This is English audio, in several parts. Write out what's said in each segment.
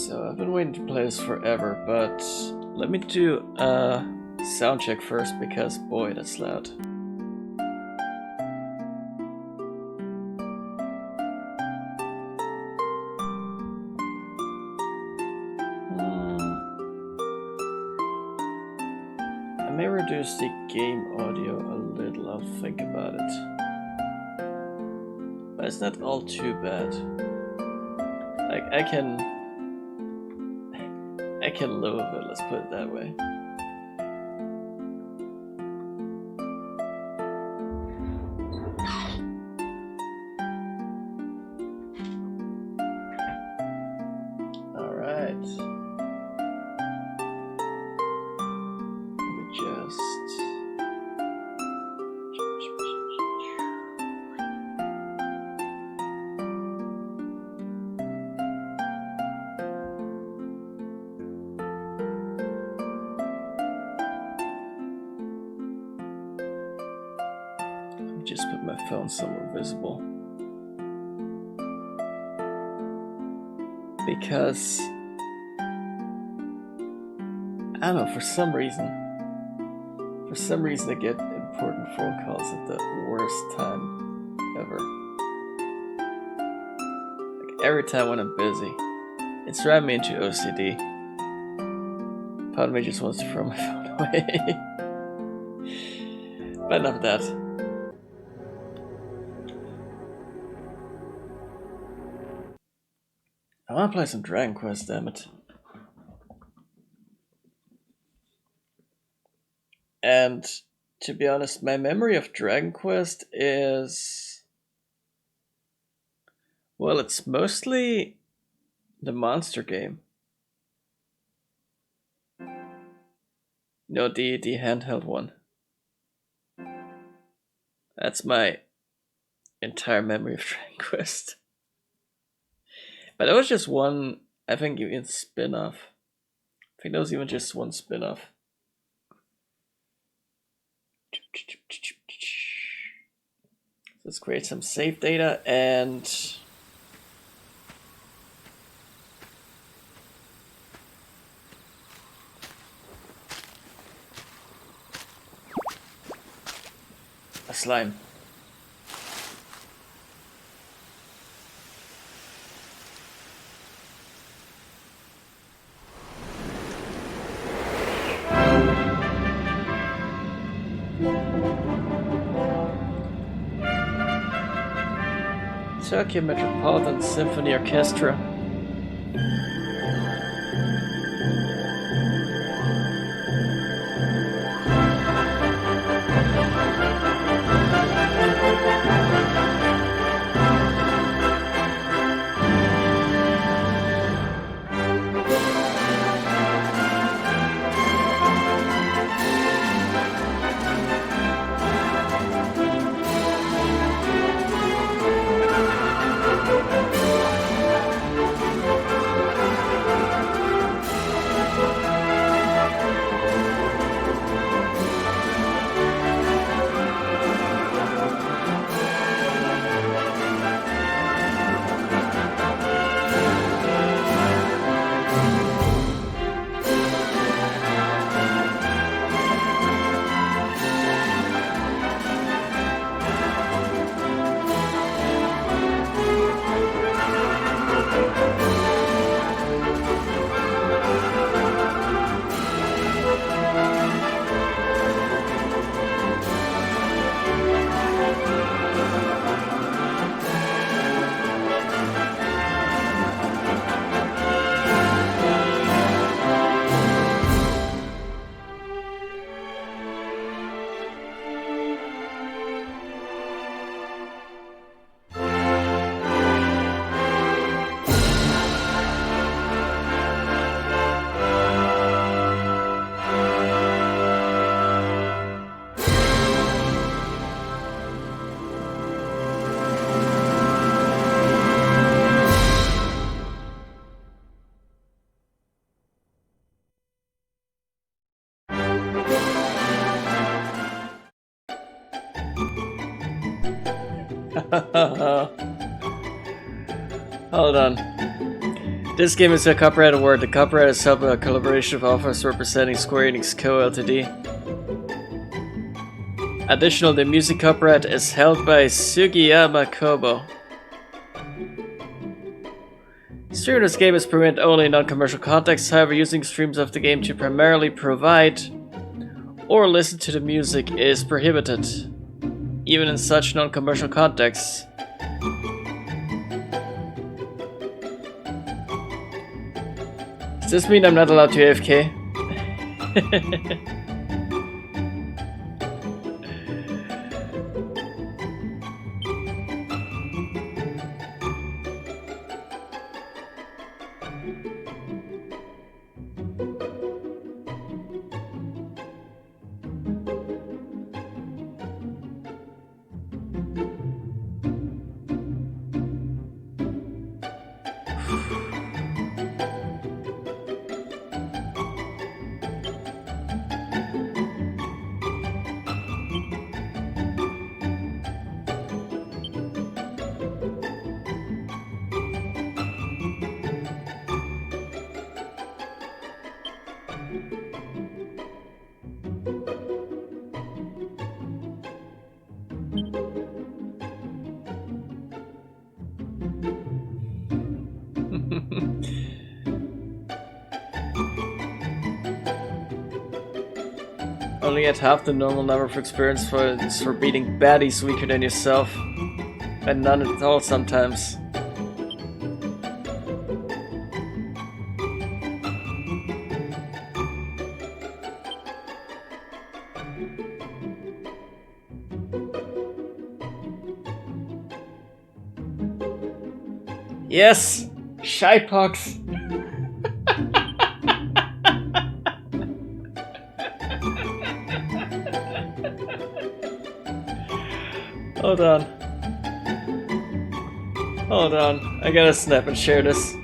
So I've been waiting to play this forever, but let me do a sound check first because boy, that's loud. I may reduce the game audio a little, I'll think about it. But it's not all too bad. Like, I can live with it, let's put it that way. Alright. Let me just... Just put my phone somewhere visible. Because I don't know, for some reason I get important phone calls at the worst time ever. Like every time when I'm busy. It's driving me into OCD. Part of me just wants to throw my phone away. But enough of that. I want to play some Dragon Quest, damn it. And to be honest, my memory of Dragon Quest is... well, it's mostly the monster game. No, the handheld one. That's my entire memory of Dragon Quest. But that was just one, I think, even spin-off. I think that was even just one spin-off. Let's create some save data and... a slime. Tokyo Metropolitan Symphony Orchestra. Hold on. This game is a copyright award. The copyright is held by a collaboration of authors representing Square Enix Co. Ltd. Additional, the music copyright is held by Sugiyama Kobo. Streaming this game is permitted only in non-commercial contexts. However, using streams of the game to primarily provide or listen to the music is prohibited, even in such non-commercial contexts. Does this mean I'm not allowed to AFK? Only at half the normal number of experience for beating baddies weaker than yourself, and none at all sometimes. Yes! Shypox! Hold on. Hold on. I gotta snap and share this.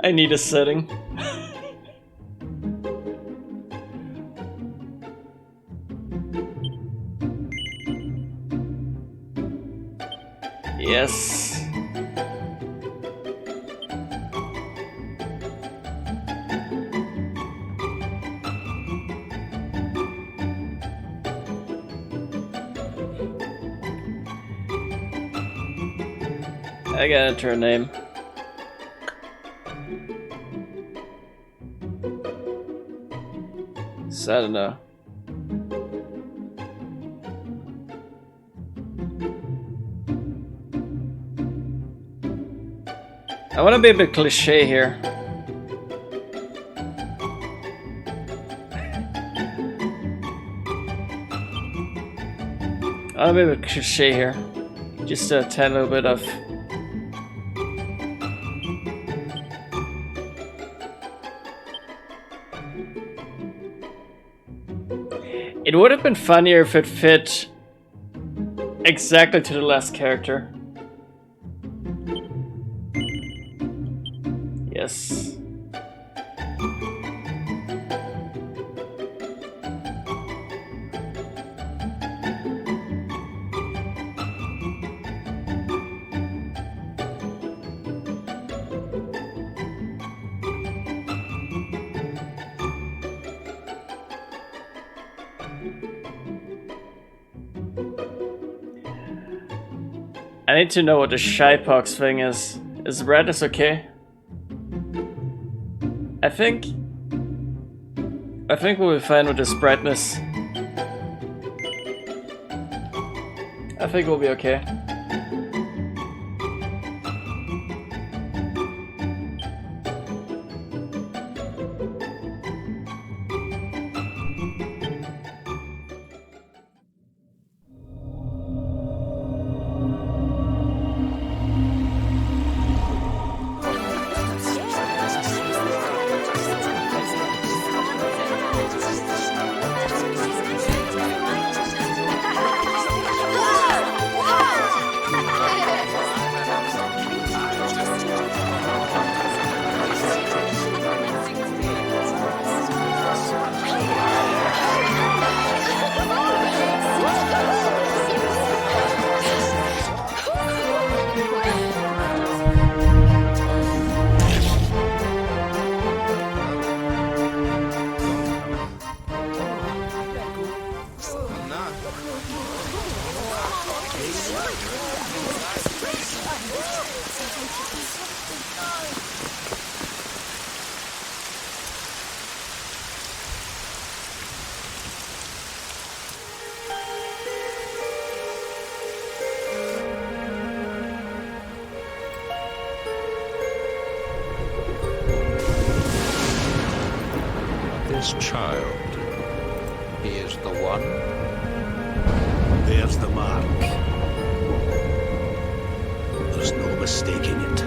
I need a setting. Yes. I gotta enter a name. So I don't know. I want to be a bit cliche here. I want to be a bit cliche here. Just to add a little bit of... It would have been funnier if it fit exactly to the last character. Yes. I need to know what the Shypox thing is. Is redness okay? I think we'll be fine with this brightness. I think we'll be okay. this child. He is the one. There's the mark. There's no mistaking it.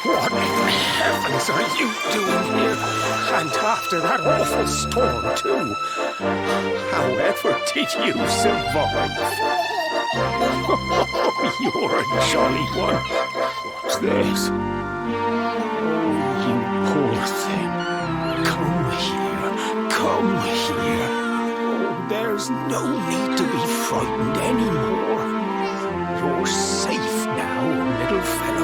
What in heavens are you doing here? And after that awful storm, too. However did you survive? Oh, you're a jolly one. What's this? Oh, you poor thing. Come here. Come here. Oh, there's no need to be frightened anymore. You're safe now, little fellow.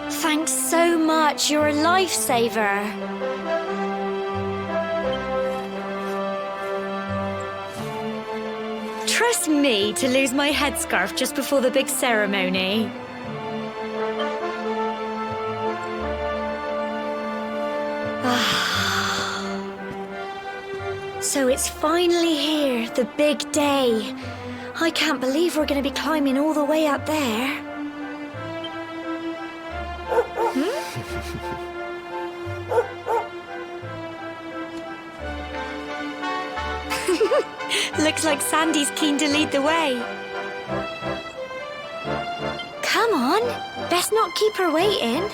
Thanks so much. You're a lifesaver. Trust me to lose my headscarf just before the big ceremony. So it's finally here, the big day. I can't believe we're going to be climbing all the way up there. Looks like Sandy's keen to lead the way. Come on, best not keep her waiting.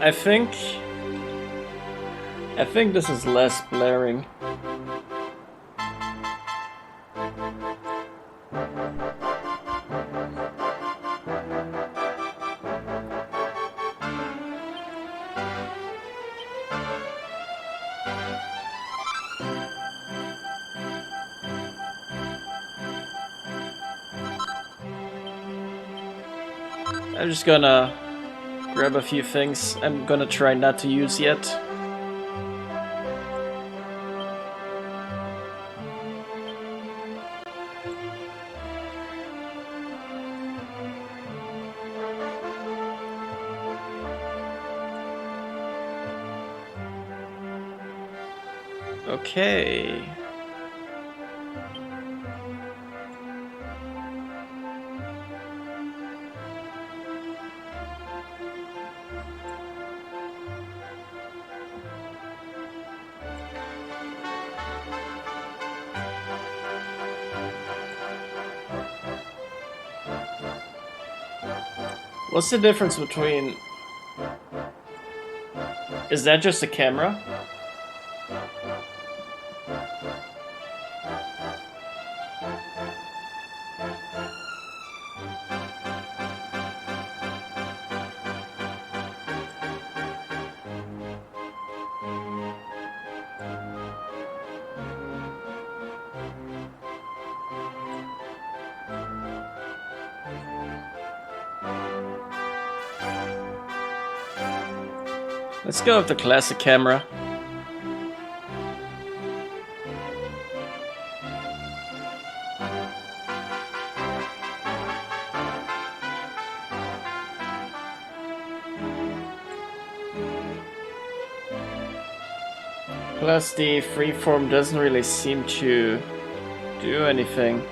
I think this is less blaring. I'm just gonna grab a few things I'm gonna try not to use yet. Okay. What's the difference between... Is that just a camera? Let's go with the classic camera. Plus the freeform doesn't really seem to do anything.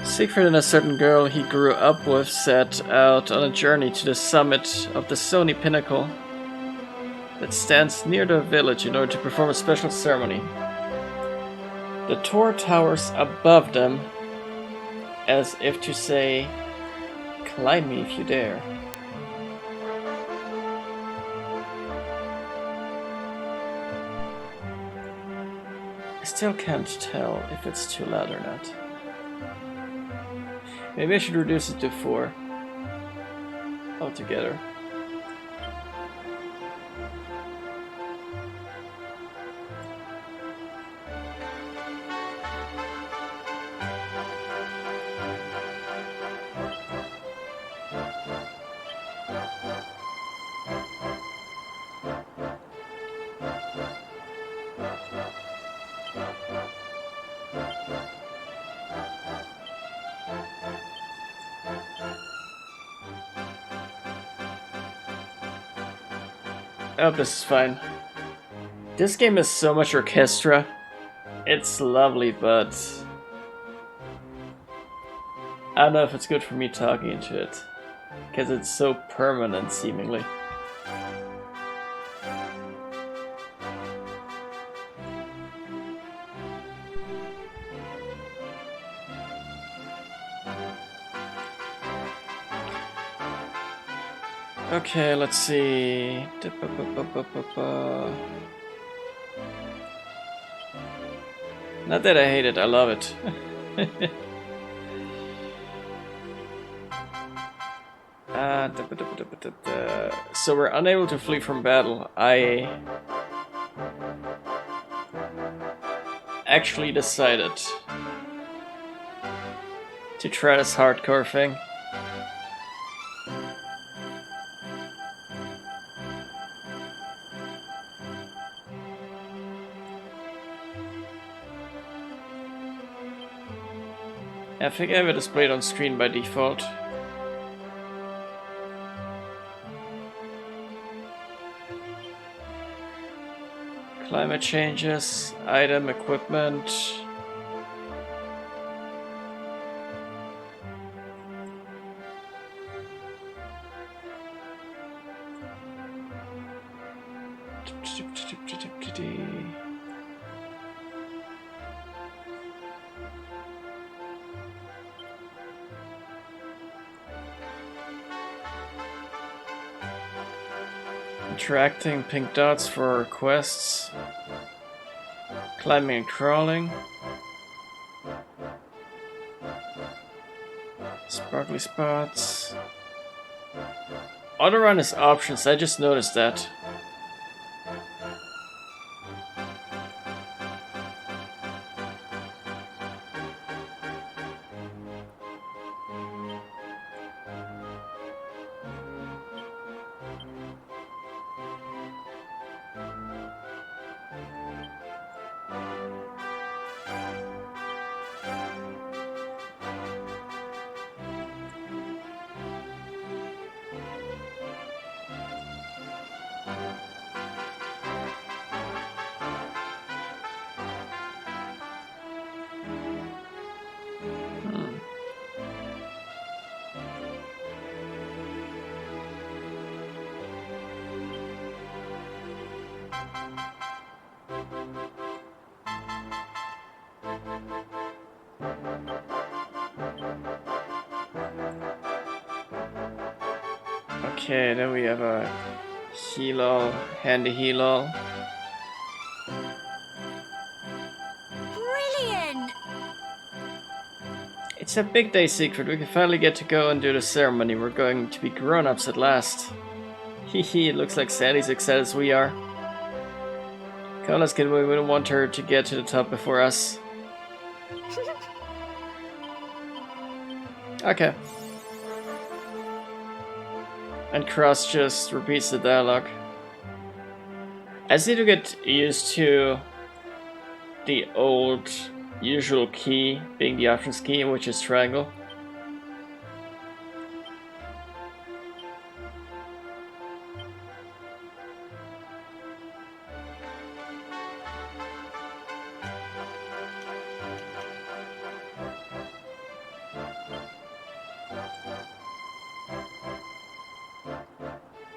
Siegfried and a certain girl he grew up with set out on a journey to the summit of the Sony Pinnacle that stands near the village in order to perform a special ceremony. The Tor towers above them as if to say, "Climb me if you dare." I still can't tell if it's too loud or not. Maybe I should reduce it to 4 altogether. Oh, this is fine. This game is so much orchestra. It's lovely, but I don't know if it's good for me talking into it, because it's so permanent, seemingly. Okay, let's see. Not that I hate it, I love it. So we're unable to flee from battle. I actually decided to try this hardcore thing. I think I have it displayed on screen by default. Climate changes, item, equipment. Interacting pink dots for quests. Climbing and crawling. Sparkly spots. Autorun is options, I just noticed that. Okay, then we have a heal-all, handy heal-all. Brilliant! It's a big day secret. We can finally get to go and do the ceremony. We're going to be grown-ups at last. Hehe, it looks like Sandy's excited as we are. Come on, let's get away. We don't want her to get to the top before us. Okay. And Cross just repeats the dialogue. I just need to get used to the old usual key being the options key, which is triangle.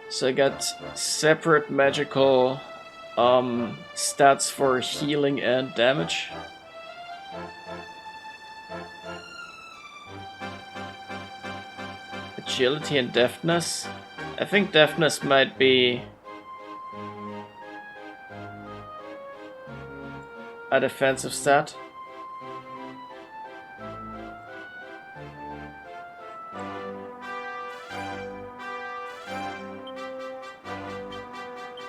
So I got separate magical stats for healing and damage. Agility and deftness. I think deftness might be a defensive stat.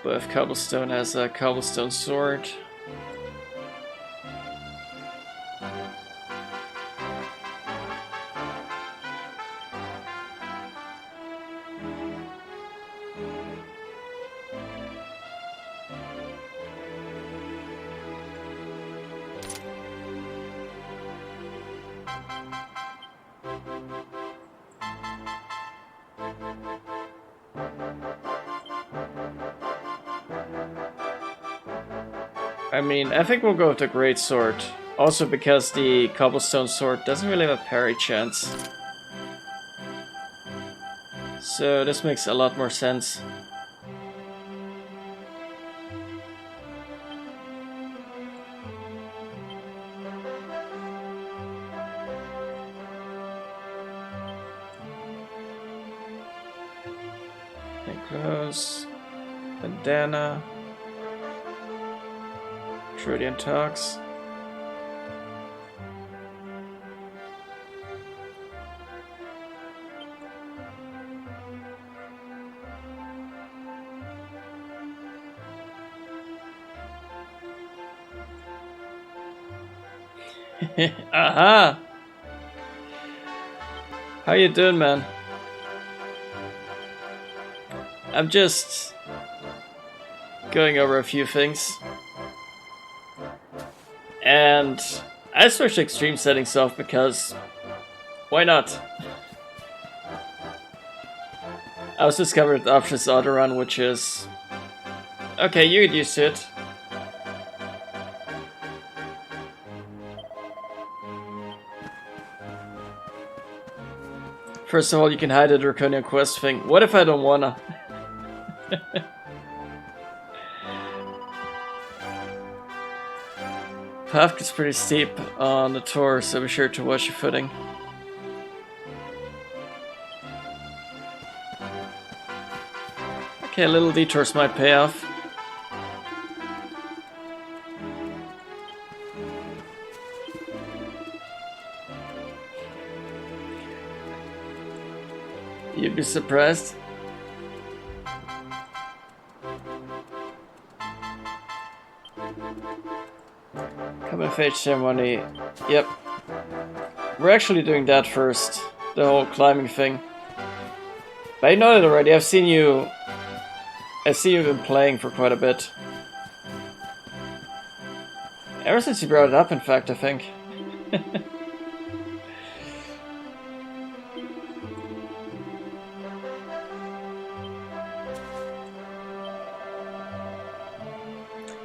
But if Cobblestone has a cobblestone sword. I mean, I think we'll go with the Great Sword. Also because the Cobblestone Sword doesn't really have a parry chance. So this makes a lot more sense. There goes bandana. Trodian talks. Aha! How you doing, man? I'm just going over a few things. And I switched extreme settings off because why not? I was discovered the options autorun, which is okay, you get used to it. First of all, you can hide the Draconian Quest thing. What if I don't wanna? path gets pretty steep on the tour, so be sure to watch your footing. Okay, little detours might pay off. You'd be surprised. Coming of age ceremony. Yep. We're actually doing that first. The whole climbing thing. But I know that already. I see you've been playing for quite a bit. Ever since you brought it up, in fact, I think.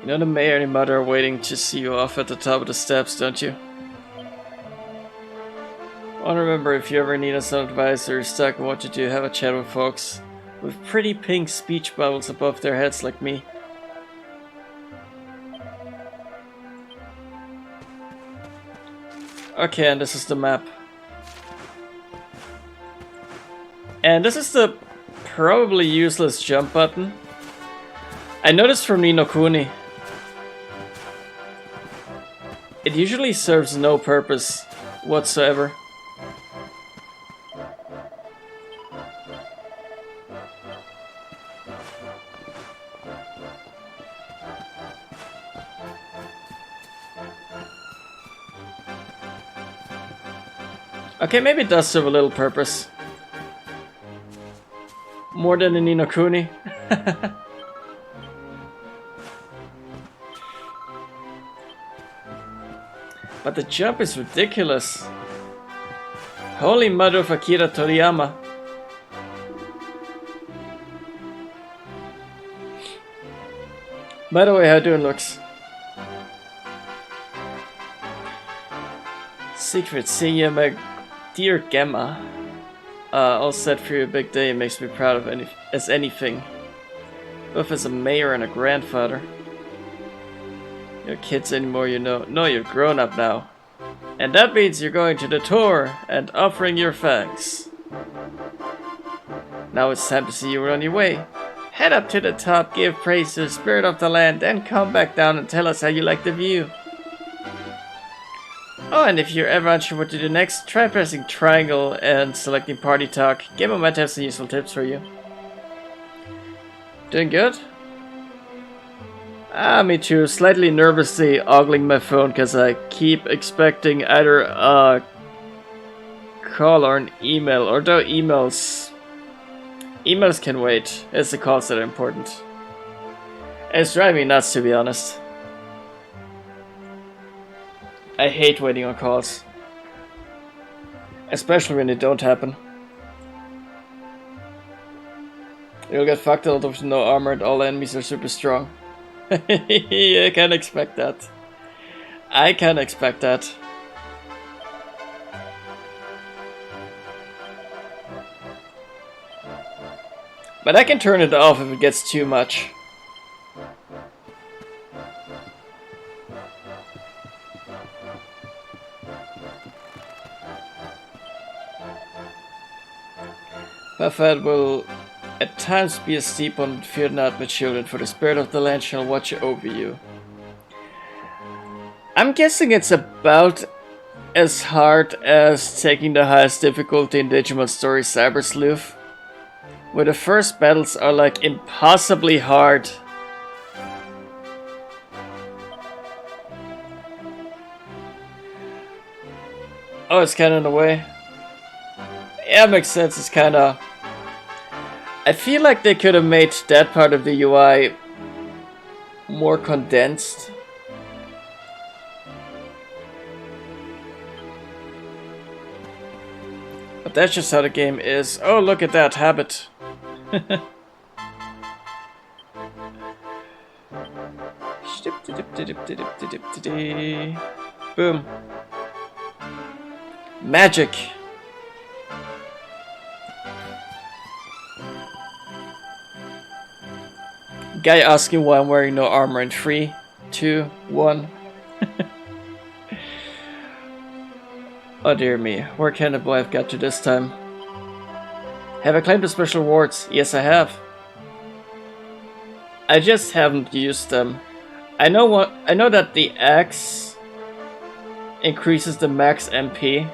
You know the mayor and the mother are waiting to see you off at the top of the steps, don't you? I remember if you ever need some advice or you're stuck on what to do, have a chat with folks with pretty pink speech bubbles above their heads like me. Okay, and this is the map. And this is the probably useless jump button. I noticed from Ni no Kuni. It usually serves no purpose whatsoever. Okay, maybe it does serve a little purpose. More than in Ni no Kuni. But the jump is ridiculous. Holy mother of Akira Toriyama. By the way, how you doing, Lux? Secret, seeing you, my dear Gemma. All set for your big day makes me proud of anything. Both as a mayor and a grandfather. You're kids anymore, you know. No, you're grown up now. And that means you're going to the tour and offering your thanks. Now it's time to see you on your way. Head up to the top, give praise to the spirit of the land, then come back down and tell us how you like the view. Oh, and if you're ever unsure what to do next, try pressing triangle and selecting party talk. Gemma might have some useful tips for you. Doing good? Ah, me too. Slightly nervously ogling my phone because I keep expecting either a call or an email. Although emails can wait. It's the calls that are important. It's driving me nuts, to be honest. I hate waiting on calls. Especially when they don't happen. You'll get fucked a lot with no armor and all enemies are super strong. I can expect that. I can expect that. But I can turn it off if it gets too much. Buffet will at times be a steep one, but fear not, my children, for the spirit of the land shall watch over you. I'm guessing it's about as hard as taking the highest difficulty in Digimon Story Cyber Sleuth, where the first battles are like impossibly hard. Oh, it's kinda in the way. Yeah, makes sense, it's kinda... I feel like they could have made that part of the UI more condensed. But that's just how the game is. Oh, look at that habit. Boom. Magic. Guy asking why I'm wearing no armor in 3, 2, 1. Oh dear me, where can the boy have got to this time? Have I claimed the special rewards? Yes, I have. I just haven't used them. I know that the axe increases the max MP.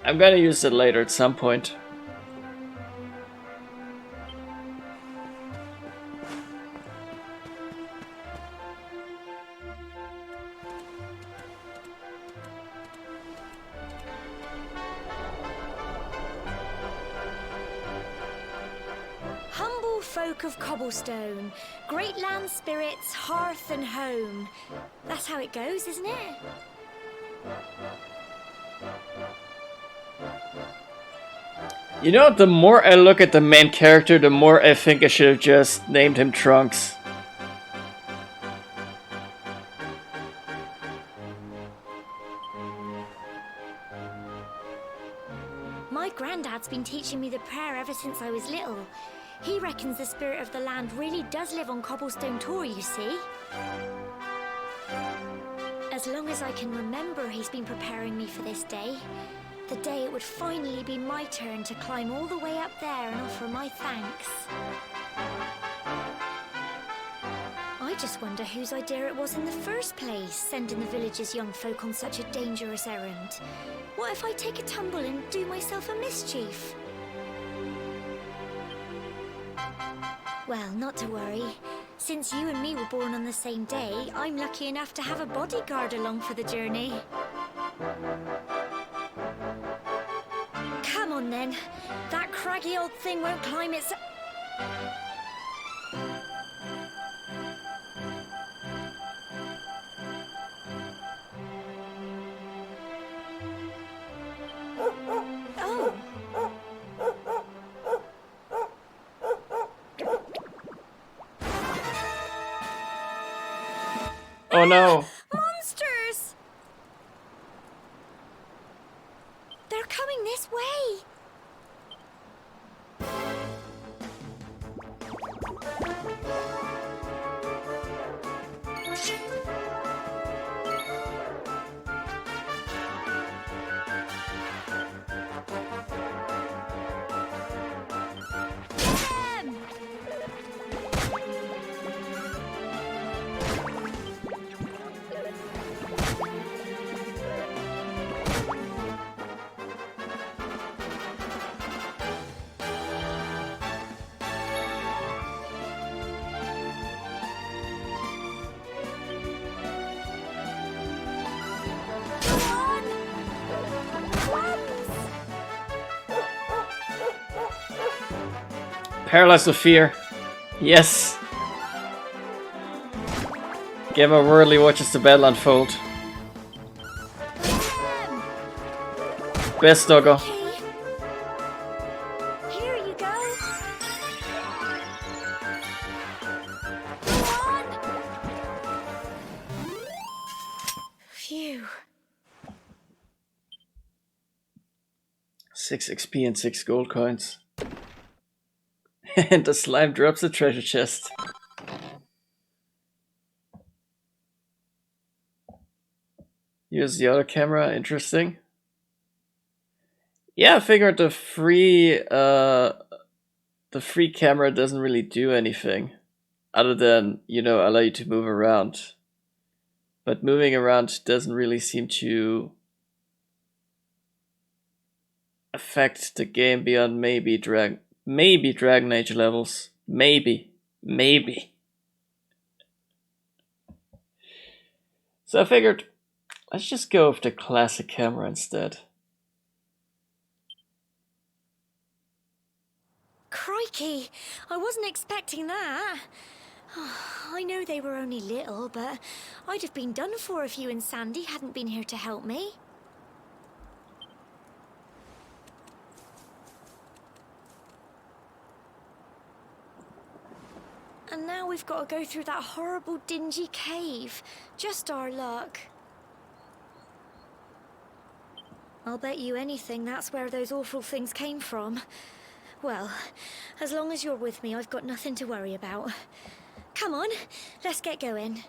I'm gonna use it later at some point. Humble folk of Cobblestone, great land spirits, hearth and home. That's how it goes, isn't it? You know, the more I look at the main character, the more I think I should have just named him Trunks. My granddad's been teaching me the prayer ever since I was little. He reckons the spirit of the land really does live on Cobblestone Tor, you see. As long as I can remember, he's been preparing me for this day. The day it would finally be my turn to climb all the way up there and offer my thanks. I just wonder whose idea it was in the first place, sending the village's young folk on such a dangerous errand. What if I take a tumble and do myself a mischief? Well, not to worry. Since you and me were born on the same day, I'm lucky enough to have a bodyguard along for the journey. Come on then. That craggy old thing won't climb its... Oh! Oh no! Monsters! They're coming this way! Them! Paralyzed with fear. Yes. Gamma worldly watches the battle unfold. Best doggo. Okay. Here you go. Come on. Phew. 6 XP and 6 gold coins. And the slime drops a treasure chest. Use the other camera, interesting. Yeah, I figured the free camera doesn't really do anything. Other than, you know, allow you to move around. But moving around doesn't really seem to affect the game beyond maybe Dragon Age levels. Maybe. So I figured, let's just go with the classic camera instead. Crikey, I wasn't expecting that. I know they were only little, but I'd have been done for if you and Sandy hadn't been here to help me. And now we've got to go through that horrible, dingy cave. Just our luck. I'll bet you anything that's where those awful things came from. Well, as long as you're with me, I've got nothing to worry about. Come on, let's get going.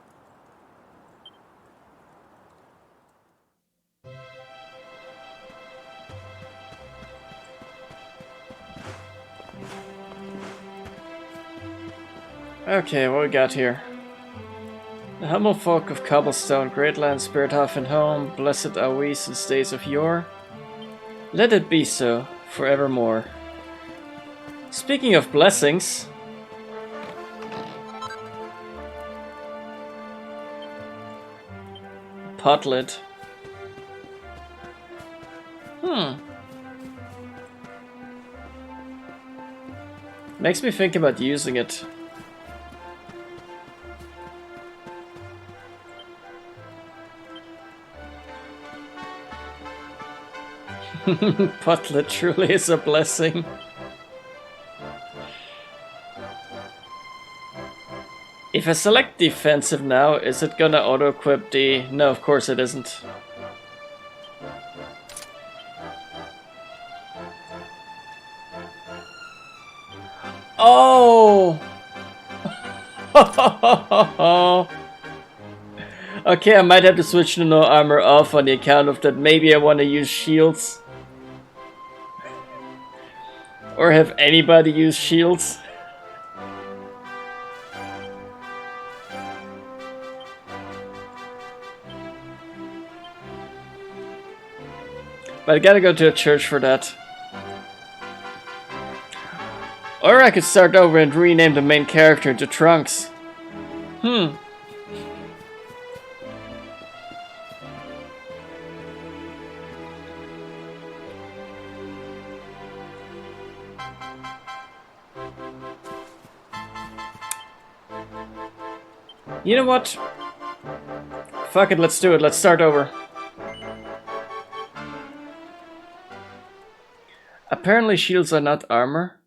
Okay, what we got here? The humble folk of Cobblestone, great land, spirit half and home, blessed are we since days of yore. Let it be so, forevermore. Speaking of blessings... Potlet. Makes me think about using it. Potlet truly is a blessing. If I select defensive now, is it gonna auto-equip the... No, of course it isn't. Oh! Okay, I might have to switch to no armor off on the account of that. Maybe I want to use shields. Or have anybody use shields. But I gotta go to a church for that. Or I could start over and rename the main character to Trunks. You know what? Fuck it, let's do it. Let's start over. Apparently shields are not armor.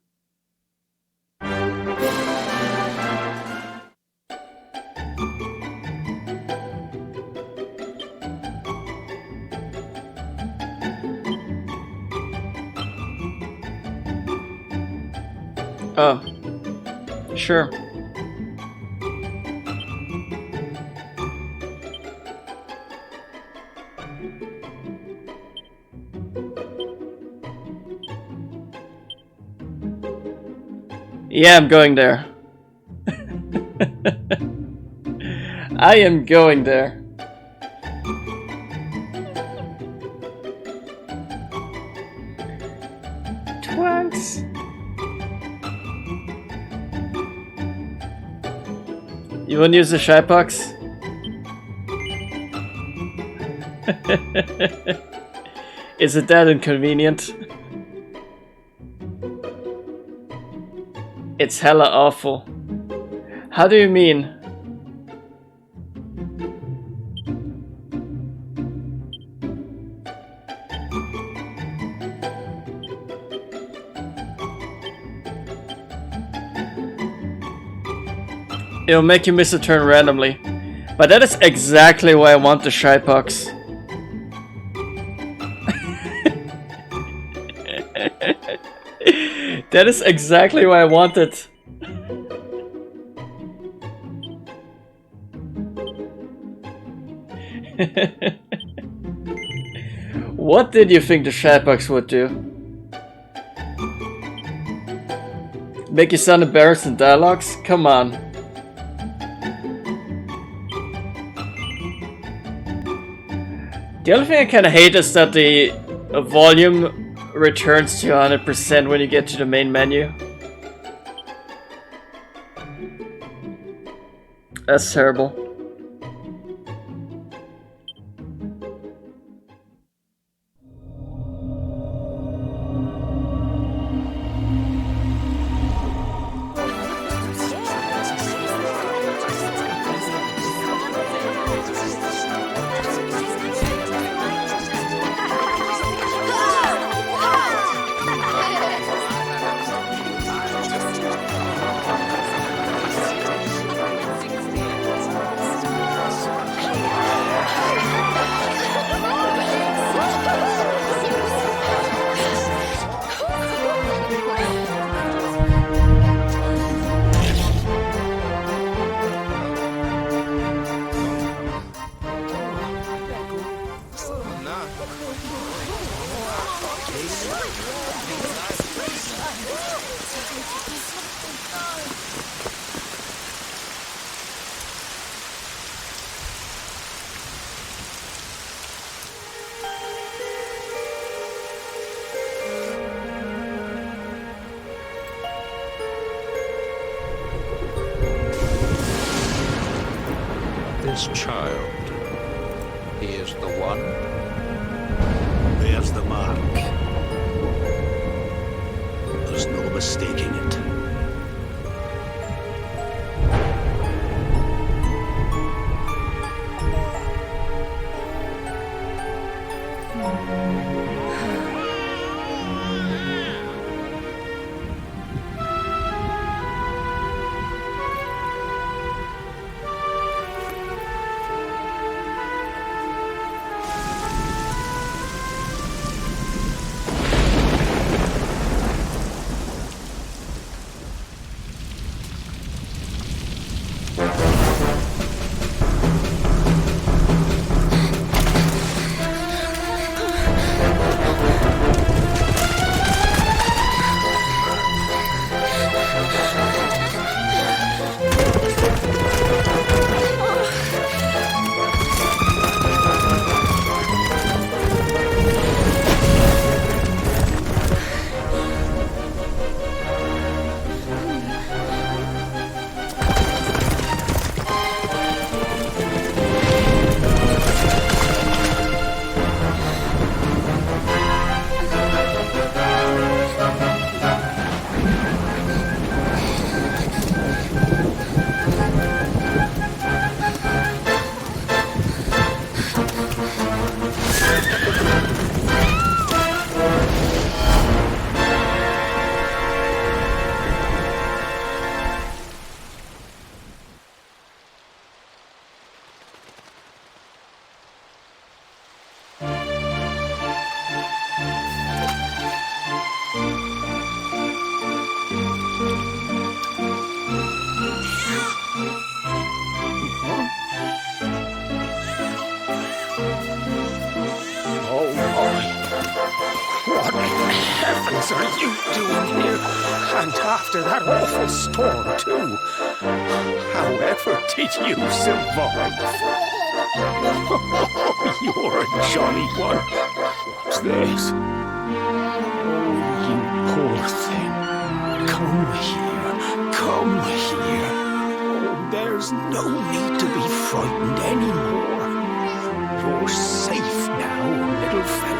Oh. Sure. Yeah, I'm going there. I am going there. Twats. You wanna use the shy box? Is it that inconvenient? It's hella awful. How do you mean? It'll make you miss a turn randomly. But that is exactly why I want the shy box. That is exactly why I want it. What did you think the shy box would do? Make you sound embarrassed in dialogues? Come on. The only thing I kinda hate is that the volume returns to 100% when you get to the main menu. That's terrible. This child, he is the one? There's the mark. There's no mistaking it. Oh my. What in heavens are you doing here? And after that awful storm, too. However did you survive? You're a jolly one. What's this? Oh, you poor thing. Come here. Come here. Oh, there's no need to be frightened anymore. You're safe now, little fellow.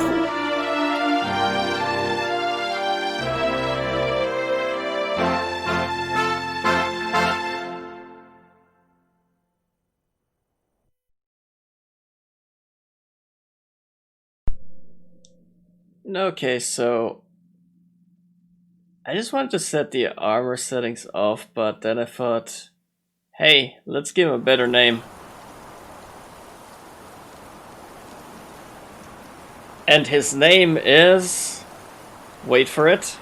Okay, so I just wanted to set the armor settings off, but then I thought, hey, let's give him a better name. And his name is... wait for it.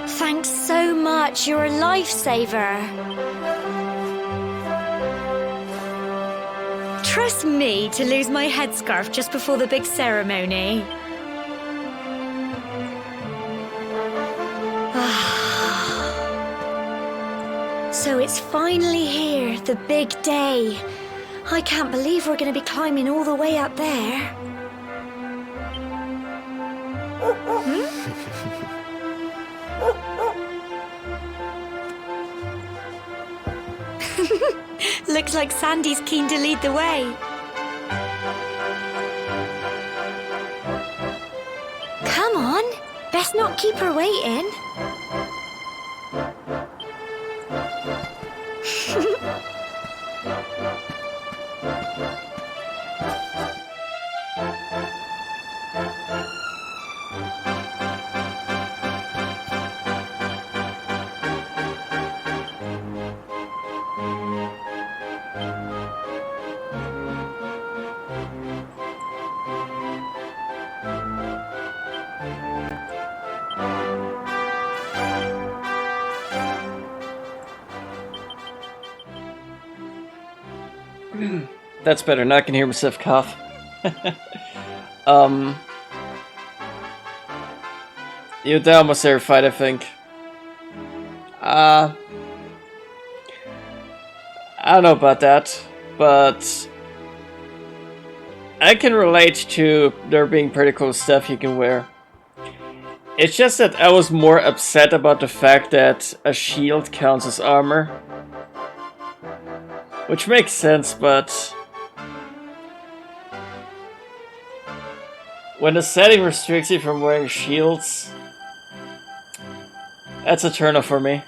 Thanks so much, you're a lifesaver. Trust me to lose my headscarf just before the big ceremony. So it's finally here, the big day. I can't believe we're going to be climbing all the way up there. Looks like Sandy's keen to lead the way. Come on, best not keep her waiting. That's better, now I can hear myself cough. You did almost every fight, I think. I don't know about that, but I can relate to there being pretty cool stuff you can wear. It's just that I was more upset about the fact that a shield counts as armor. Which makes sense, but when the setting restricts you from wearing shields, that's a turn off for me.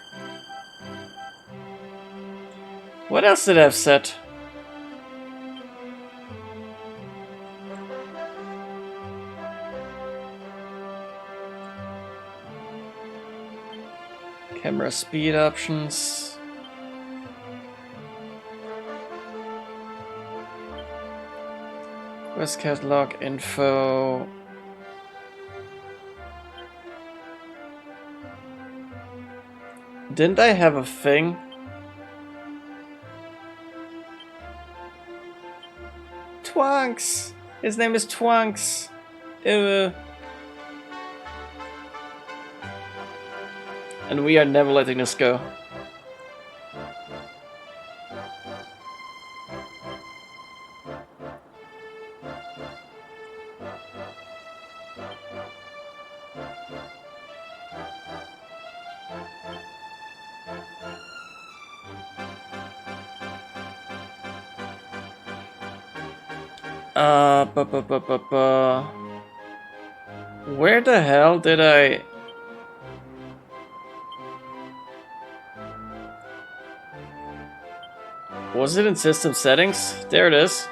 What else did I have set? Camera speed options. Quest catalog info. Didn't I have a thing? Twonks! His name is Twonks. And we are never letting this go. Where the hell did I... Was it in system settings? There it is.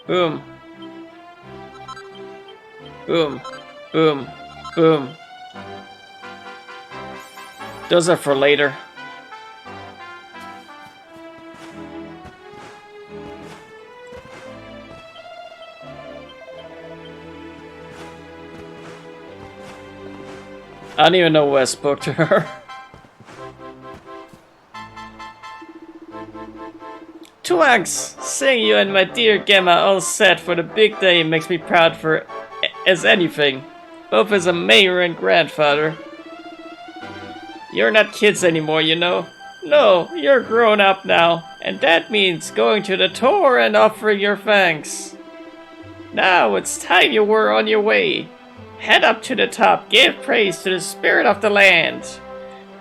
Boom. Boom. Boom. Boom. Those are for later. I don't even know where I spoke to her. Twanks! Seeing you and my dear Gemma all set for the big day makes me proud for as anything. Both as a mayor and grandfather. You're not kids anymore, you know. No, you're grown up now. And that means going to the tour and offering your thanks. Now it's time you were on your way. Head up to the top, give praise to the spirit of the land.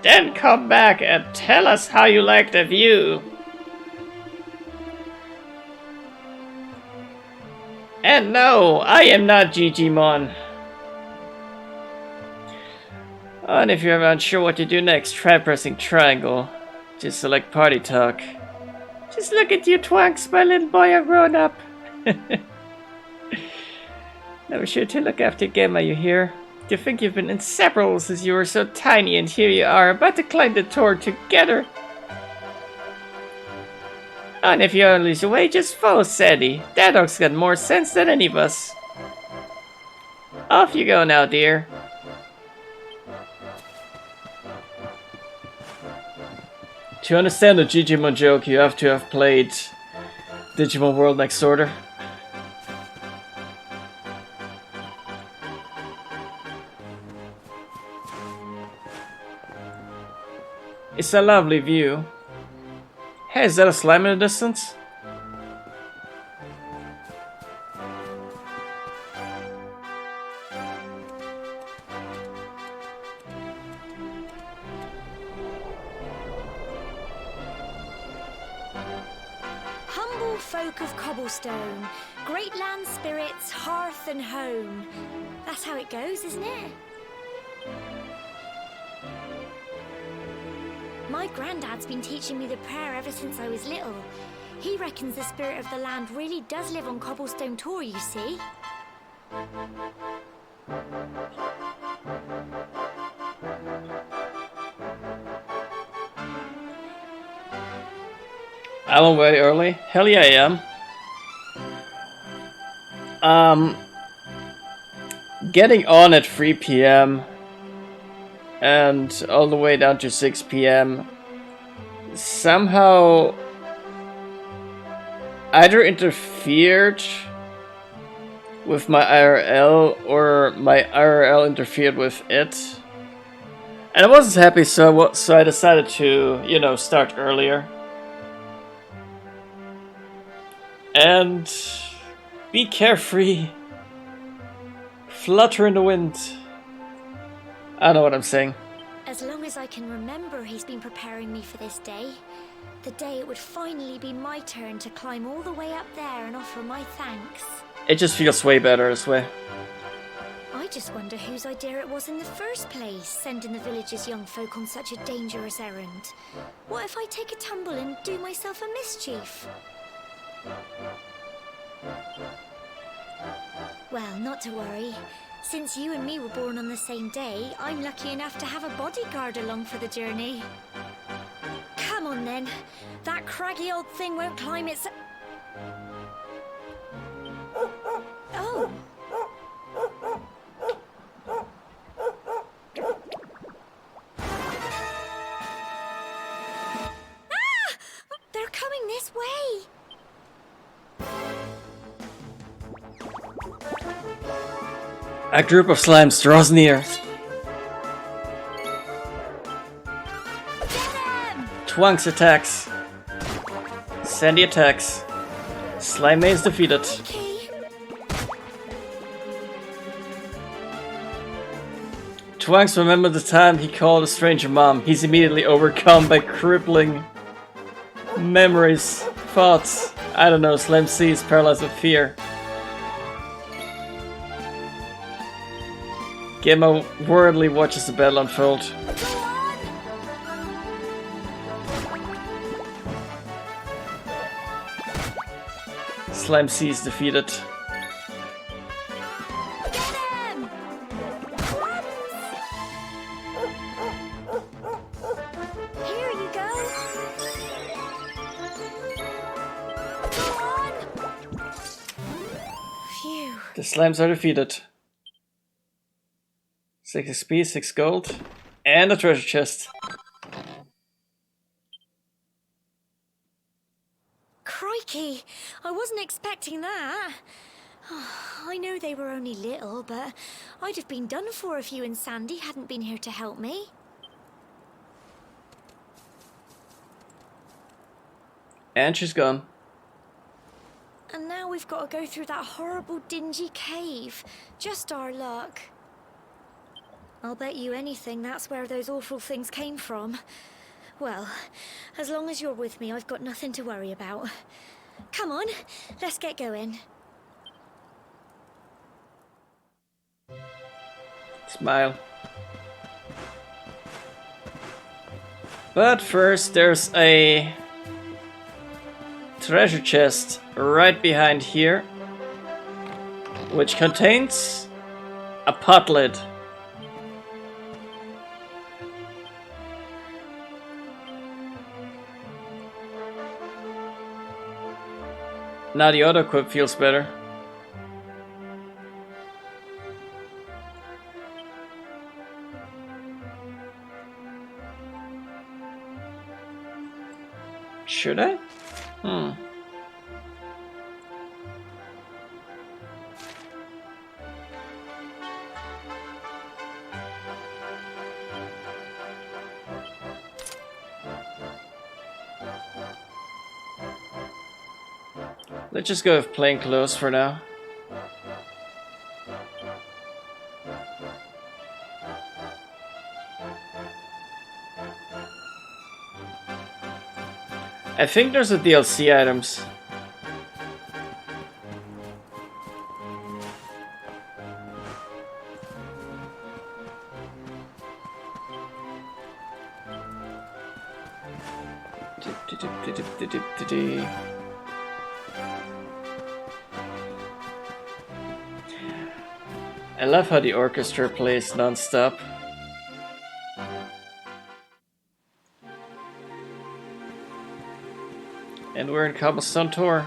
Then come back and tell us how you like the view. And no, I am not Gigimon. And if you're ever unsure what to do next, try pressing triangle. Just select party talk. Just look at you, Twonks, my little boy, are grown up. Now be sure to look after Gemma, you hear? You think you've been inseparable since you were so tiny, and here you are, about to climb the tower together. And if you want to lose your way, just follow Sandy. That dog's got more sense than any of us. Off you go now, dear. To understand the Digimon joke, you have to have played Digimon World Next Order. It's a lovely view. Hey, is that a slime in the distance? Humble folk of Cobblestone, great land spirits, hearth and home. That's how it goes, isn't it? My granddad's been teaching me the prayer ever since I was little. He reckons the spirit of the land really does live on Cobblestone Tor, you see. I'm on way early. Hell yeah, I am. Getting on at 3 PM and all the way down to 6 PM somehow either interfered with my IRL or my IRL interfered with it. And I wasn't happy, so I decided to, you know, start earlier. And be carefree. Flutter in the wind. I don't know what I'm saying. As long as I can remember he's been preparing me for this day. The day it would finally be my turn to climb all the way up there and offer my thanks. It just feels way better this way. I just wonder whose idea it was in the first place, sending the village's young folk on such a dangerous errand. What if I take a tumble and do myself a mischief? Well, not to worry. Since you and me were born on the same day, I'm lucky enough to have a bodyguard along for the journey. Come on then. That craggy old thing won't climb its... Oh. Ah! They're coming this way. A group of slimes draws near. Twunks attacks. Sandy attacks. Slime is defeated. Okay. Twunks remembered the time he called a stranger mom. He's immediately overcome by crippling memories, thoughts. I don't know, Slime C is paralyzed with fear. Gemma worriedly watches the battle unfold. Slime C is defeated. Get him! Here you go. Go on. Phew. The slimes are defeated. 6 XP, 6 gold, and a treasure chest. Crikey, I wasn't expecting that. I know they were only little, but I'd have been done for if you and Sandy hadn't been here to help me. And she's gone. And now we've got to go through that horrible dingy cave. Just our luck. I'll bet you anything that's where those awful things came from. Well, as long as you're with me, I've got nothing to worry about. Come on, let's get going. Smile. But first, there's a treasure chest right behind here, which contains a pot lid. Now the auto equip feels better. Should I? Let's just go with plain clothes for now. I think there's a DLC items. I love how the orchestra plays non-stop. And we're in Cobblestone Tor.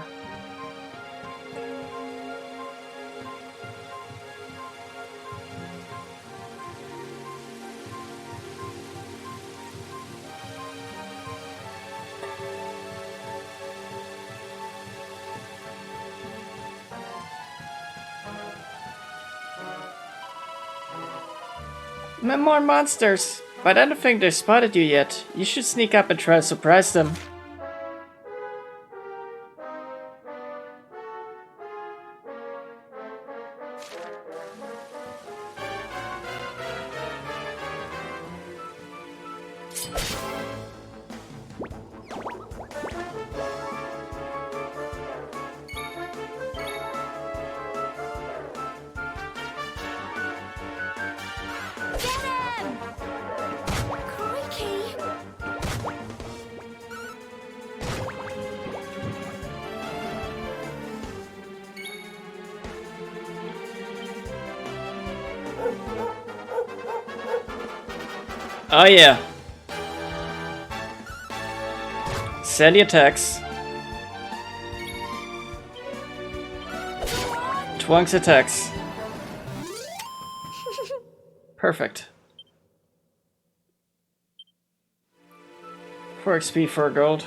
More monsters! But I don't think they spotted you yet. You should sneak up and try to surprise them. Crikey! Oh yeah. Sandy attacks. Twonks attacks. Perfect. 4 XP, 4 gold.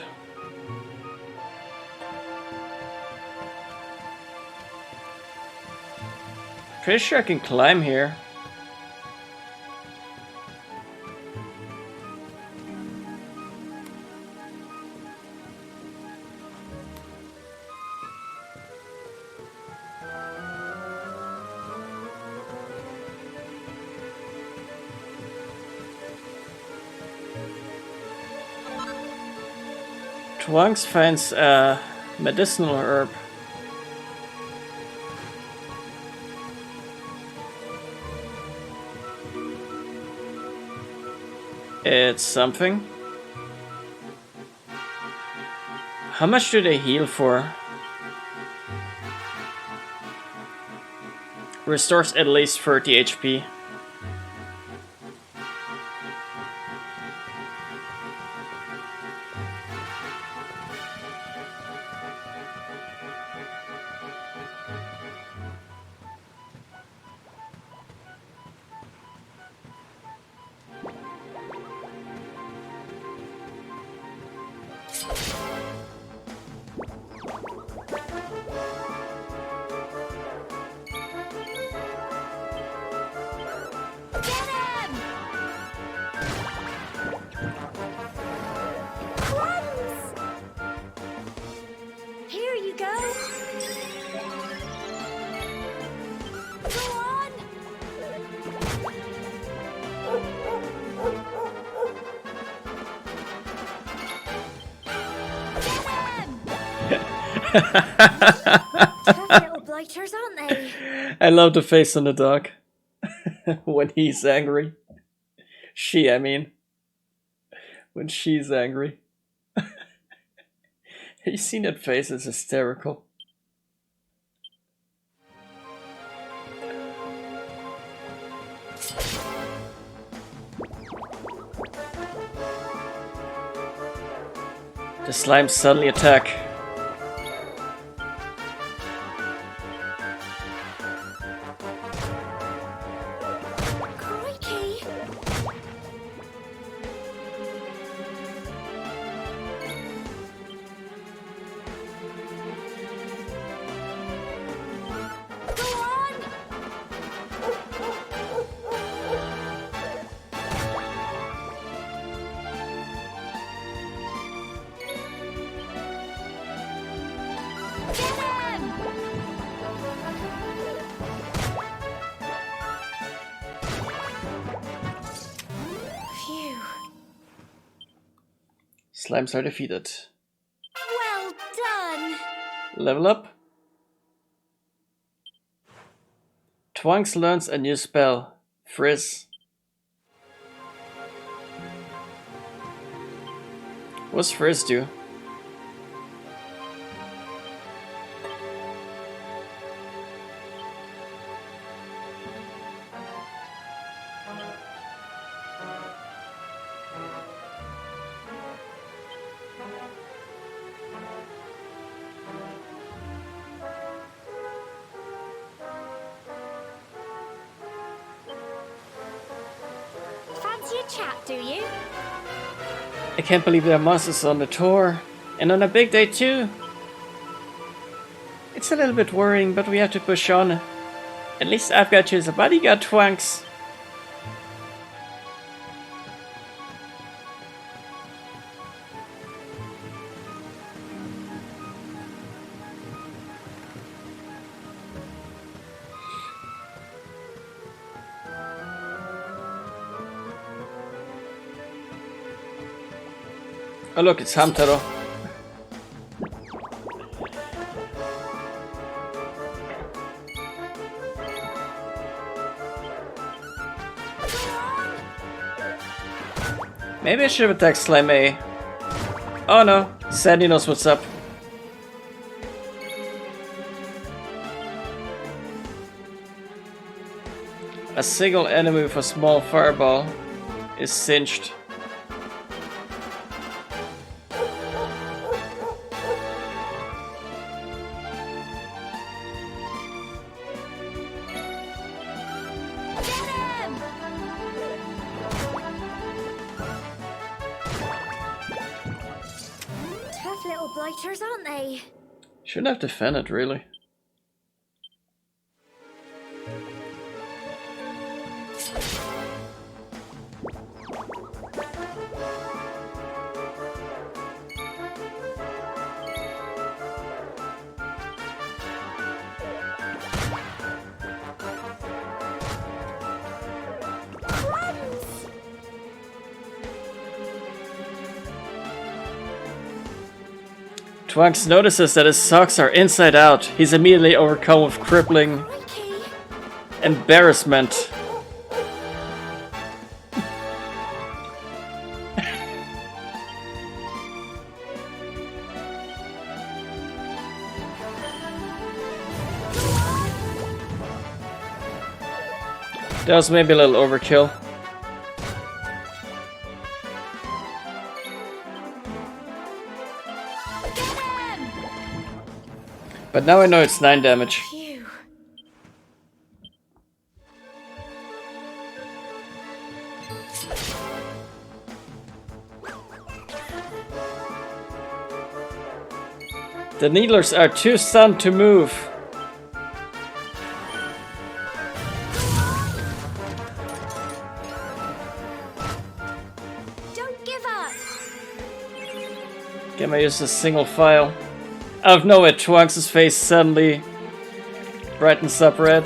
Pretty sure I can climb here. Twonks finds a medicinal herb. It's something. How much do they heal for? Restores at least 30 HP. Here you go. Go on. Tough little blighters, aren't they? I love the face on the dog when he's angry. She, I mean. When she's angry. You seen that face? It's hysterical. The slimes suddenly attack. Crikey! Go on! Get him! Phew. Slimes are defeated. Well done! Level up. Twonks learns a new spell, Frizz. What's Frizz do? Fancy a chat, do you? I can't believe there are monsters on the tour. And on a big day too. It's a little bit worrying, but we have to push on. At least I've got you as a bodyguard, Twonks. Oh look, it's Hamtaro. Maybe I should have attacked Slime A. Oh no, Sandy knows what's up. A single enemy with a small fireball is singed. Tough little blighters, aren't they? Shouldn't have defended, really. Twonks notices that his socks are inside out. He's immediately overcome with crippling Crikey. embarrassment. That was maybe a little overkill. But now I know it's 9 damage. Phew. The Needlers are too stunned to move. Don't give up. Gamma uses a single file. Out of nowhere, Twonks' face suddenly brightens up red.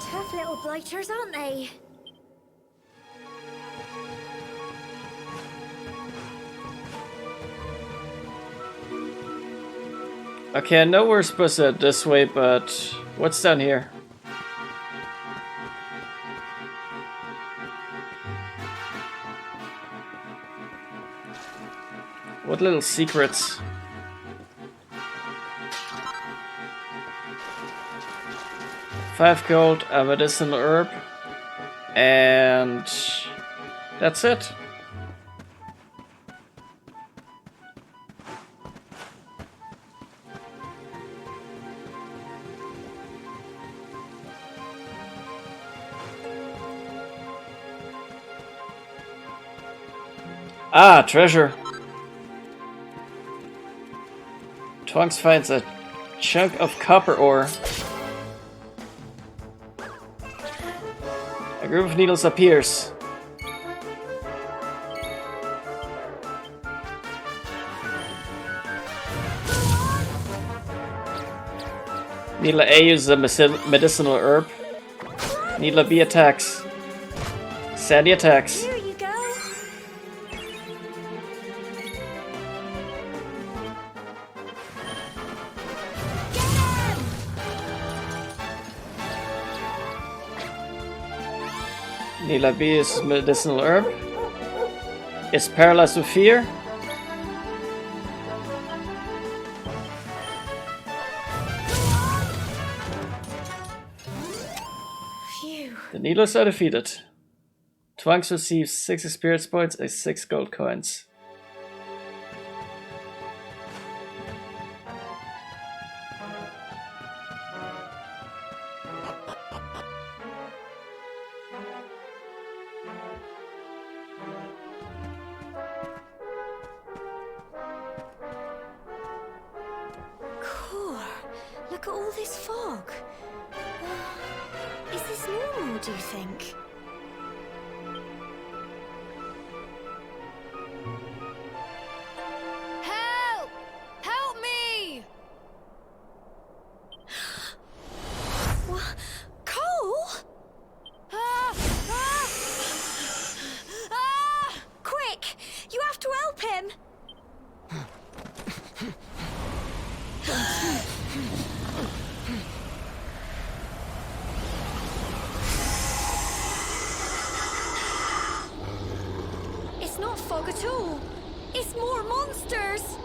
Tough little blighters, aren't they? Okay, I know we're supposed to head this way, but what's down here? What little secrets? $5 gold, a medicinal herb, and that's it. Ah, treasure. Twonks finds a chunk of copper ore. A group of needles appears. Needler A uses a medicinal herb. Needler B attacks. Sandy attacks. Here you go. Needler B is medicinal herb. Is paralyzed with fear. Phew. The Needlers are defeated. Twonks receives 6 experience points and 6 gold coins. Cool. Look at all this fog. Is this normal, do you think? Help! Help me! help him! It's not fog at all. It's more monsters.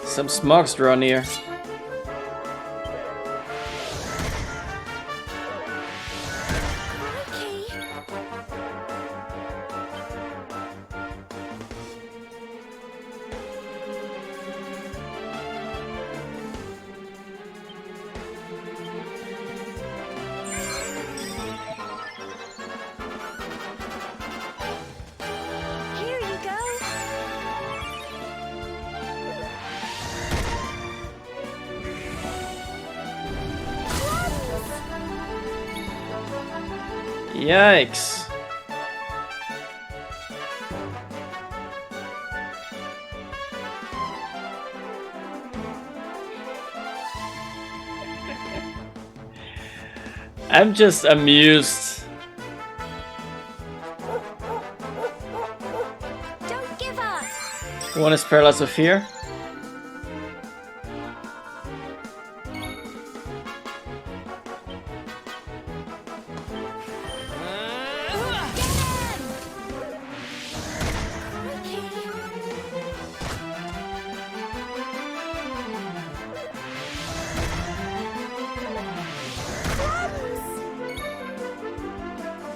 Some smogs draw near. Crikey. Here you go. Yikes. I'm just amused. Don't give up. One is paralyzed with fear.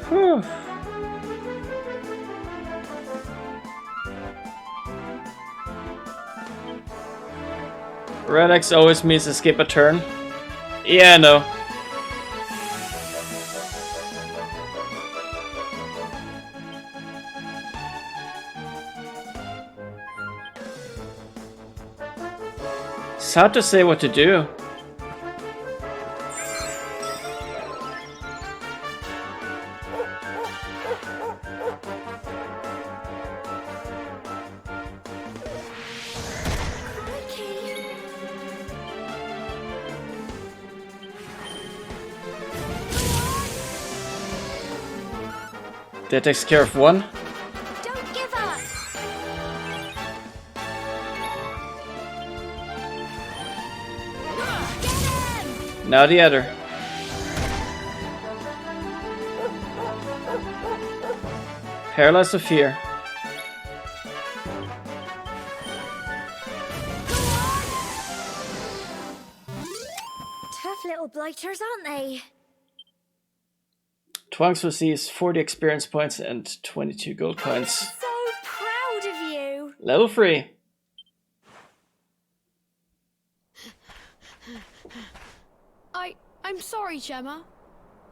Whew. Red X always means to skip a turn. Yeah, I know. It's hard to say what to do. That takes care of one. Don't give up. Get him! Now the other. Paralyzed with fear. Tough little blighters, aren't they? Twonks receives 40 experience points and 22 gold coins. So proud of you. Level 3. I'm sorry, Gemma.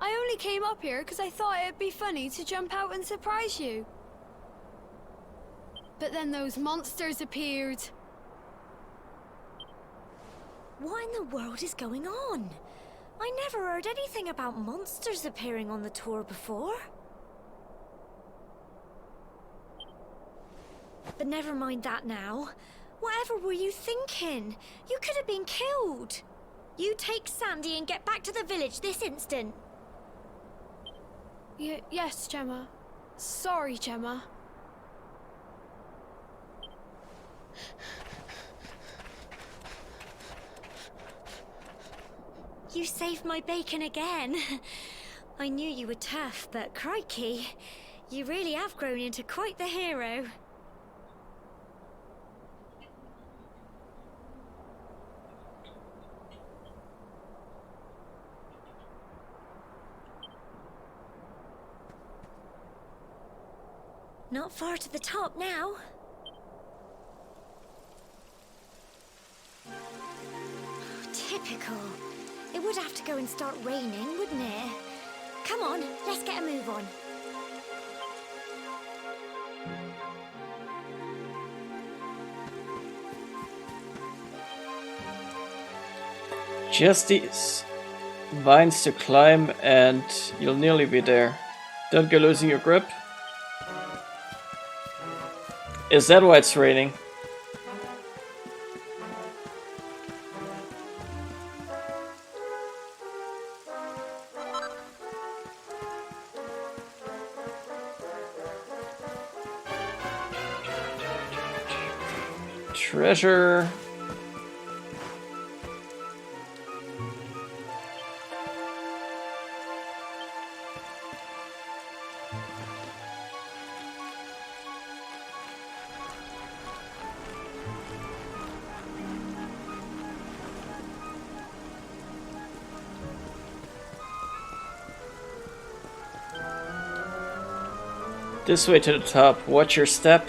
I only came up here because I thought it'd be funny to jump out and surprise you. But then those monsters appeared. What in the world is going on? I never heard anything about monsters appearing on the tour before. But never mind that now. Whatever were you thinking? You could have been killed. You take Sandy and get back to the village this instant. Yes, Gemma. Sorry, Gemma. You saved my bacon again. I knew you were tough, but crikey, you really have grown into quite the hero. Not far to the top now. Typical. It would have to go and start raining, wouldn't it? Come on, let's get a move on. Just these vines to climb and you'll nearly be there. Don't go losing your grip. Is that why it's raining? Treasure. This way to the top. Watch your step.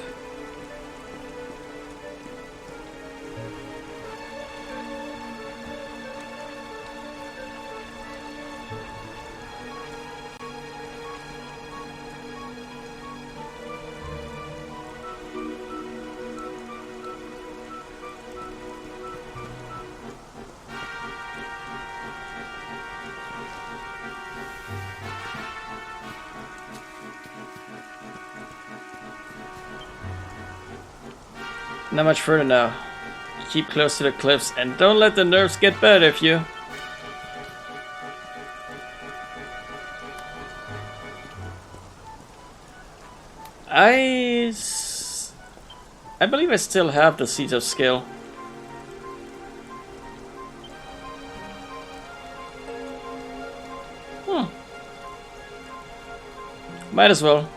Not much further now. Keep close to the cliffs and don't let the nerves get bad of you. I believe I still have the Seeds of Skill. Might as well.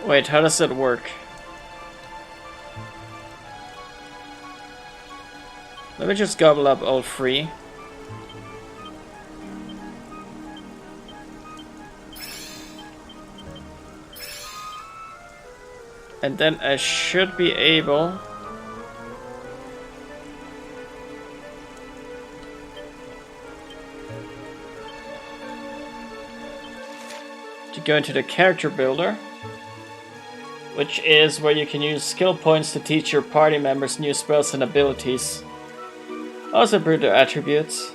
Wait, how does that work? Let me just gobble up all three. And then I should be able to go into the character builder, which is where you can use skill points to teach your party members new spells and abilities. Also improve their attributes.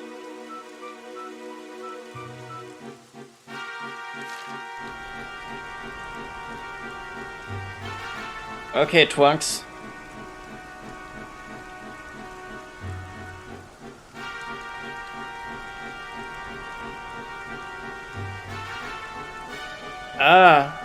Okay, Twunks. Ah.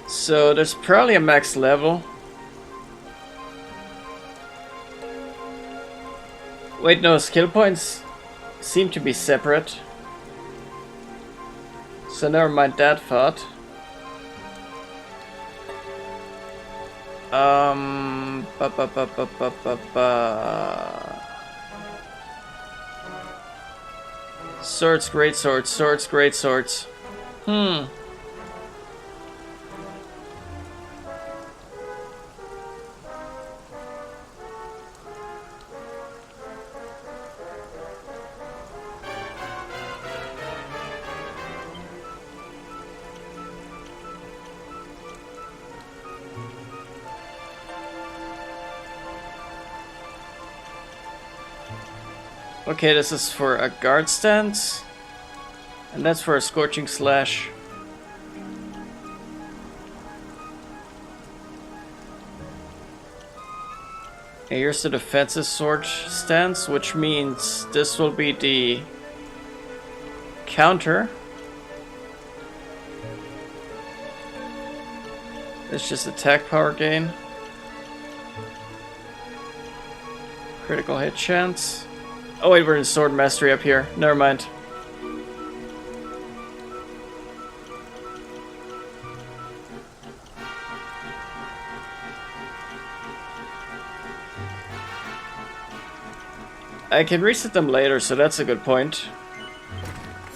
So there's probably a max level. Wait, no, skill points seem to be separate. So never mind that thought. Swords, great swords, swords, great swords. Okay, this is for a guard stance, and that's for a scorching slash. And here's the defensive sword stance, which means this will be the counter. It's just attack power gain. Critical hit chance. Oh wait, we're in sword mastery up here. Never mind. I can reset them later, so that's a good point.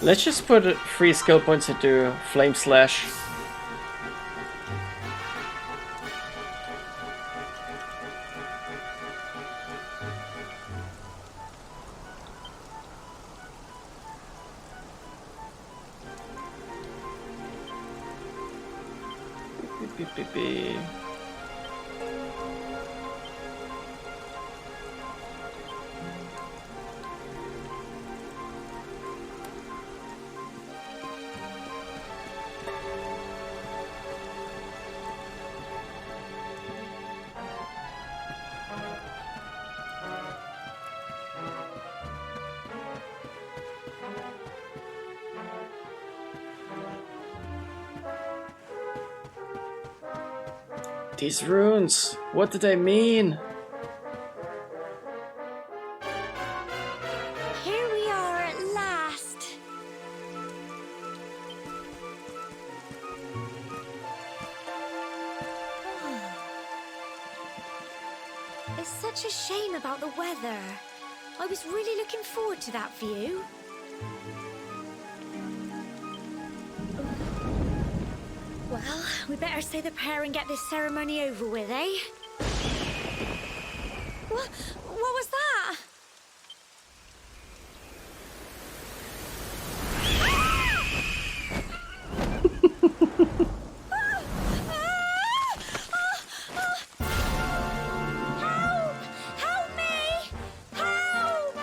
Let's just put 3 skill points into Flame Slash. Beep, beep, beep. These runes, what do they mean? Here we are at last. It's such a shame about the weather. I was really looking forward to that view. Well, we better say the prayer and get this ceremony over with, eh? What was that? Help! Help me! Help!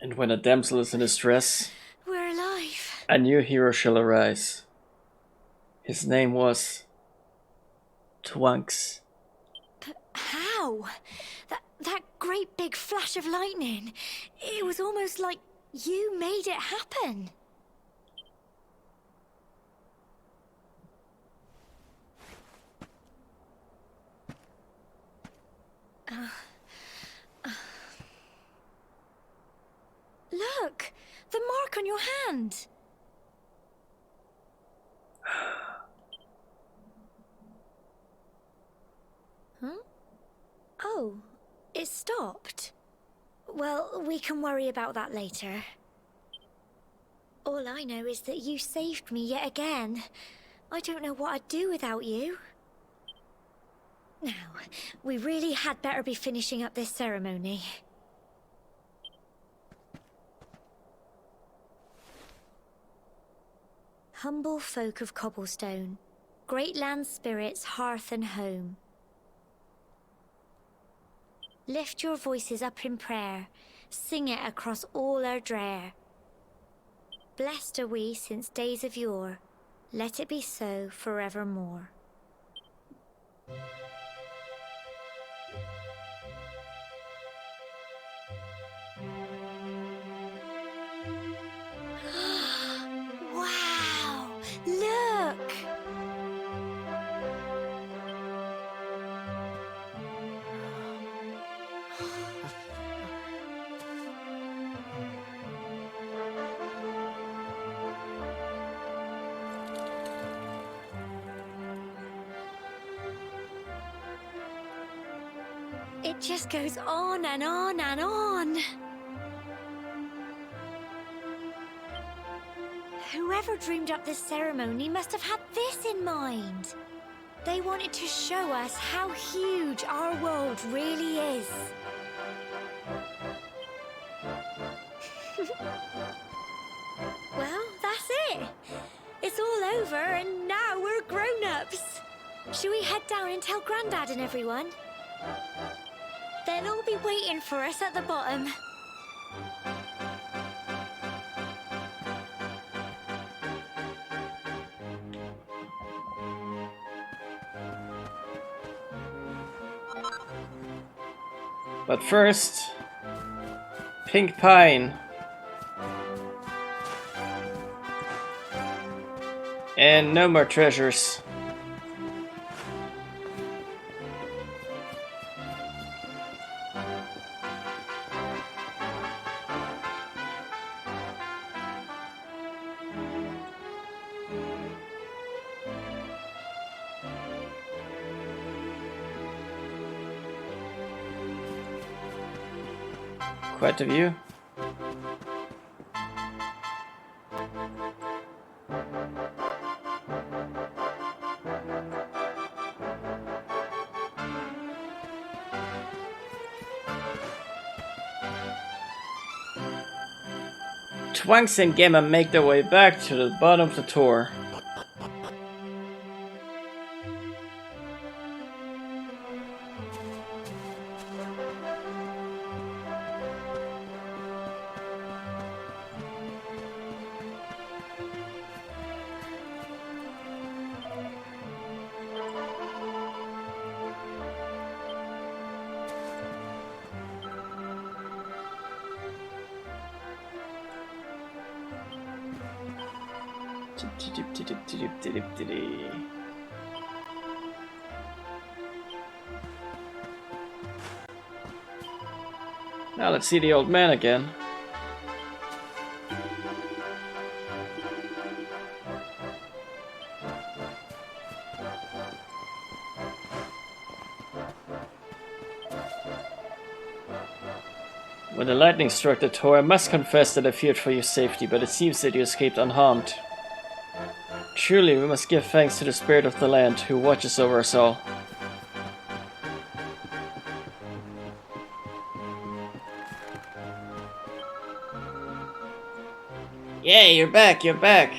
And when a damsel is in distress, We're alive. a new hero shall arise. His name was Twunks. How? That great big flash of lightning. It was almost like you made it happen. Look, the mark on your hand. Huh? Oh, it stopped. Well, we can worry about that later. All I know is that you saved me yet again. I don't know what I'd do without you. Now, we really had better be finishing up this ceremony. Humble folk of Cobblestone, great land spirits, hearth and home. Lift your voices up in prayer, sing it across all our drear. Blessed are we since days of yore, let it be so forevermore. Wow! Look! It just goes on and on and on. Whoever dreamed up this ceremony must have had this in mind. They wanted to show us how huge our world really is. Well, that's it. It's all over and now we're grown-ups. Shall we head down and tell Grandad and everyone? They'll all be waiting for us at the bottom. But first, Pink Pine. And no more treasures. Quite a view. Twonks and Gemma make their way back to the bottom of the tour. Now let's see the old man again. When the lightning struck the tower, I must confess that I feared for your safety, but it seems that you escaped unharmed. Truly, we must give thanks to the spirit of the land, who watches over us all. Yay, you're back, you're back.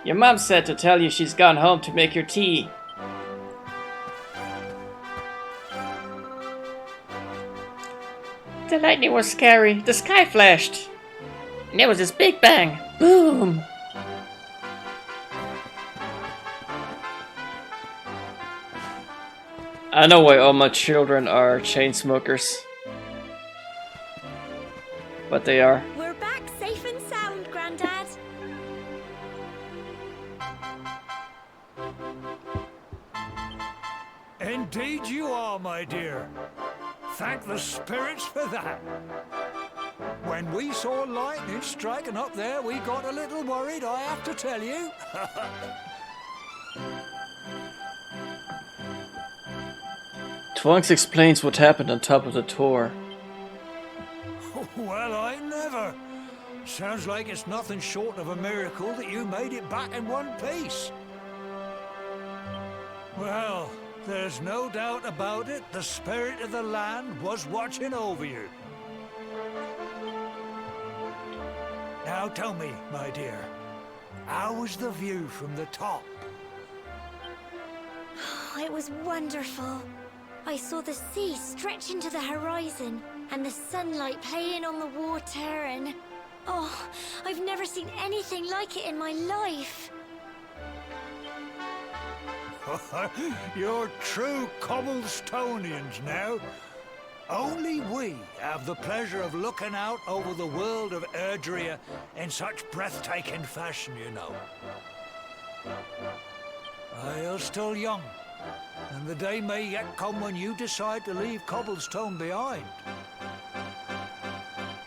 Your mom said to tell you she's gone home to make your tea. The lightning was scary. The sky flashed. And there was this big bang. Boom! I know why all my children are chain smokers. But they are. We're back safe and sound, Grandad. Indeed you are, my dear. Thank the spirits for that. When we saw lightning striking up there, we got a little worried, I have to tell you. Twonks explains what happened on top of the tour. Well, I never. Sounds like it's nothing short of a miracle that you made it back in one piece. Well, there's no doubt about it, the spirit of the land was watching over you. Now tell me, my dear, how was the view from the top? It was wonderful. I saw the sea stretch into the horizon and the sunlight playing on the water and... Oh, I've never seen anything like it in my life. You're true Cobblestonians now. Only we have the pleasure of looking out over the world of Erdrea in such breathtaking fashion, you know. You're still young, and the day may yet come when you decide to leave Cobblestone behind.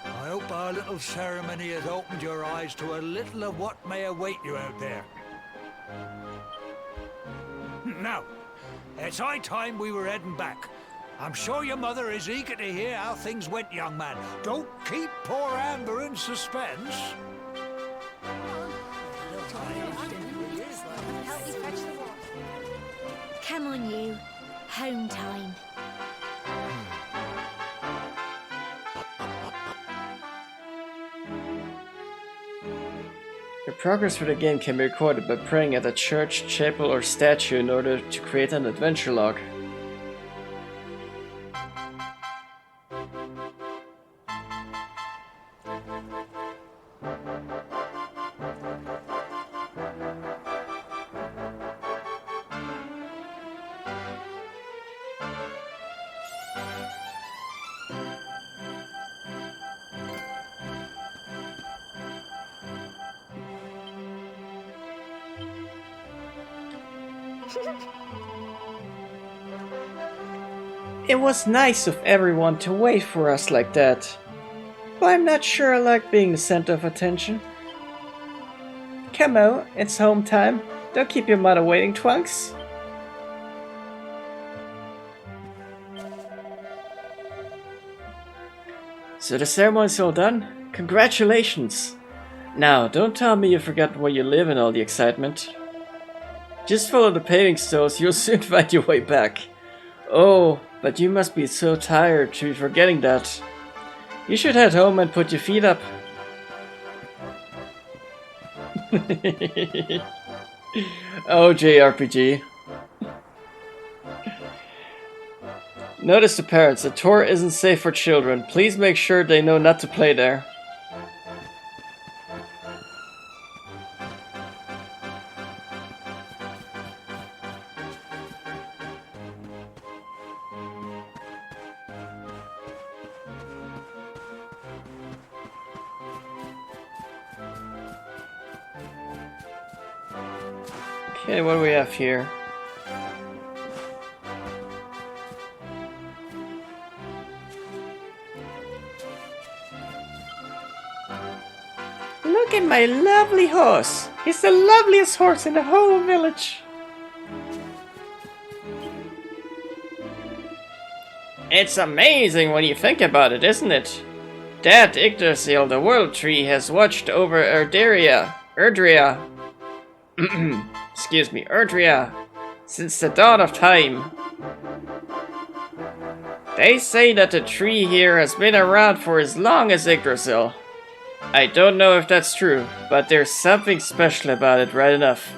I hope our little ceremony has opened your eyes to a little of what may await you out there. Now, it's high time we were heading back. I'm sure your mother is eager to hear how things went, young man. Don't keep poor Amber in suspense. Come on, you. Home time. Your progress through the game can be recorded by praying at a church, chapel, or statue in order to create an adventure log. It was nice of everyone to wait for us like that, but I'm not sure I like being the center of attention. Come on, it's home time. Don't keep your mother waiting, Twonks. So the ceremony's all done? Congratulations! Now, don't tell me you forgot where you live and all the excitement. Just follow the paving stones, you'll soon find your way back. Oh, but you must be so tired to be forgetting that. You should head home and put your feet up. Oh, JRPG. Notice to parents, the tour isn't safe for children. Please make sure they know not to play there. Okay, what do we have here? Look at my lovely horse. He's the loveliest horse in the whole village. It's amazing when you think about it, isn't it? That Yggdrasil, the World Tree, has watched over Erdria, excuse me, Erdria, since the dawn of time. They say that the tree here has been around for as long as Yggdrasil. I don't know if that's true, but there's something special about it, right enough.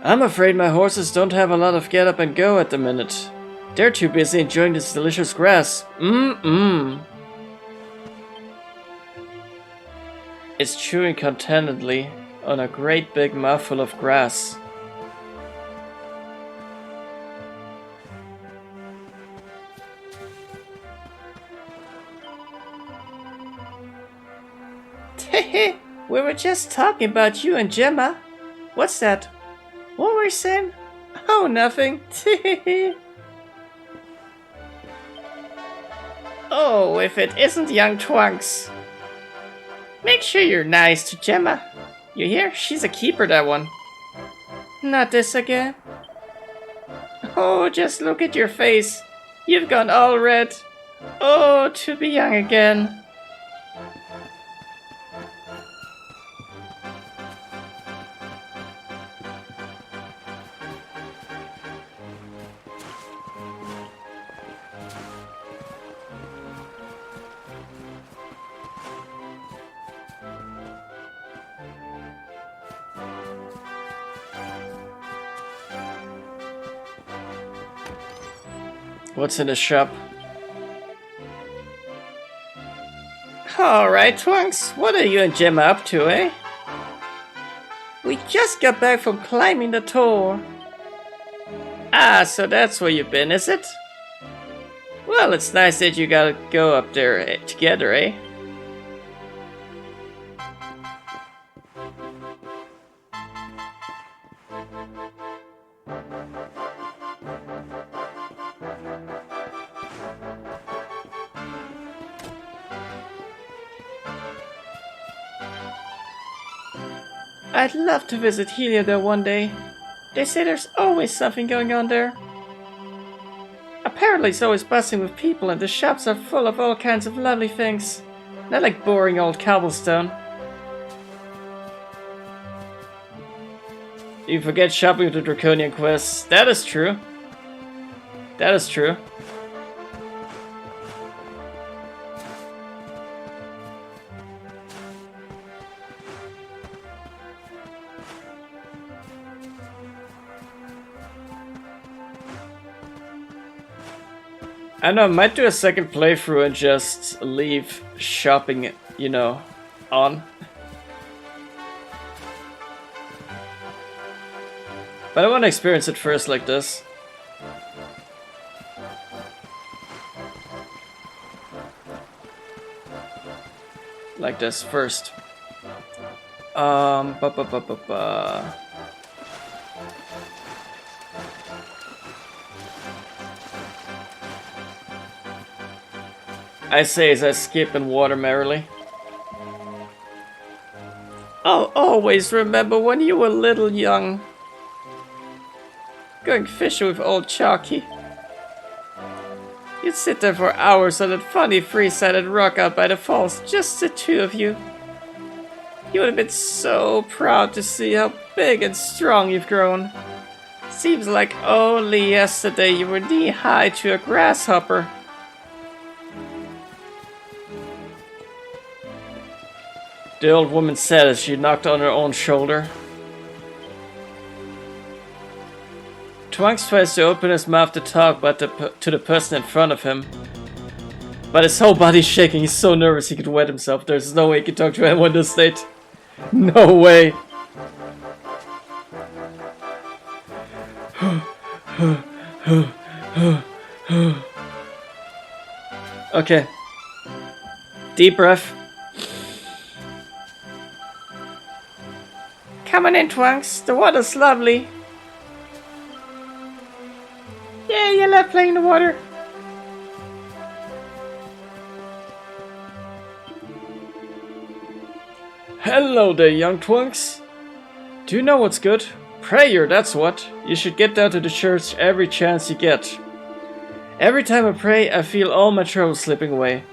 I'm afraid my horses don't have a lot of get up and go at the minute. They're too busy enjoying this delicious grass. It's chewing contentedly on a great big mouthful of grass. Hehe, we were just talking about you and Gemma. What's that? What were we saying? Oh, nothing. Oh, if it isn't young Twunks. Make sure you're nice to Gemma. You hear? She's a keeper, that one. Not this again. Oh, just look at your face. You've gone all red. Oh, to be young again. What's in the shop? Alright, Twunks, what are you and Gemma up to, eh? We just got back from climbing the tower. Ah, so that's where you've been, is it? Well, it's nice that you gotta go up there together, eh? I'd love to visit Heliodor one day. They say there's always something going on there. Apparently it's always bustling with people and the shops are full of all kinds of lovely things. Not like boring old cobblestone. You forget shopping with the Draconian quests. That is true. That is true. I know, I might do a second playthrough and just leave shopping, you know, on. But I want to experience it first like this. Like this first. I say as I skip and water merrily. I'll always remember when you were little young. going fishing with old Chalky. You'd sit there for hours on that funny three-sided rock out by the falls, just the two of you. You would have been so proud to see how big and strong you've grown. Seems like only yesterday you were knee-high to a grasshopper. The old woman said as she knocked on her own shoulder. Twonks tries to open his mouth to talk to the person in front of him. But his whole body's shaking, he's so nervous he could wet himself. There's no way he can talk to anyone in this state. No way! Okay. Deep breath. Come on in, Twonks. The water's lovely. Yeah, you love playing in the water. Hello there, young Twonks. Do you know what's good? Prayer, that's what. You should get down to the church every chance you get. Every time I pray, I feel all my troubles slipping away.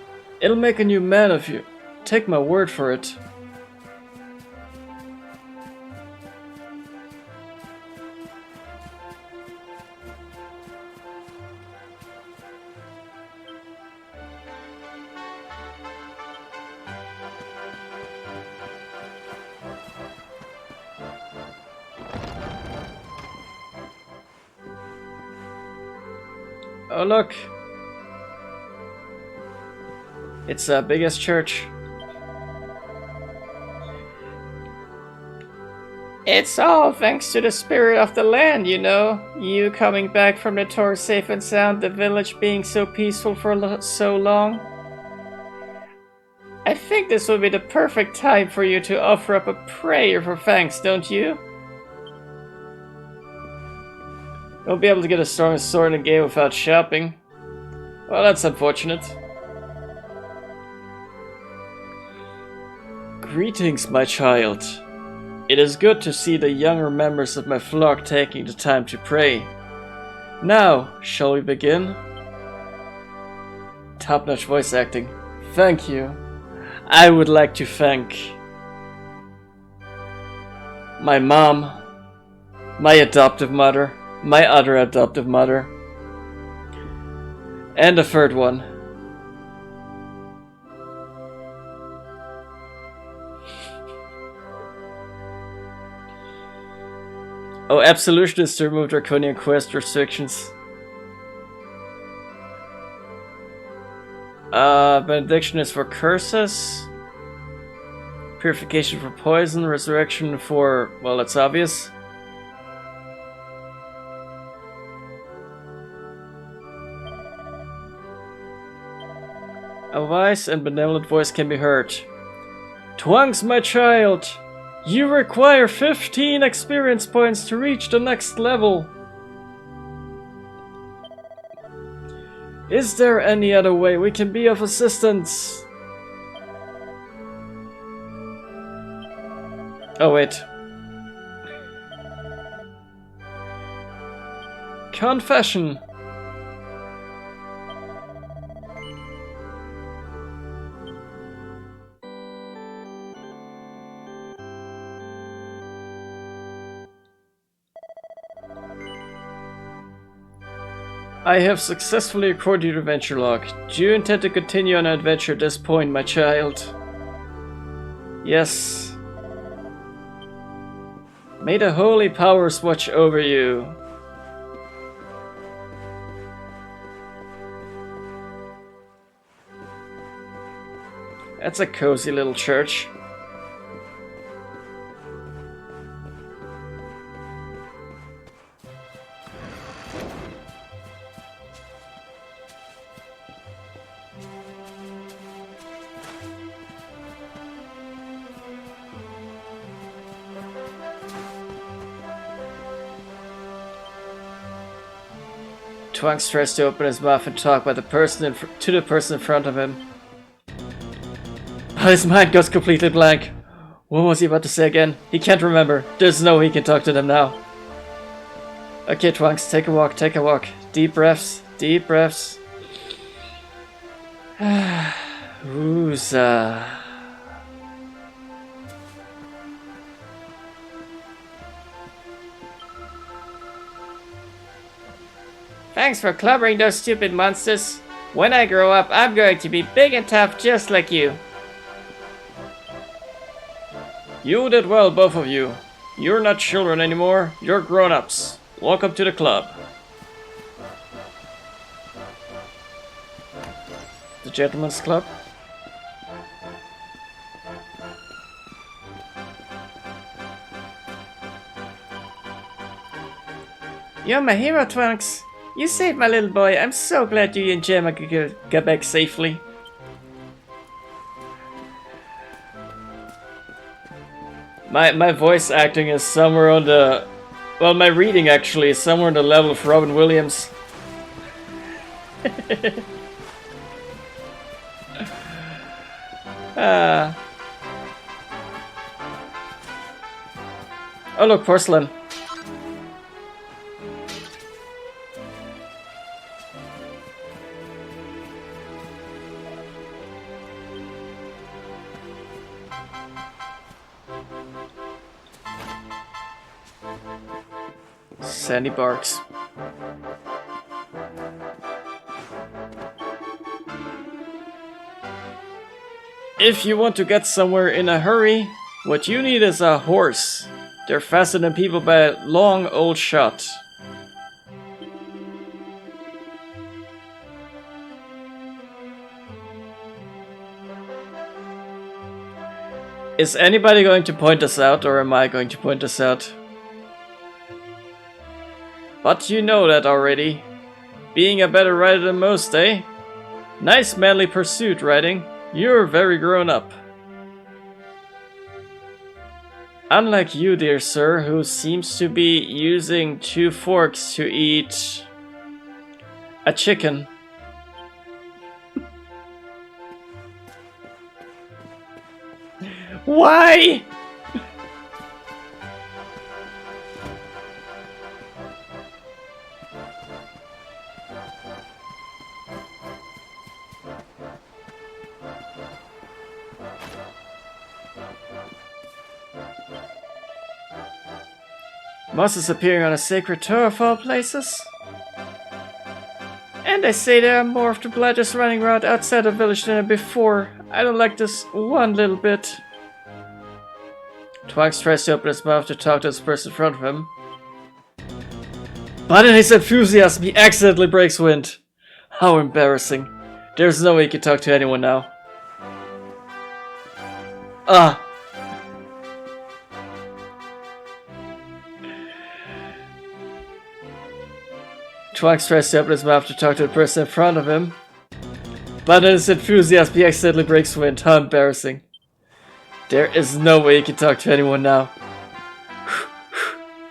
It'll make a new man of you. Take my word for it. Oh look! It's the biggest church. It's all thanks to the spirit of the land, you know. You coming back from the tour safe and sound, the village being so peaceful for so long. I think this will be the perfect time for you to offer up a prayer for thanks, don't you? Won't be able to get a strongest sword in the game without shopping. Well, that's unfortunate. Greetings, my child. It is good to see the younger members of my flock taking the time to pray. Now, shall we begin? Top-notch voice acting. Thank you. I would like to thank my mom, my adoptive mother, my other adoptive mother, and the third one. Oh, absolution is to remove draconian quest restrictions. Benediction is for curses. Purification for poison. Resurrection for, well, that's obvious. A wise and benevolent voice can be heard. Twonks, my child! You require 15 experience points to reach the next level. Is there any other way we can be of assistance? Oh wait. Confession. I have successfully recorded your adventure log. Do you intend to continue on an adventure at this point, my child? Yes. May the holy powers watch over you. That's a cozy little church. Twonks tries to open his mouth and talk to the person in front of him. But his mind goes completely blank. What was he about to say again? He can't remember. There's no way he can talk to them now. Okay, Trunks, take a walk, take a walk. Deep breaths, deep breaths. Woozah. Thanks for clobbering those stupid monsters. When I grow up, I'm going to be big and tough just like you. You did well, both of you. You're not children anymore, you're grown-ups. Welcome to the club. The Gentleman's Club. You're my hero, Trunks. You saved my little boy. I'm so glad you and Gemma could get back safely. My voice acting is somewhere on the... Well, my reading actually is somewhere on the level of Robin Williams. Oh look, porcelain. Sandy Barks. If you want to get somewhere in a hurry, what you need is a horse. They're faster than people by a long old shot. Is anybody going to point this out, or am I going to point this out? But you know that already. Being a better rider than most, eh? Nice manly pursuit, riding. You're very grown up. Unlike you, dear sir, who seems to be using 2 forks to eat a chicken. Why? Moss is appearing on a sacred tour of all places. And they say there are more of the Blighters running around outside the village than before. I don't like this one little bit. Trunks tries to open his mouth to talk to this person in front of him. But in his enthusiasm, he accidentally breaks wind. How embarrassing. There's no way he can talk to anyone now. Ah. Trunks tries to open his mouth to talk to the person in front of him. But in his enthusiasm, he accidentally breaks wind. How embarrassing. There is no way he can talk to anyone now.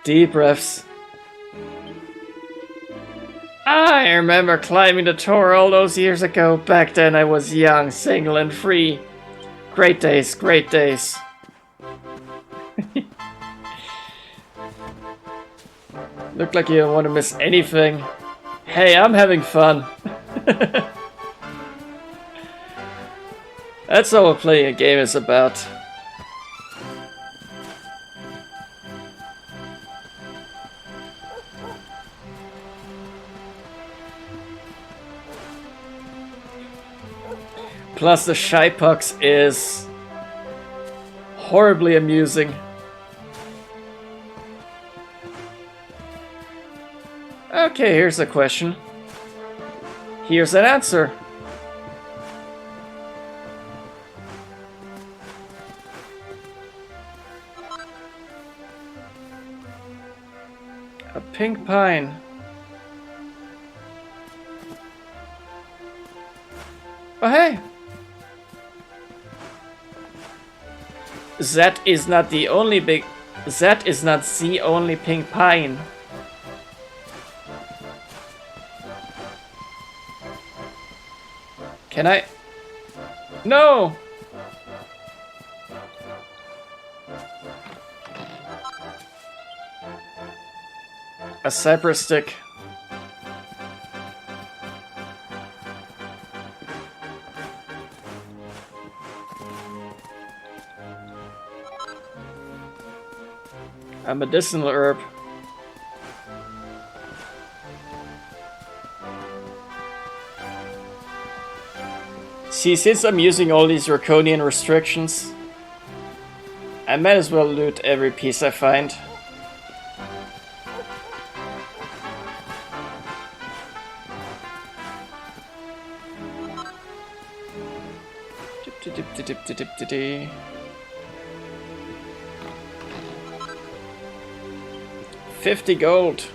Deep breaths. I remember climbing the tower all those years ago. Back then I was young, single and free. Great days, great days. Look like you don't want to miss anything. Hey, I'm having fun. That's all what playing a game is about. Plus the Shy Pucks is horribly amusing. Okay, here's a question. Here's an answer. A pink pine. Oh hey! That is not the only that is not the only pink pine. Can I? No! A cypress stick. A medicinal herb. See, since I'm using all these draconian restrictions, I might as well loot every piece I find. Dip-de-dip-de-dip-de-dip-de-dee. 50 gold.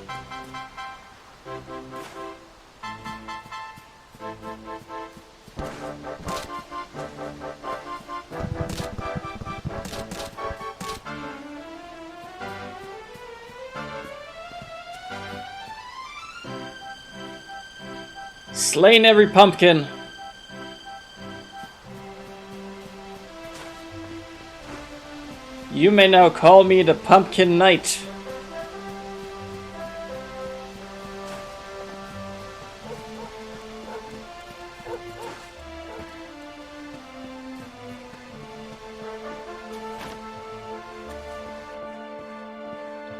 Slain every pumpkin. You may now call me the Pumpkin Knight.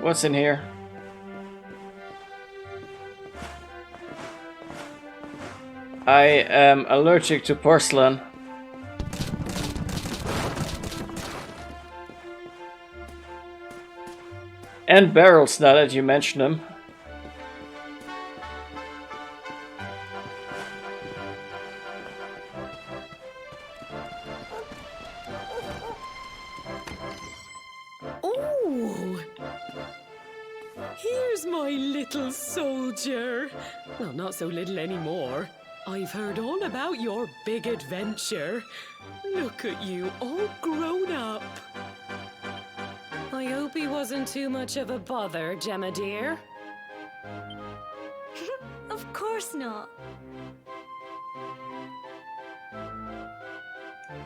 What's in here? I am allergic to porcelain. And barrels, now that you mention them. Oh! Here's my little soldier. Well, not so little anymore. I've heard all about your big adventure. Look at you, all grown up. I hope he wasn't too much of a bother, Gemma dear. Of course not.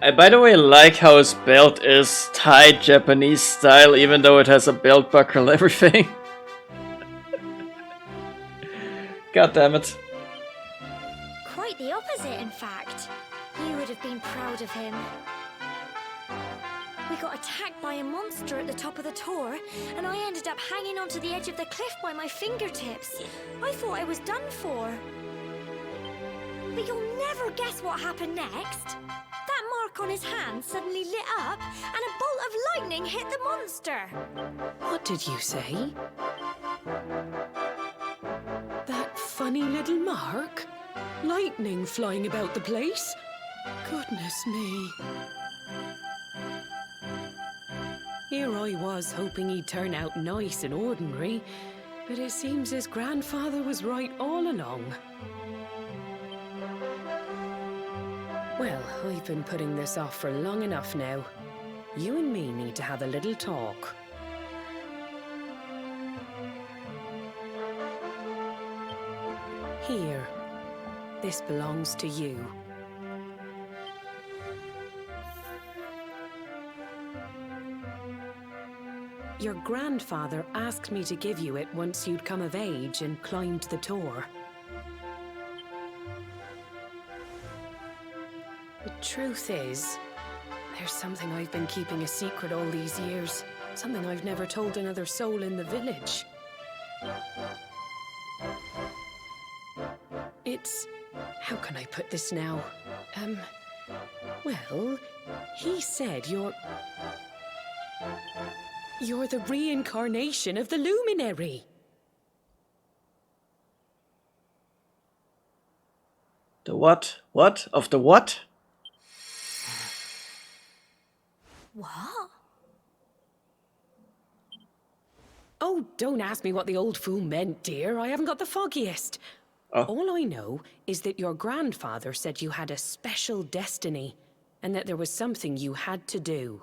I, by the way, like how his belt is tied Japanese style, even though it has a belt buckle and everything. God damn it. Quite the opposite, in fact. You would have been proud of him. We got attacked by a monster at the top of the tor, and I ended up hanging onto the edge of the cliff by my fingertips. I thought I was done for. But you'll never guess what happened next. That mark on his hand suddenly lit up, and a bolt of lightning hit the monster. What did you say? That funny little mark? Lightning flying about the place? Goodness me. Here I was hoping he'd turn out nice and ordinary, but it seems his grandfather was right all along. Well, I've been putting this off for long enough now. You and me need to have a little talk. Here. This belongs to you. Your grandfather asked me to give you it once you'd come of age and climbed the tor. The truth is, there's something I've been keeping a secret all these years. Something I've never told another soul in the village. It's... how can I put this now? Well, he said you're the reincarnation of the Luminary. The what? What? Of the what? What? Oh, don't ask me what the old fool meant, dear. I haven't got the foggiest. Oh. All I know is that your grandfather said you had a special destiny, and that there was something you had to do.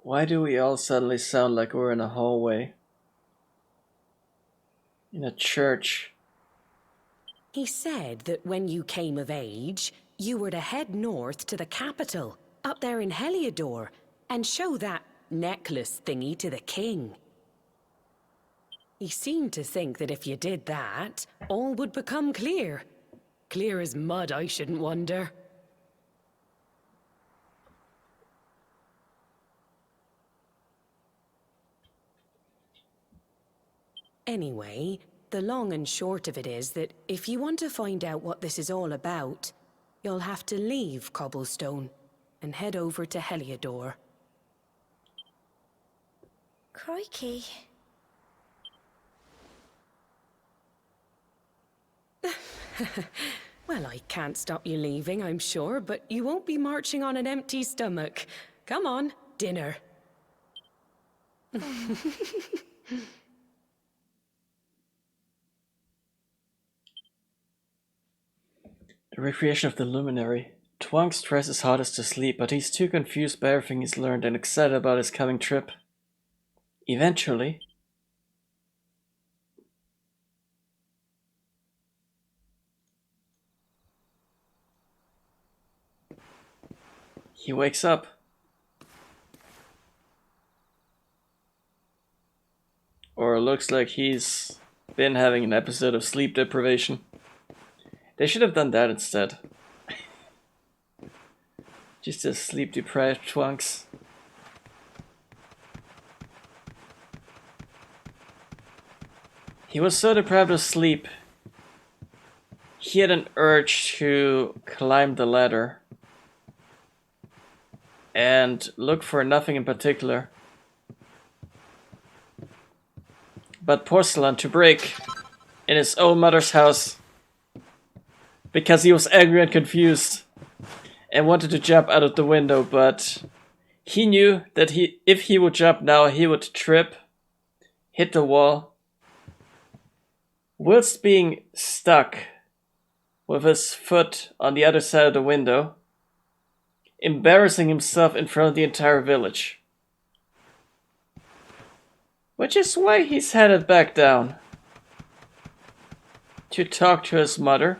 Why do we all suddenly sound like we're in a hallway? In a church. He said that when you came of age, you were to head north to the capital, up there in Heliodor, and show that necklace thingy to the king. He seemed to think that if you did that, all would become clear. Clear as mud, I shouldn't wonder. Anyway, the long and short of it is that if you want to find out what this is all about, you'll have to leave Cobblestone and head over to Heliodor. Crikey. Well, I can't stop you leaving, I'm sure, but you won't be marching on an empty stomach. Come on, dinner. The recreation of the luminary. Twonks tries his hardest to sleep, but he's too confused by everything he's learned and excited about his coming trip. Eventually, he wakes up. Or it looks like he's been having an episode of sleep deprivation. They should have done that instead. Just a sleep deprived Twonks. He was so deprived of sleep, he had an urge to climb the ladder and look for nothing in particular but porcelain to break in his own mother's house, because he was angry and confused and wanted to jump out of the window, but he knew that if he would jump now, he would trip, hit the wall, whilst being stuck with his foot on the other side of the window, embarrassing himself in front of the entire village. Which is why he's headed back down to talk to his mother,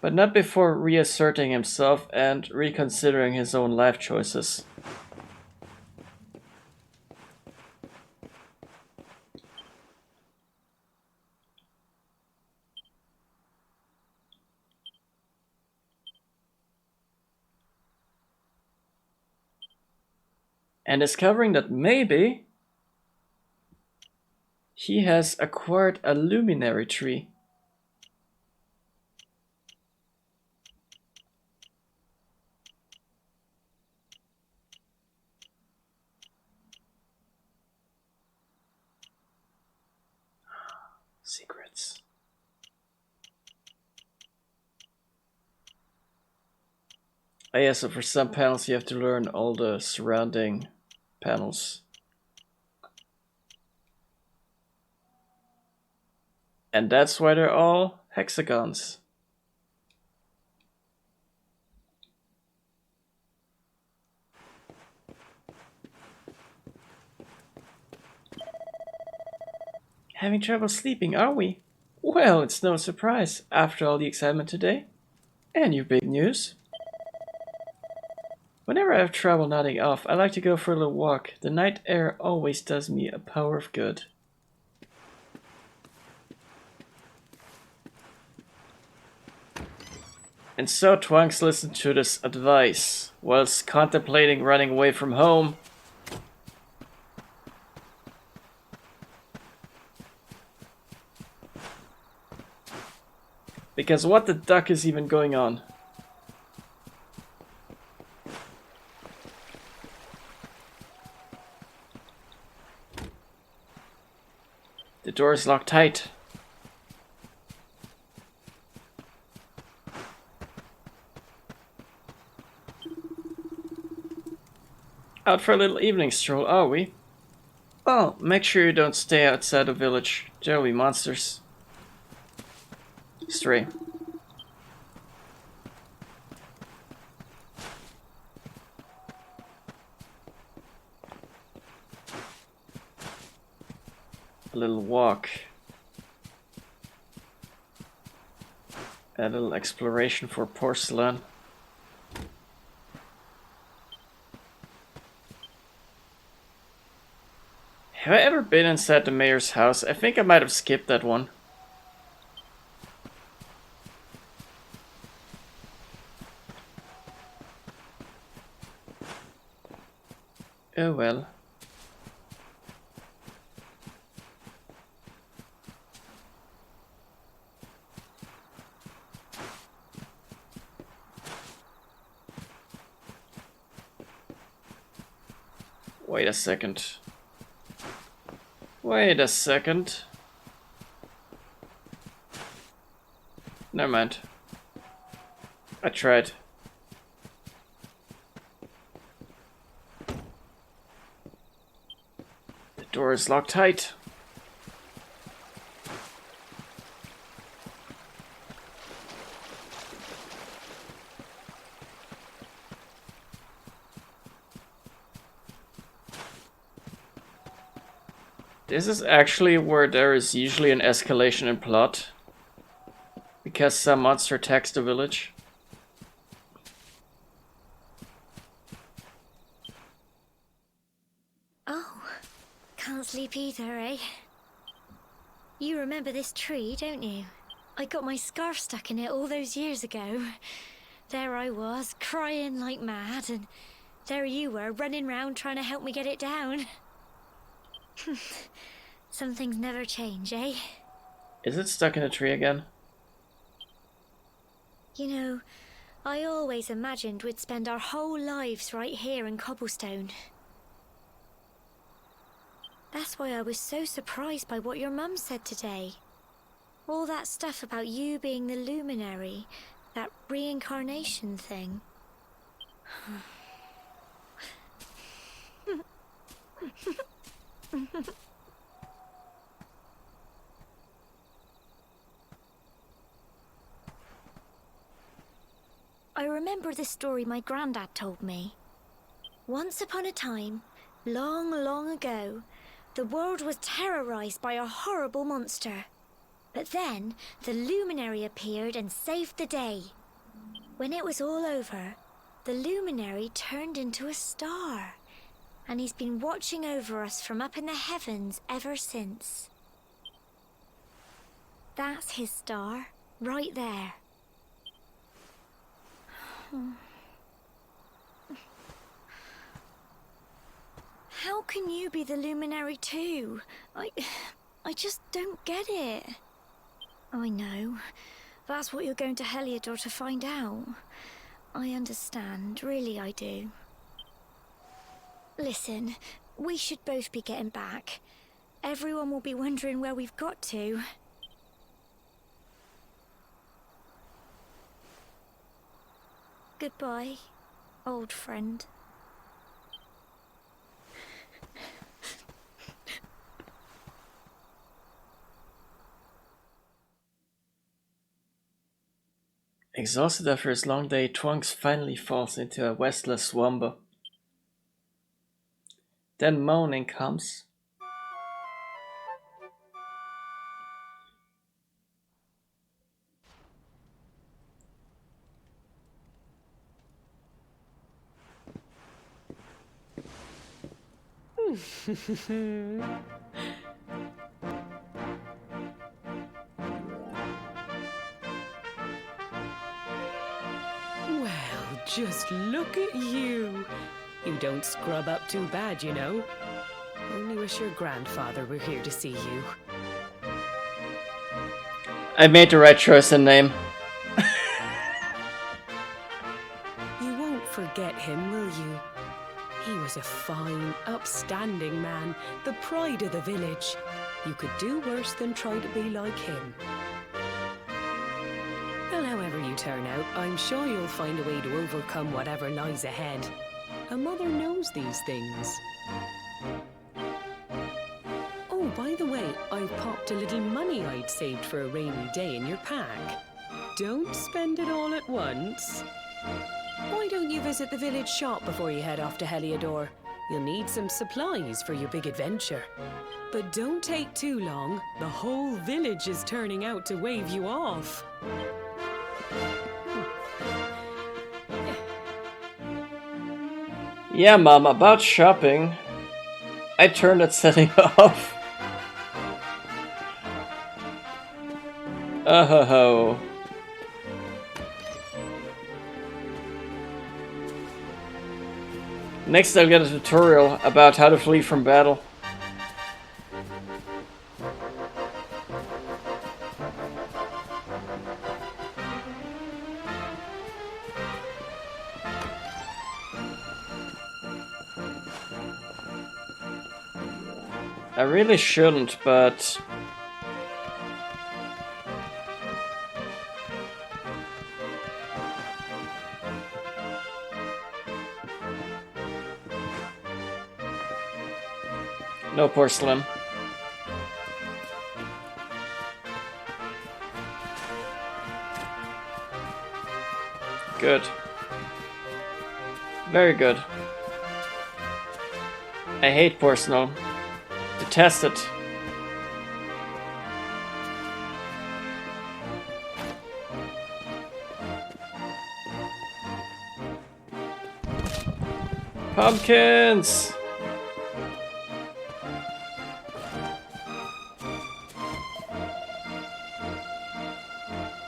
but not before reasserting himself and reconsidering his own life choices. And discovering that maybe he has acquired a luminary tree. Secrets. Oh yeah, so for some panels you have to learn all the surrounding panels. And that's why they're all hexagons. Having trouble sleeping, are we? Well, it's no surprise after all the excitement today. And your big news. Whenever I have trouble nodding off, I like to go for a little walk. The night air always does me a power of good. And so Twonks listened to this advice, whilst contemplating running away from home. Because what the duck is even going on? The door is locked tight. Out for a little evening stroll, are we? Well, make sure you don't stay outside the village. There'll be monsters. Stray. A little walk. A little exploration for porcelain. Have I ever been inside the mayor's house? I think I might have skipped that one. Oh well. Wait a second. Wait a second. Never mind. I tried. The door is locked tight. This is actually where there is usually an escalation in plot. Because some monster attacks the village. Oh, can't sleep either, eh? You remember this tree, don't you? I got my scarf stuck in it all those years ago. There I was, crying like mad, and there you were, running round trying to help me get it down. Some things never change, eh? Is it stuck in a tree again? You know, I always imagined we'd spend our whole lives right here in Cobblestone. That's why I was so surprised by what your mum said today. All that stuff about you being the luminary, that reincarnation thing. I remember the story my granddad told me. Once upon a time, long, long ago, the world was terrorized by a horrible monster. But then, the luminary appeared and saved the day. When it was all over, the luminary turned into a star. And he's been watching over us from up in the heavens ever since. That's his star, right there. How can you be the luminary too? I just don't get it. I know. That's what you're going to Heliodor to find out. I understand, really I do. Listen, we should both be getting back. Everyone will be wondering where we've got to. Goodbye, old friend. Exhausted after his long day, Trunks finally falls into a restless slumber. Then moaning comes. Well, just look at you. You don't scrub up too bad, you know. Only wish your grandfather were here to see you. I made the right choice in name. You won't forget him, will you? He was a fine, upstanding man, the pride of the village. You could do worse than try to be like him. Well, however you turn out, I'm sure you'll find a way to overcome whatever lies ahead. A mother knows these things. Oh, by the way, I popped a little money I'd saved for a rainy day in your pack. Don't spend it all at once. Why don't you visit the village shop before you head off to Heliodor? You'll need some supplies for your big adventure. But don't take too long. The whole village is turning out to wave you off. Yeah, Mom, about shopping. I turned that setting off. Oh. Next I'll get a tutorial about how to flee from battle. I really shouldn't, but... No porcelain. Good. Very good. I hate porcelain. Detest it. Pumpkins!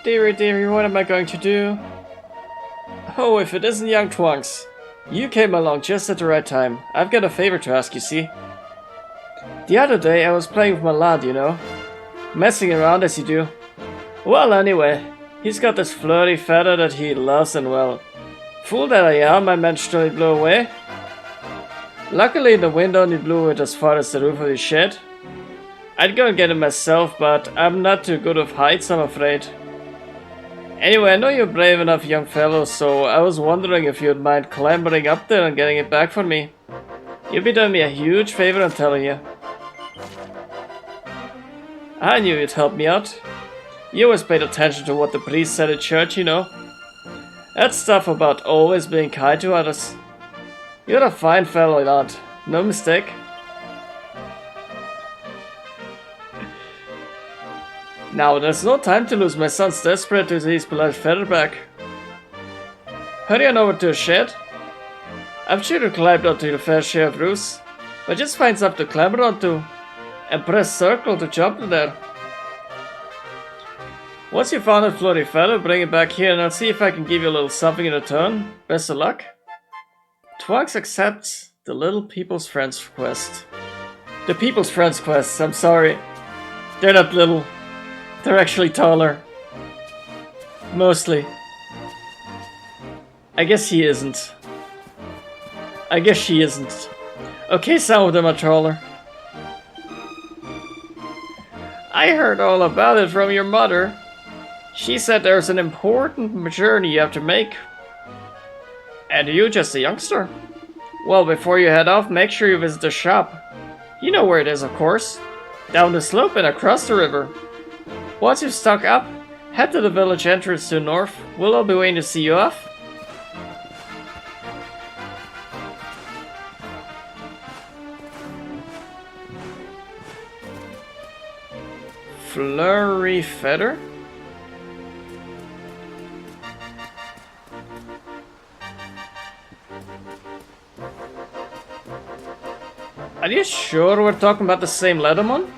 Dearie, dearie, what am I going to do? Oh, if it isn't young Twonks. You came along just at the right time. I've got a favor to ask, you see. The other day I was playing with my lad, you know. Messing around as you do. Well, anyway, he's got this flirty feather that he loves, and well, fool that I am, I managed to blew away. Luckily the wind only blew it as far as the roof of the shed. I'd go and get it myself, but I'm not too good with heights, I'm afraid. Anyway, I know you're brave enough, young fellow, so I was wondering if you'd mind clambering up there and getting it back for me. You'd be doing me a huge favor, I'm telling you. I knew you'd help me out. You always paid attention to what the priest said at church, you know. That stuff about always being kind to others. You're a fine fellow, lad. No mistake. Now, there's no time to lose. My son's desperate to see his beloved feather back. Hurry on over to the shed. I'm sure you climbed onto your fair share of roofs, but just find something to clamber onto, and press circle to jump to there. Once you found a floaty feather, bring it back here and I'll see if I can give you a little something in return. Best of luck. Twonks accepts the Little People's Friends quest. The People's Friends quest, I'm sorry. They're not little. They're actually taller. Mostly. I guess he isn't. I guess she isn't. Okay, some of them are taller. I heard all about it from your mother. She said there's an important journey you have to make. And you're just a youngster. Well, before you head off, make sure you visit the shop. You know where it is, of course. Down the slope and across the river. Once you've stocked up, head to the village entrance to the north. We'll all be waiting to see you off. Flurry feather? Are you sure we're talking about the same Leatherman?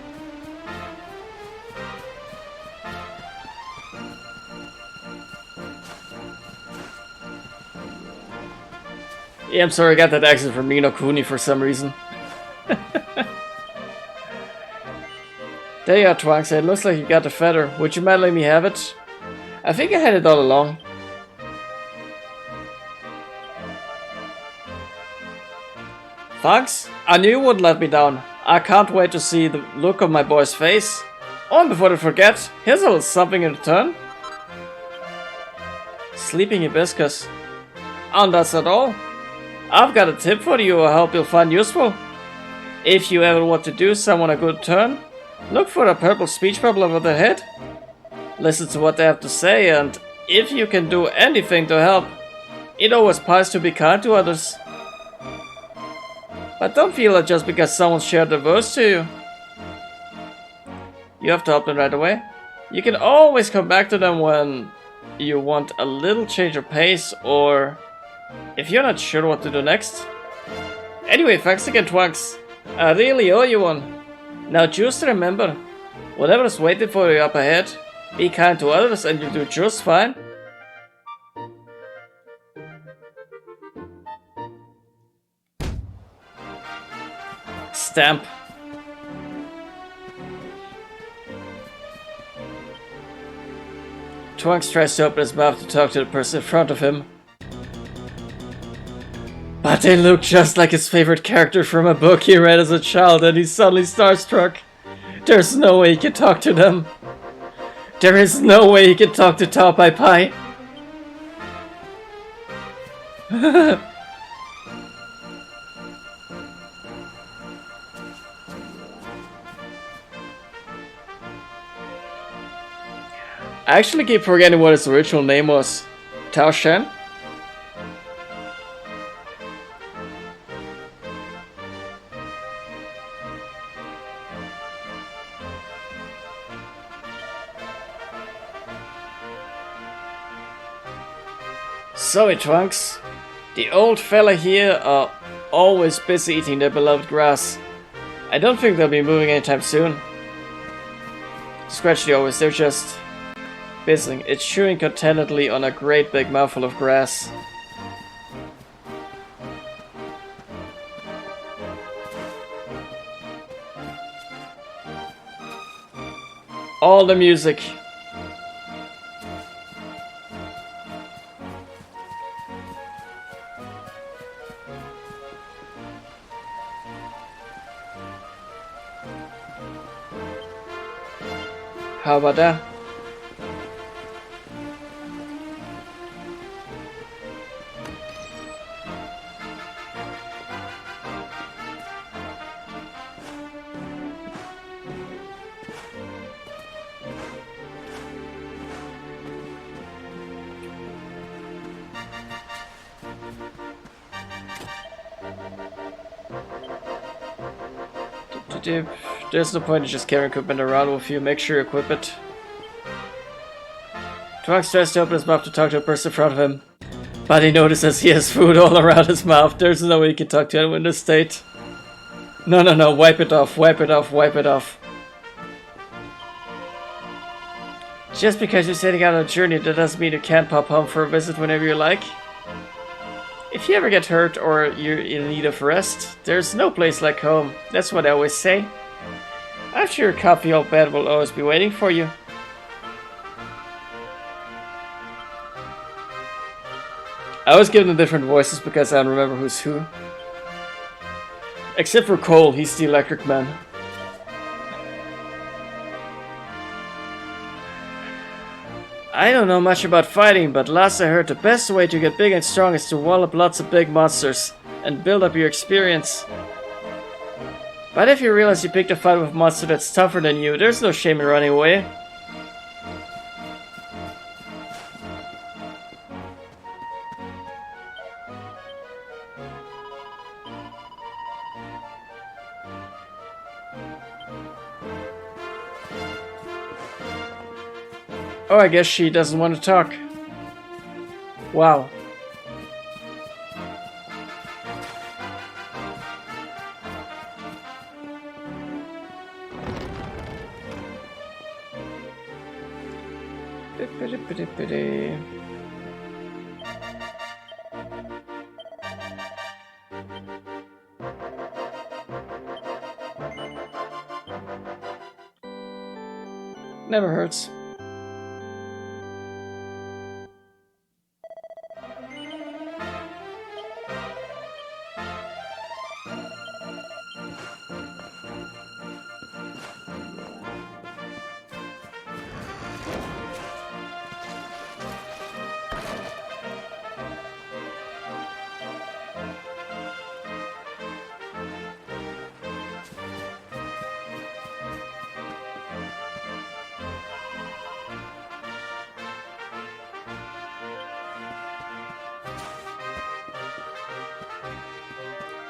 Yeah, I'm sorry, I got that accent from Ni no Kuni for some reason. There you are, Twonks. It looks like you got the feather. Would you mind letting me have it? I think I had it all along. Thanks. I knew you wouldn't let me down. I can't wait to see the look on my boy's face. Oh, and before I forget, here's a little something in return. Sleeping hibiscus. And that's not all. I've got a tip for you I hope you'll find useful. If you ever want to do someone a good turn, look for a purple speech bubble over their head. Listen to what they have to say, and if you can do anything to help, it always pays to be kind to others. But don't feel it just because someone shared their words to you. You have to help them right away. You can always come back to them when you want a little change of pace, or if you're not sure what to do next. Anyway, thanks again, Twonks. I really owe you one. Now just remember, whatever's waiting for you up ahead, be kind to others and you'll do just fine. Stamp. Trunks tries to open his mouth to talk to the person in front of him. But they look just like his favorite character from a book he read as a child and he's suddenly starstruck. There's no way he can talk to them. There is no way he can talk to Tao Pai Pai. I actually keep forgetting what his original name was. Tao Shen? Sorry, Trunks. The old fella here are always busy eating their beloved grass. I don't think they'll be moving anytime soon. Scratch the always, they're just busy. It's chewing contentedly on a great big mouthful of grass. All the music. How about that? There's no point in just carrying equipment around with you. Make sure you equip it. Trunks tries to open his mouth to talk to a person in front of him, but he notices he has food all around his mouth. There's no way he can talk to anyone in this state. No, wipe it off, wipe it off, wipe it off. Just because you're setting out on a journey, that doesn't mean you can't pop home for a visit whenever you like. If you ever get hurt or you're in need of rest, there's no place like home. That's what I always say. After your comfy old bed will always be waiting for you. I always give them different voices because I don't remember who's who. Except for Cole, he's the electric man. I don't know much about fighting, but last I heard the best way to get big and strong is to wall up lots of big monsters and build up your experience. But if you realize you picked a fight with a monster that's tougher than you, there's no shame in running away. Oh, I guess she doesn't want to talk. Wow. Never hurts.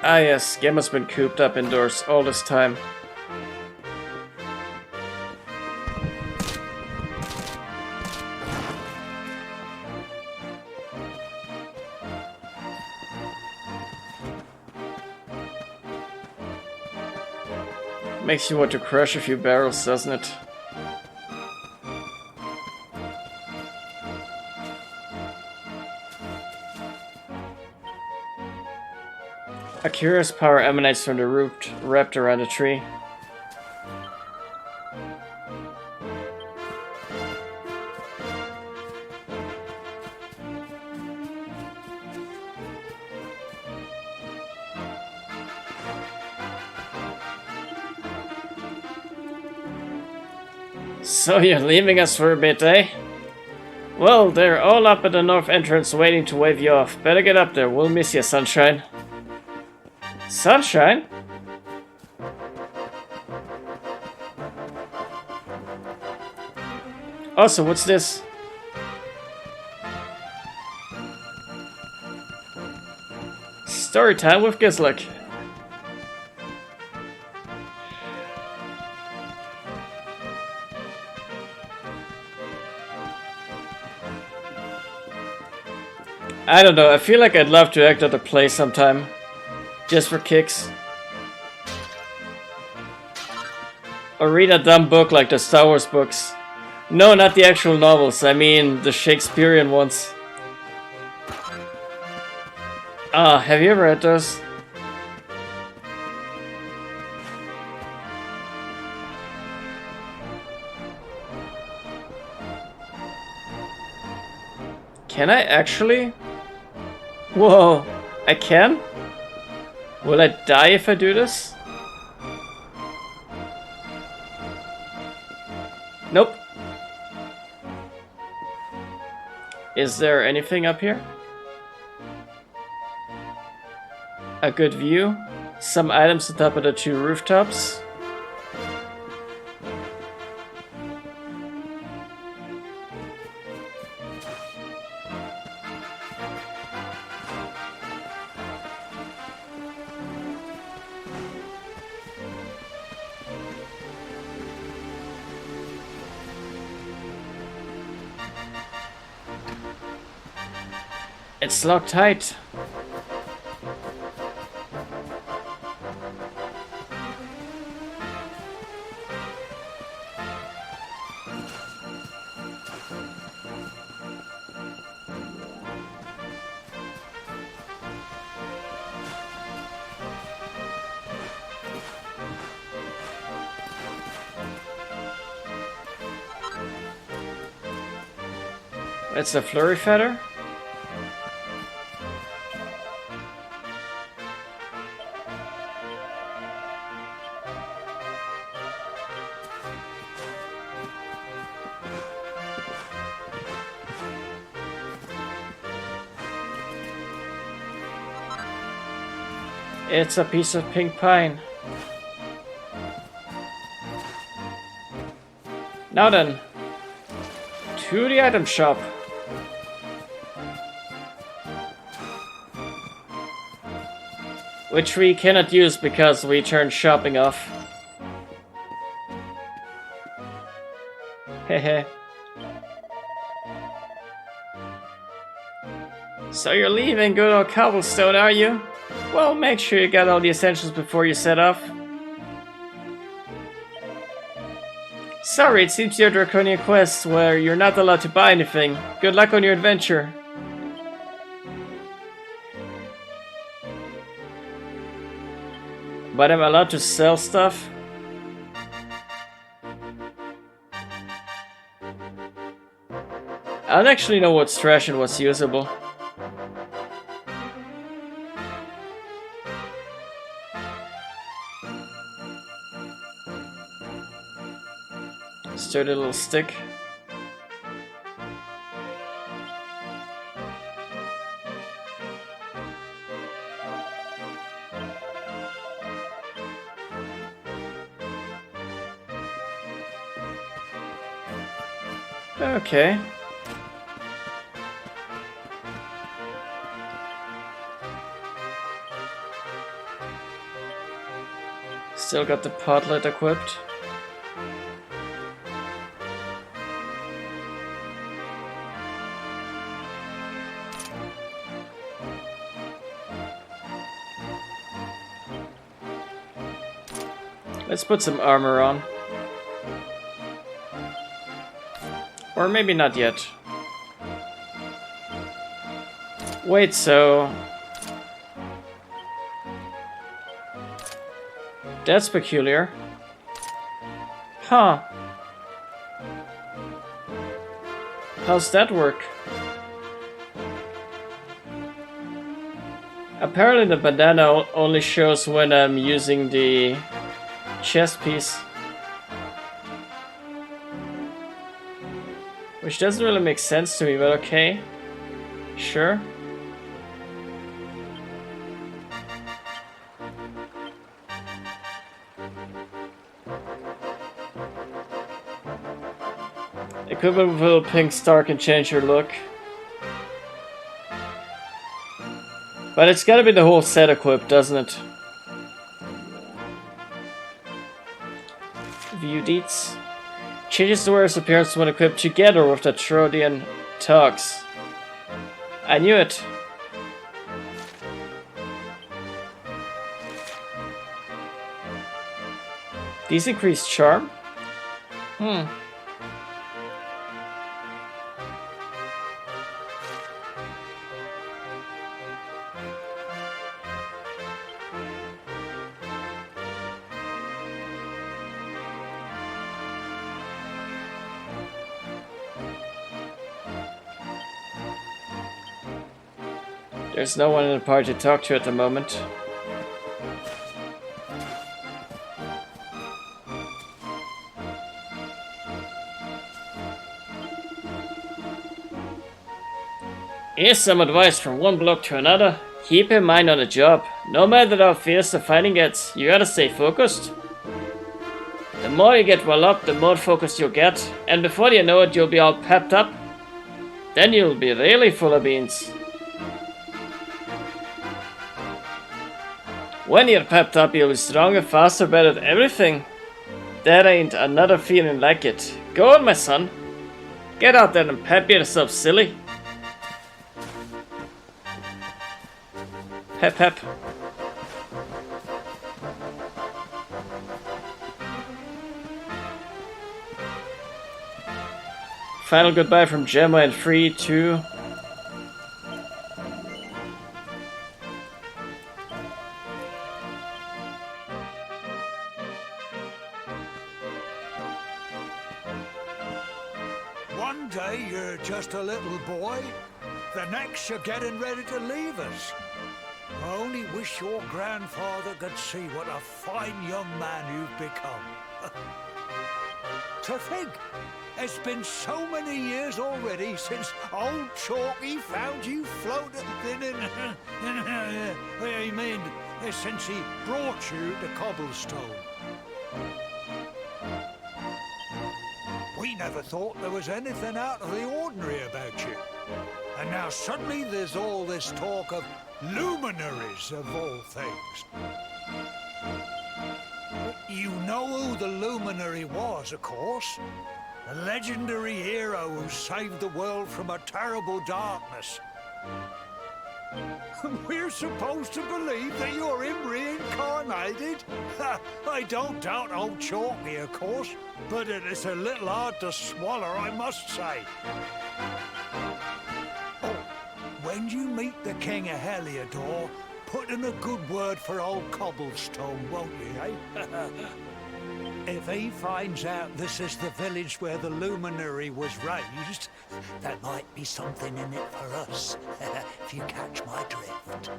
Ah yes, Gemma's been cooped up indoors all this time. Makes you want to crush a few barrels, doesn't it? A curious power emanates from the root wrapped around a tree. So you're leaving us for a bit, eh? Well, they're all up at the north entrance waiting to wave you off. Better get up there, we'll miss you, Sunshine. Sunshine? Also, what's this? Story time with Gizlik. I don't know, I feel like I'd love to act out a play sometime. Just for kicks. Or read a dumb book like the Star Wars books. No, not the actual novels, I mean the Shakespearean ones. Ah, have you ever read those? Can I actually? Whoa, I can? Will I die if I do this? Nope. Is there anything up here? A good view? Some items on top of the two rooftops? It's locked tight. It's a flurry feather. It's a piece of pink pine. Now then, to the item shop. Which we cannot use because we turned shopping off. Hehe. So you're leaving good old Cobblestone, are you? Well, make sure you got all the essentials before you set off. Sorry, it seems you're Draconian Quest, where you're not allowed to buy anything. Good luck on your adventure. But I'm allowed to sell stuff? I don't actually know what's trash and what's usable. Sturdy little stick. Okay. Still got the podlet equipped. Let's put some armor on. Or maybe not yet. Wait, so... That's peculiar. Huh. How's that work? Apparently the bandana only shows when I'm using the chest piece. Which doesn't really make sense to me, but okay. Sure. Equipment with a little pink star can change your look. But it's gotta be the whole set equipped, doesn't it? View deets. Changes the wearer's appearance when equipped together with the Trodian Tux. I knew it. These increase charm? There's no one in the party to talk to at the moment. Here's some advice from one bloke to another. Keep in mind on the job. No matter how fierce the fighting gets, you gotta stay focused. The more you get well up, the more focused you'll get, and before you know it, you'll be all pepped up. Then you'll be really full of beans. When you're pepped up, you'll be stronger, faster, better at everything. There ain't another feeling like it. Go on, my son. Get out there and pep yourself silly. Pep pep. Final goodbye from Gemma in 3, 2... One day you're just a little boy, the next you're getting ready to leave us. I only wish your grandfather could see what a fine young man you've become. To think, it's been so many years already since old Chalky found you floating in I mean, since he brought you to Cobblestone. We never thought there was anything out of the ordinary about you. And now suddenly there's all this talk of luminaries of all things. You know who the luminary was, of course. A legendary hero who saved the world from a terrible darkness. We're supposed to believe that you're him reincarnated? I don't doubt old Chalky, of course, but it is a little hard to swallow, I must say. Oh, when you meet the King of Heliodor, put in a good word for old Cobblestone, won't you, eh? If he finds out this is the village where the luminary was raised, there might be something in it for us, if you catch my drift.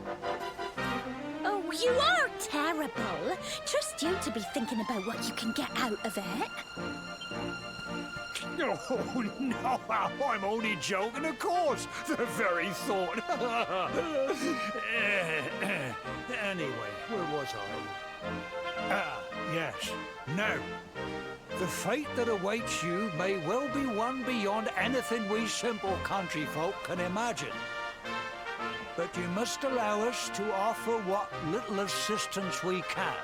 Oh, you are terrible. Trust you to be thinking about what you can get out of it. Oh, no, I'm only joking, of course. The very thought. Anyway, where was I? Ah, yes. Now, the fate that awaits you may well be one beyond anything we simple country folk can imagine. But you must allow us to offer what little assistance we can.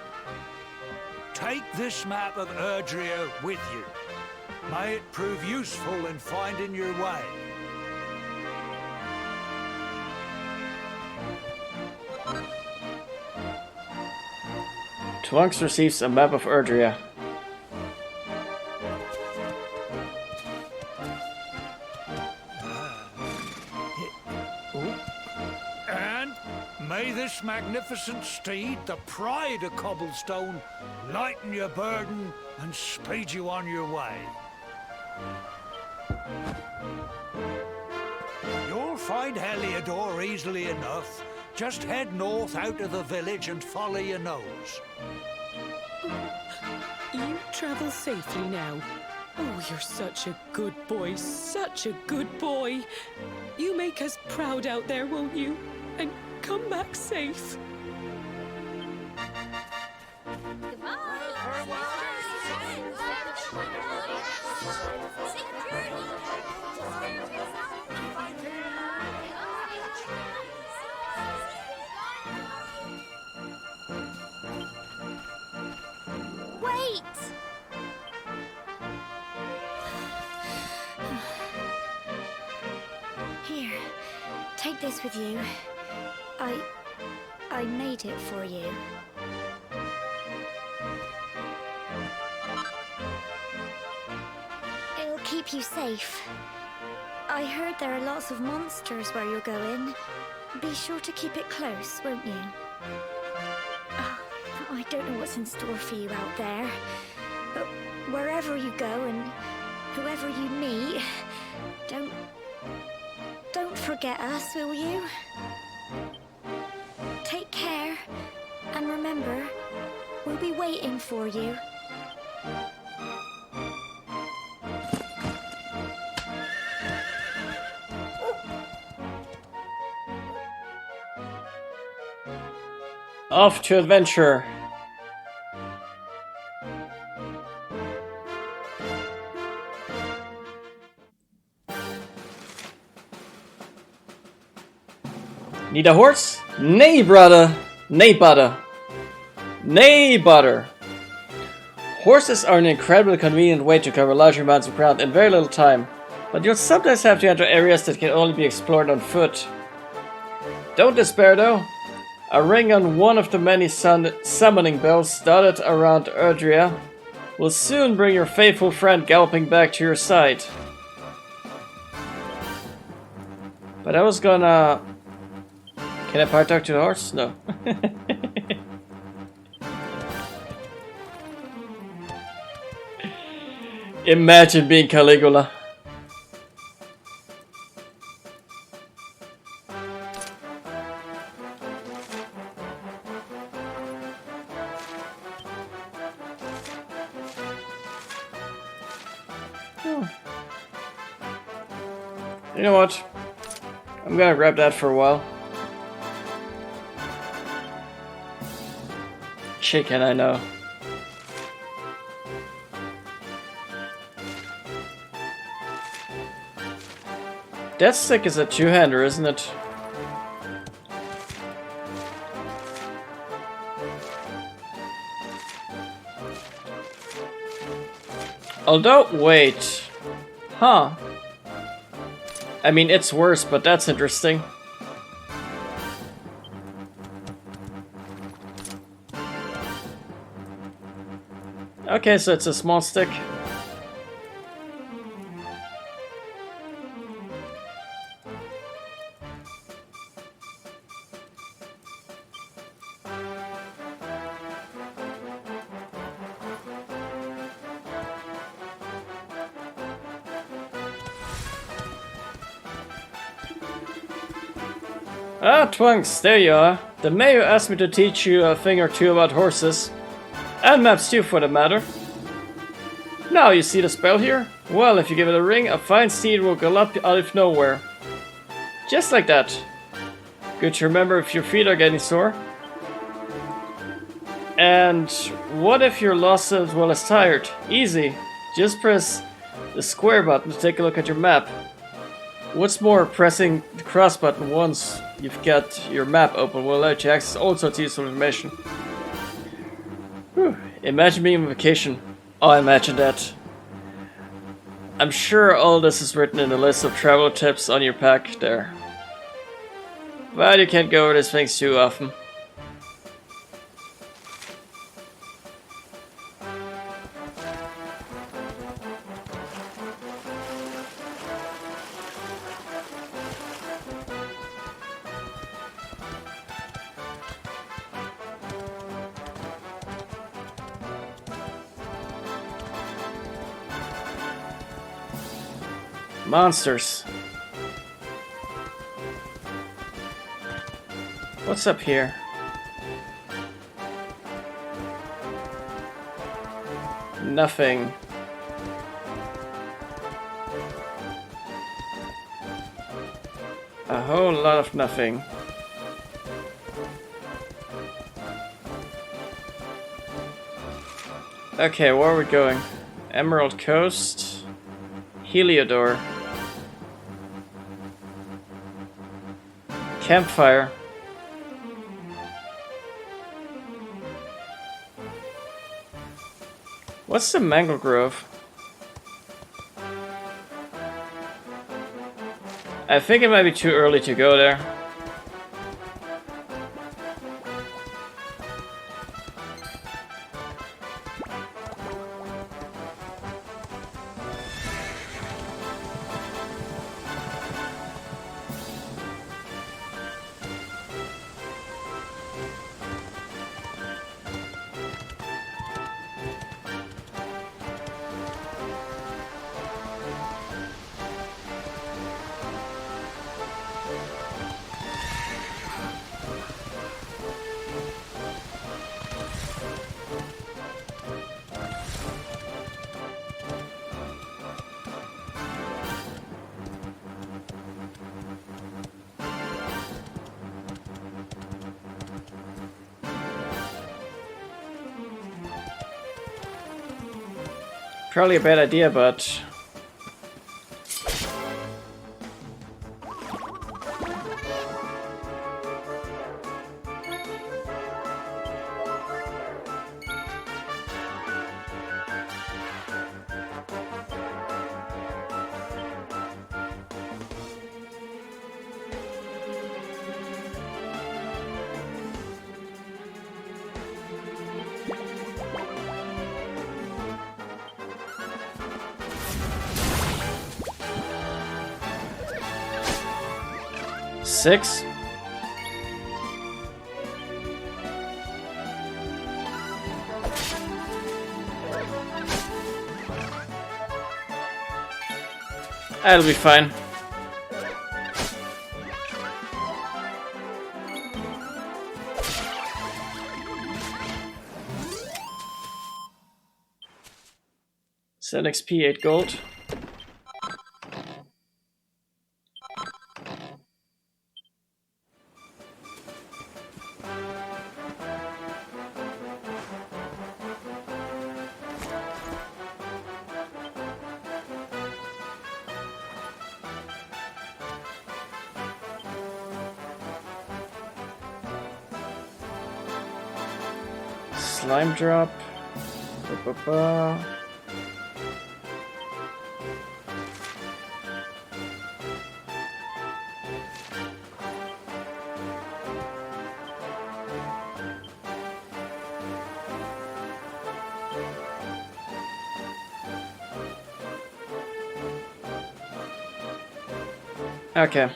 Take this map of Erdrea with you. May it prove useful in finding your way. Twunks receives a map of Erdrea. And may this magnificent steed, the pride of Cobblestone, lighten your burden and speed you on your way. You'll find Heliodor easily enough. Just head north out of the village and follow your nose. You travel safely now. Oh, you're such a good boy, such a good boy. You make us proud out there, won't you? And come back safe. Wait! Here, take this with you. I made it for you. It'll keep you safe. I heard there are lots of monsters where you're going. Be sure to keep it close, won't you? Oh, I don't know what's in store for you out there. But wherever you go and whoever you meet, don't forget us, will you? Take care, and remember, we'll be waiting for you. Off to adventure. Need a horse? Nay, brother. Nay, butter. Nay, butter. Horses are an incredibly convenient way to cover large amounts of ground in very little time, but you'll sometimes have to enter areas that can only be explored on foot. Don't despair though. A ring on one of the many summoning bells dotted around Erdrea will soon bring your faithful friend galloping back to your side. But I was gonna... Can I part talk to the horse? No. Imagine being Caligula. You know what? I'm gonna grab that for a while. Chicken, I know. That stick is a two-hander, isn't it? Although, wait. Huh. I mean, it's worse, but that's interesting. Okay, so it's a small stick. Ah, Twunks, there you are. The mayor asked me to teach you a thing or two about horses. And maps too, for the matter. Now, you see the spell here? Well, if you give it a ring, a fine steed will gallop out of nowhere. Just like that. Good to remember if your feet are getting sore. And what if you're lost as well as tired? Easy. Just press the square button to take a look at your map. What's more, pressing the cross button once you've got your map open will allow you to access all sorts of useful information. Whew. Imagine being on vacation. Oh, I imagine that. I'm sure all this is written in the list of travel tips on your pack there. But you can't go over these things too often. Monsters. What's up here? Nothing. A whole lot of nothing. Okay, where are we going? Emerald Coast. Heliodor. Campfire. What's the Mangle Grove? I think it might be too early to go there. Probably a bad idea, but... Six? That'll be fine. Set XP, 8 gold. Slime drop. Ba-ba-ba. Okay.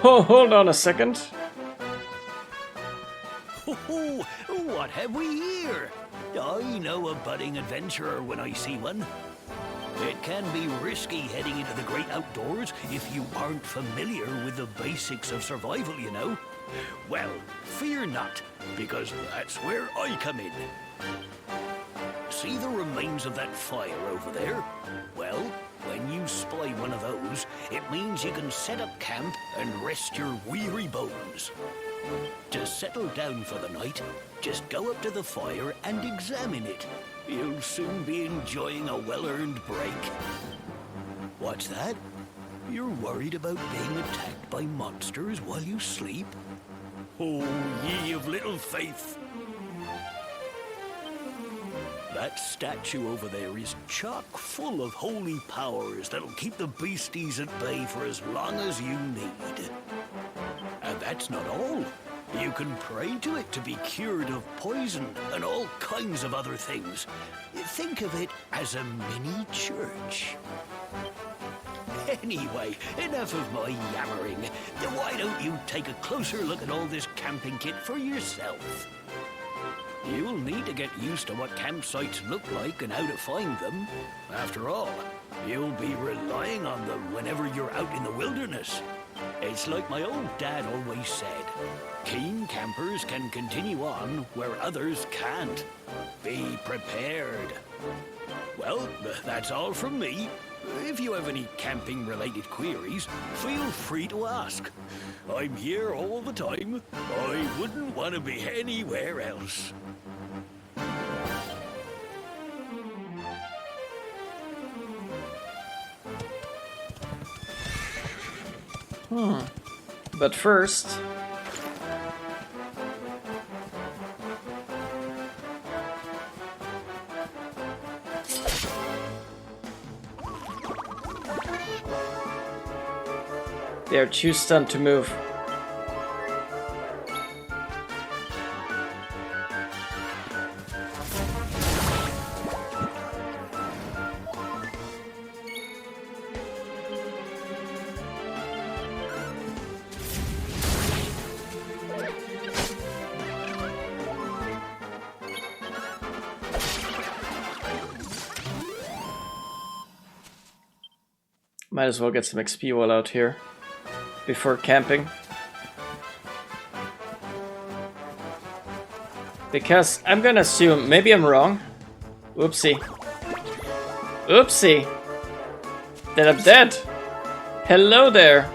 Oh, hold on a second. Oh, what have we here? I know a budding adventurer when I see one. It can be risky heading into the great outdoors if you aren't familiar with the basics of survival, you know. Well, fear not, because that's where I come in. See the remains of that fire over there? Well, when you spy one of those, it means you can set up camp and rest your weary bones. To settle down for the night, just go up to the fire and examine it. You'll soon be enjoying a well-earned break. What's that? You're worried about being attacked by monsters while you sleep? Oh, ye of little faith. That statue over there is chock full of holy powers that'll keep the beasties at bay for as long as you need. And that's not all. You can pray to it to be cured of poison and all kinds of other things. Think of it as a mini church. Anyway, enough of my yammering. Why don't you take a closer look at all this camping kit for yourself? You'll need to get used to what campsites look like and how to find them. After all, you'll be relying on them whenever you're out in the wilderness. It's like my old dad always said, keen campers can continue on where others can't. Be prepared. Well, that's all from me. If you have any camping-related queries, feel free to ask. I'm here all the time. I wouldn't want to be anywhere else. But first... they are too stunned to move. Might as well get some XP while out here. Before camping. Because I'm gonna assume, maybe I'm wrong. Oopsie. Oopsie! That I'm dead! Hello there!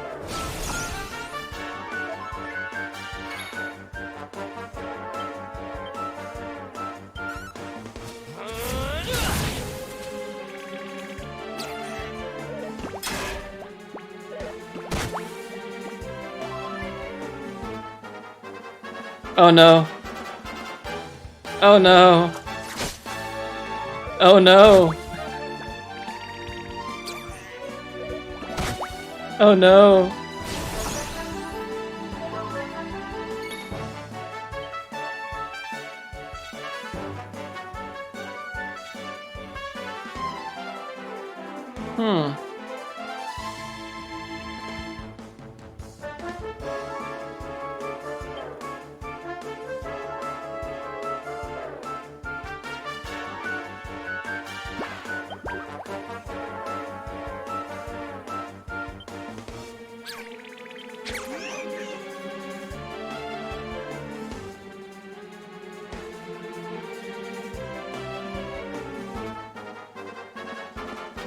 Oh no. Oh no. Oh no. Oh no.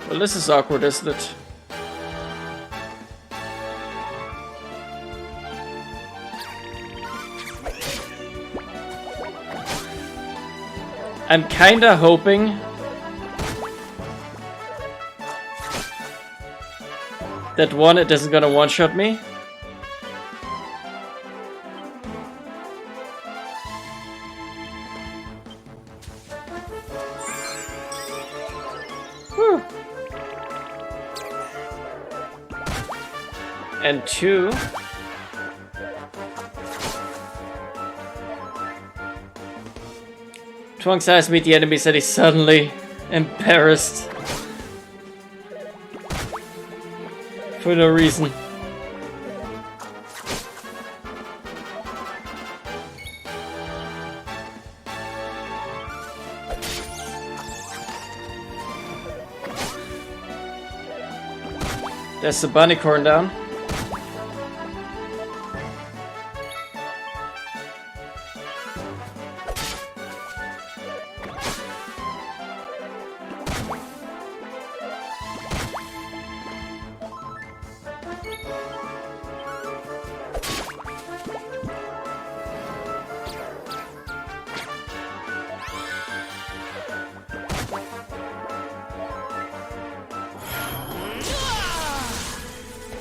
Well, this is awkward, isn't it? I'm kinda hoping that one, it isn't gonna one-shot me. Whew. And two, Twong's eyes meet the enemies and he's suddenly embarrassed. For no reason. There's the bunnycorn down.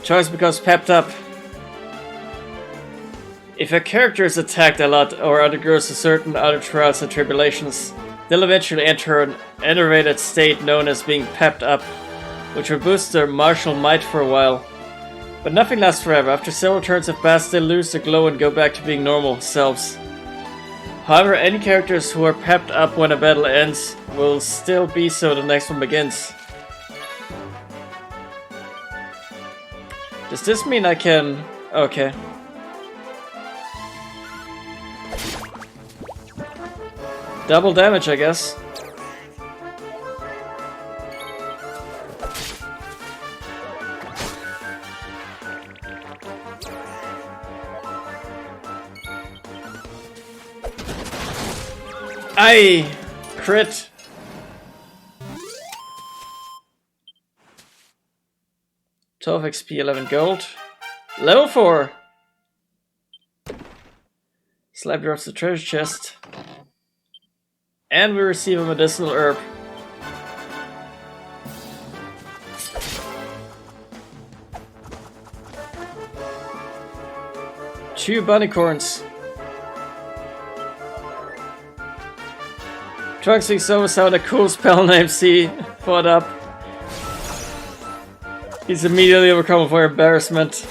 Choice becomes pepped up. If a character is attacked a lot or undergoes a certain other trials and tribulations, They'll eventually enter an enervated state known as being pepped up, which will boost their martial might for a while. But nothing lasts forever. After several turns have passed, they'll lose their glow and go back to being normal selves. However, any characters who are pepped up when a battle ends will still be so the next one begins. Does this mean I can... Okay. Double damage, I guess. Aye! Crit! $12 XP, 11 gold. Level 4! Slap drops the treasure chest. And we receive a medicinal herb. Two bunnycorns. Trunks thinks almost found a cool spell named C. Fought up. He's immediately overcome for embarrassment.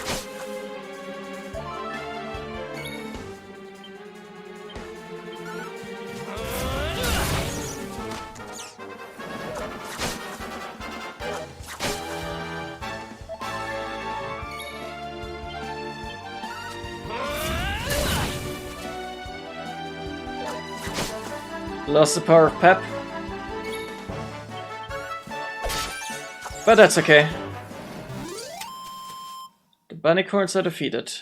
Lost the power of pep. But that's okay. The bunnycorns are defeated.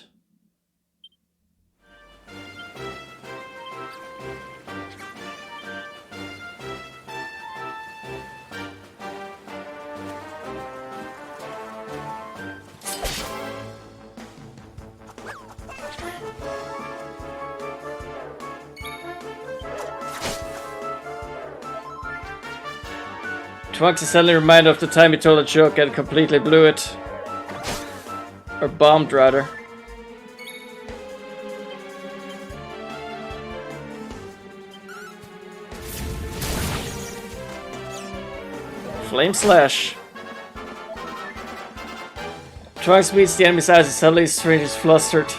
Trunks is suddenly reminded of the time he told a joke and completely blew it. Or bombed, rather. Flame Slash. Trunks meets the enemy's eyes and suddenly Strange is flustered.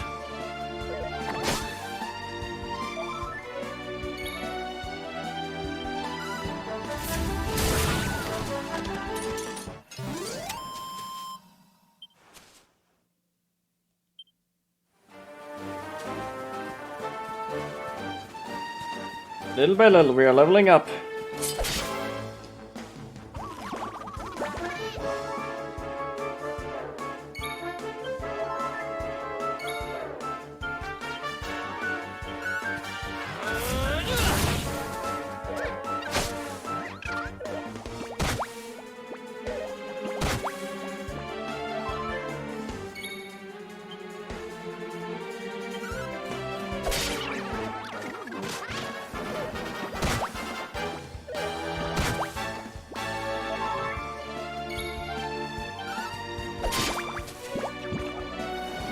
Little by little, we are leveling up.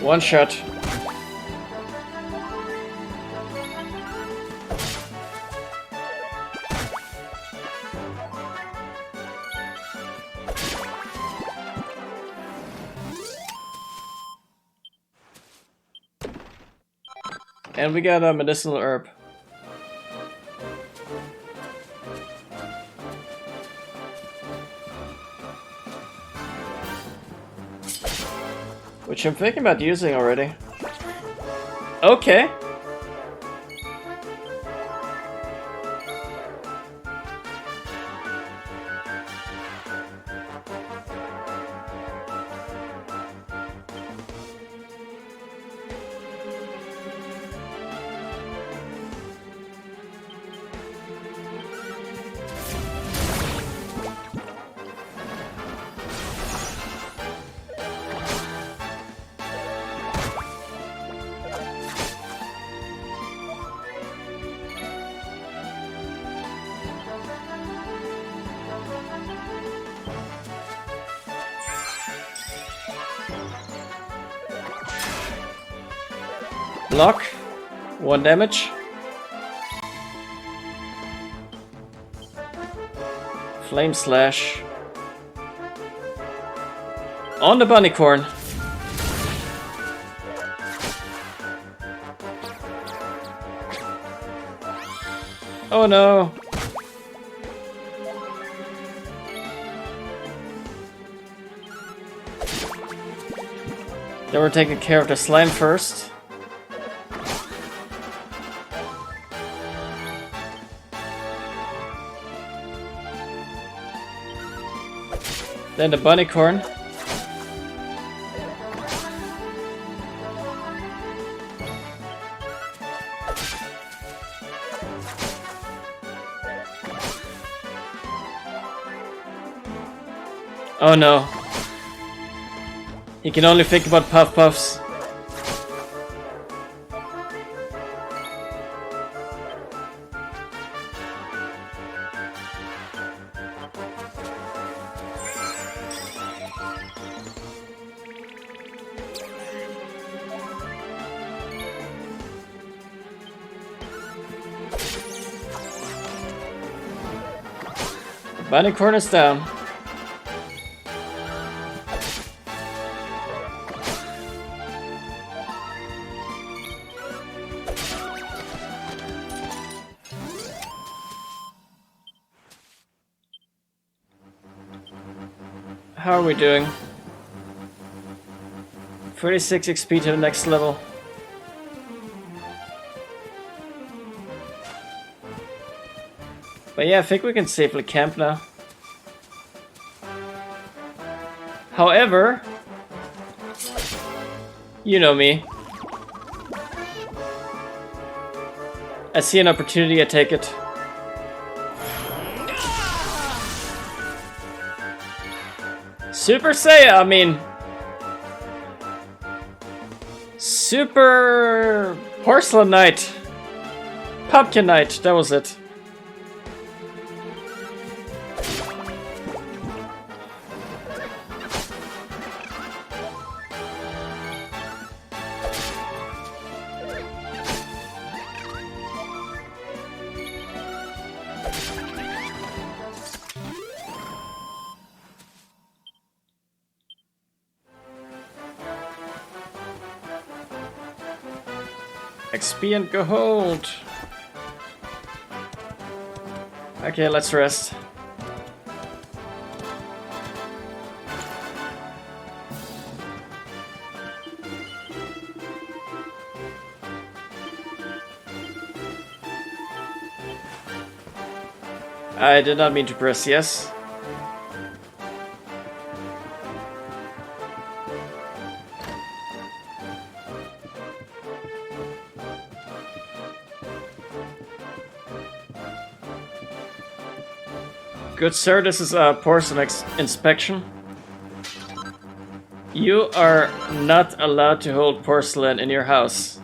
One shot. And we got a medicinal herb. Which I'm thinking about using already. Okay. Block. 1 damage. Flame Slash. On the Bunnycorn. Oh no. Then we're taking care of the slime first. Then the Bunnycorn. Oh no. He can only think about Puff Puffs. Bunnycorn is down. How are we doing? 36 XP to the next level. But yeah, I think we can safely camp now. However, you know me. I see an opportunity, I take it. Super Saiyan, I mean... Super... Porcelain Knight. Pumpkin Knight, that was it. XP and gold. Okay, let's rest. I did not mean to press yes. Good sir, this is a porcelain inspection. You are not allowed to hold porcelain in your house.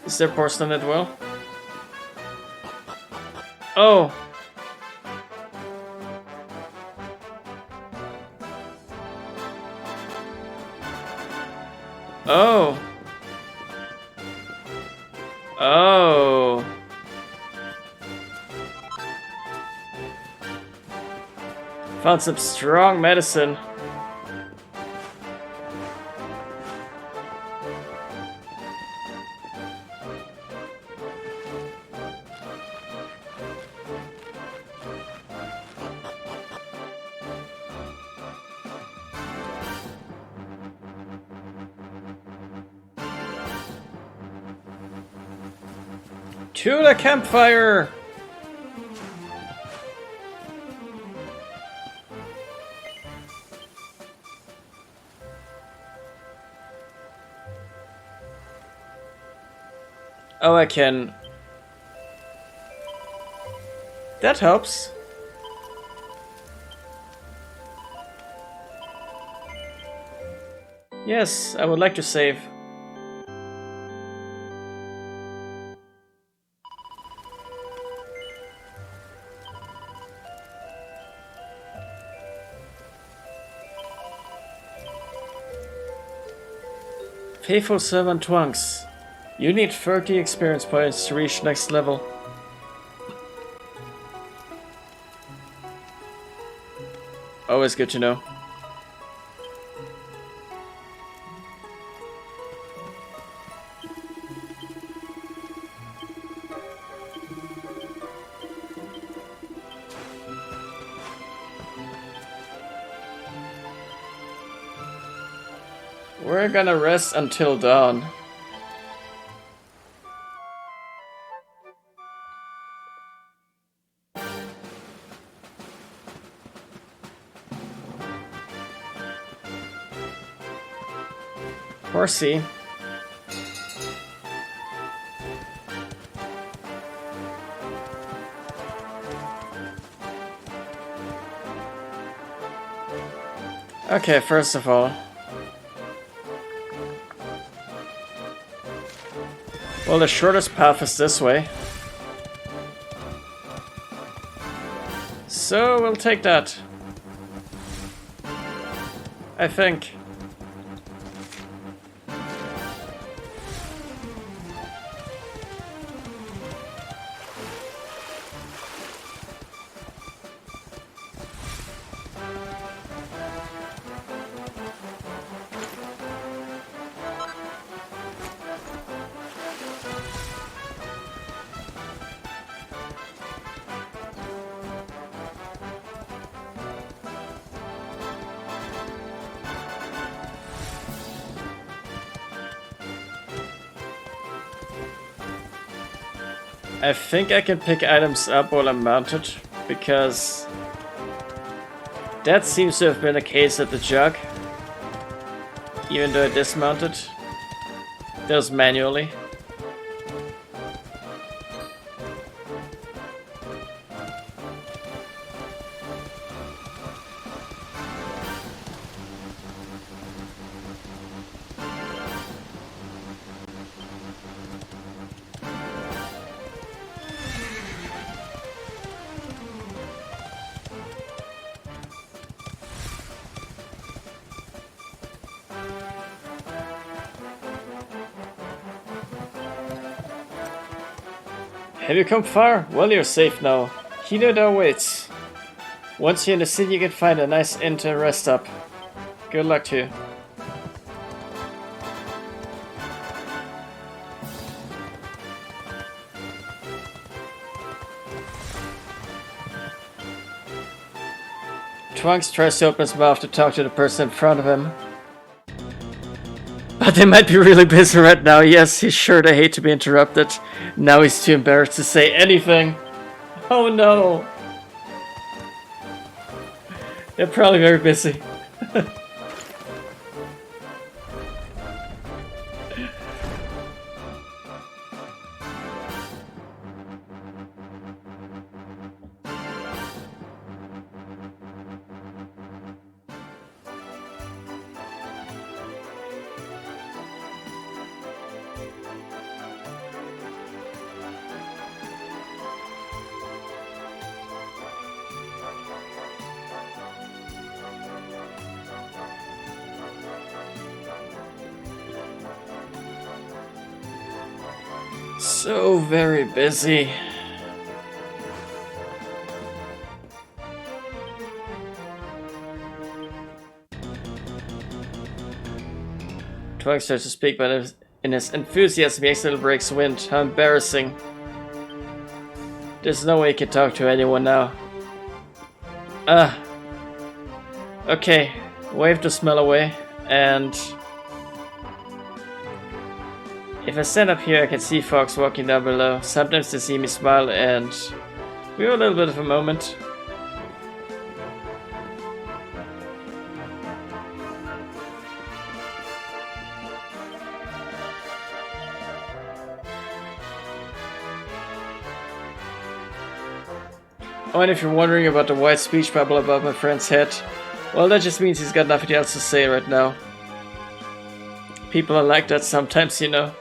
Is there porcelain as well? Oh! Oh! Oh! Found some strong medicine. To the campfire! Oh, I can... That helps. Yes, I would like to save. Faithful servant Twunks. You need 30 experience points to reach next level. Always good to know. We're gonna rest until dawn. Horsey. Okay, first of all. Well, the shortest path is this way. So we'll take that. I think. I think I can pick items up while I'm mounted, because that seems to have been the case at the jug. Even though I dismounted. That was manually. Have you come far? Well, you're safe now. Hinoda awaits. Once you're in the city, you can find a nice inn to rest up. Good luck to you. Twunks tries to open his mouth to talk to the person in front of him. But they might be really busy right now. Yes, he's sure they hate to be interrupted. Now he's too embarrassed to say anything. Oh no. They're probably very busy. So very busy. Twunks starts to speak, but in his enthusiasm, he accidentally breaks wind. How embarrassing. There's no way he can talk to anyone now. Okay. Wave the smell away, and if I stand up here, I can see Fox walking down below. Sometimes they see me smile, and we have a little bit of a moment. Oh, and if you're wondering about the white speech bubble above my friend's head, well, that just means he's got nothing else to say right now. People are like that sometimes, you know.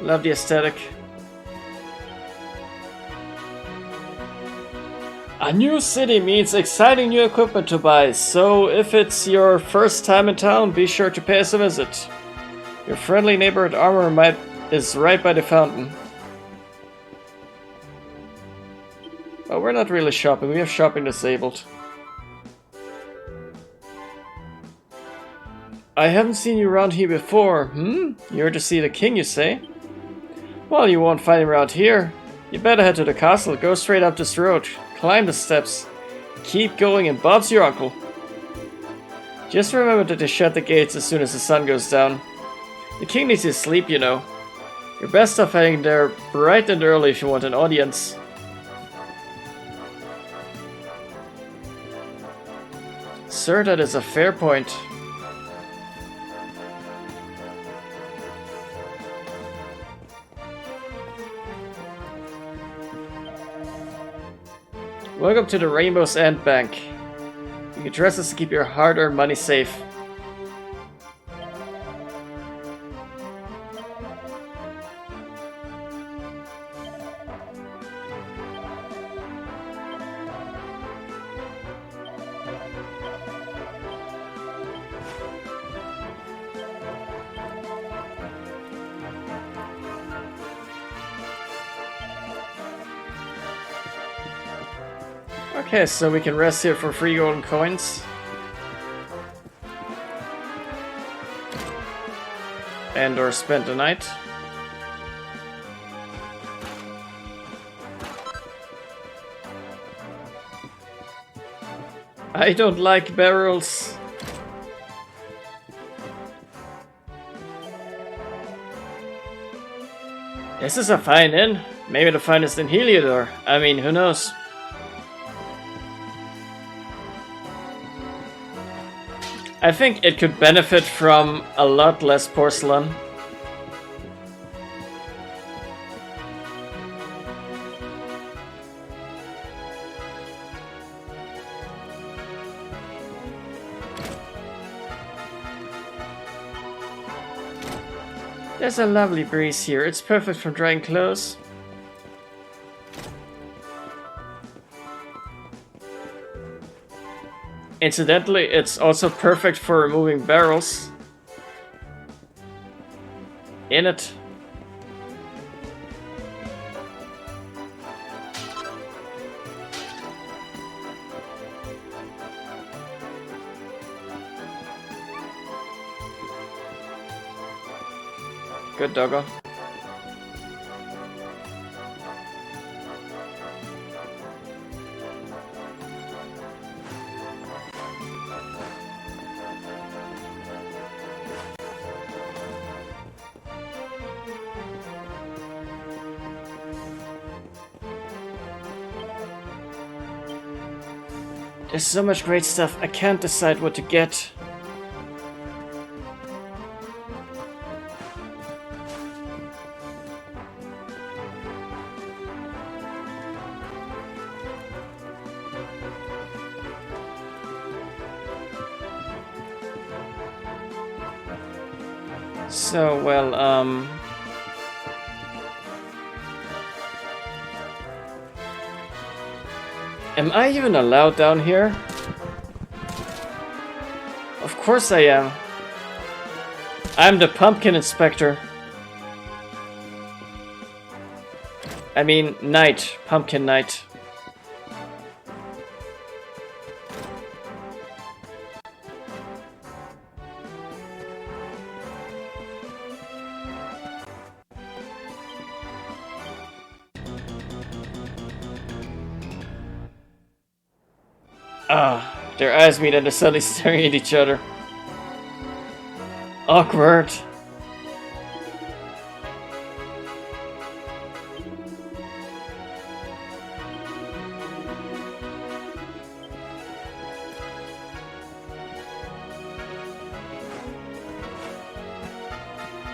Love the aesthetic. A new city means exciting new equipment to buy, so if it's your first time in town, be sure to pay us a visit. Your friendly neighborhood armor is right by the fountain. Oh, we're not really shopping, we have shopping disabled. I haven't seen you around here before, You're to see the king, you say? Well, you won't find him around here. You better head to the castle, go straight up this road, climb the steps, keep going and Bob's your uncle. Just remember that they shut the gates as soon as the sun goes down. The king needs his sleep, you know. You're best off heading there bright and early if you want an audience. Sir, that is a fair point. Welcome to the Rainbow's End Bank. You can trust us to keep your hard-earned money safe. Okay, so we can rest here for free golden coins. And or spend the night. I don't like barrels. This is a fine inn. Maybe the finest in Heliodor. I mean, who knows? I think it could benefit from a lot less porcelain. There's a lovely breeze here. It's perfect for drying clothes. Incidentally, it's also perfect for removing barrels. In it. Good doggo. There's so much great stuff, I can't decide what to get. So, well, am I even allowed down here? Of course I am. I'm the pumpkin inspector. I mean, knight. Pumpkin knight. Their eyes meet and they're suddenly staring at each other. Awkward.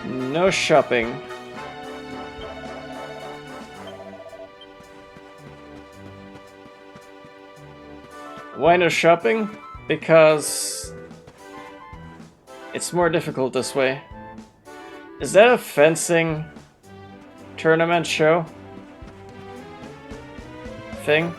No shopping. Why no shopping? Because it's more difficult this way. Is that a fencing? tournament show thing.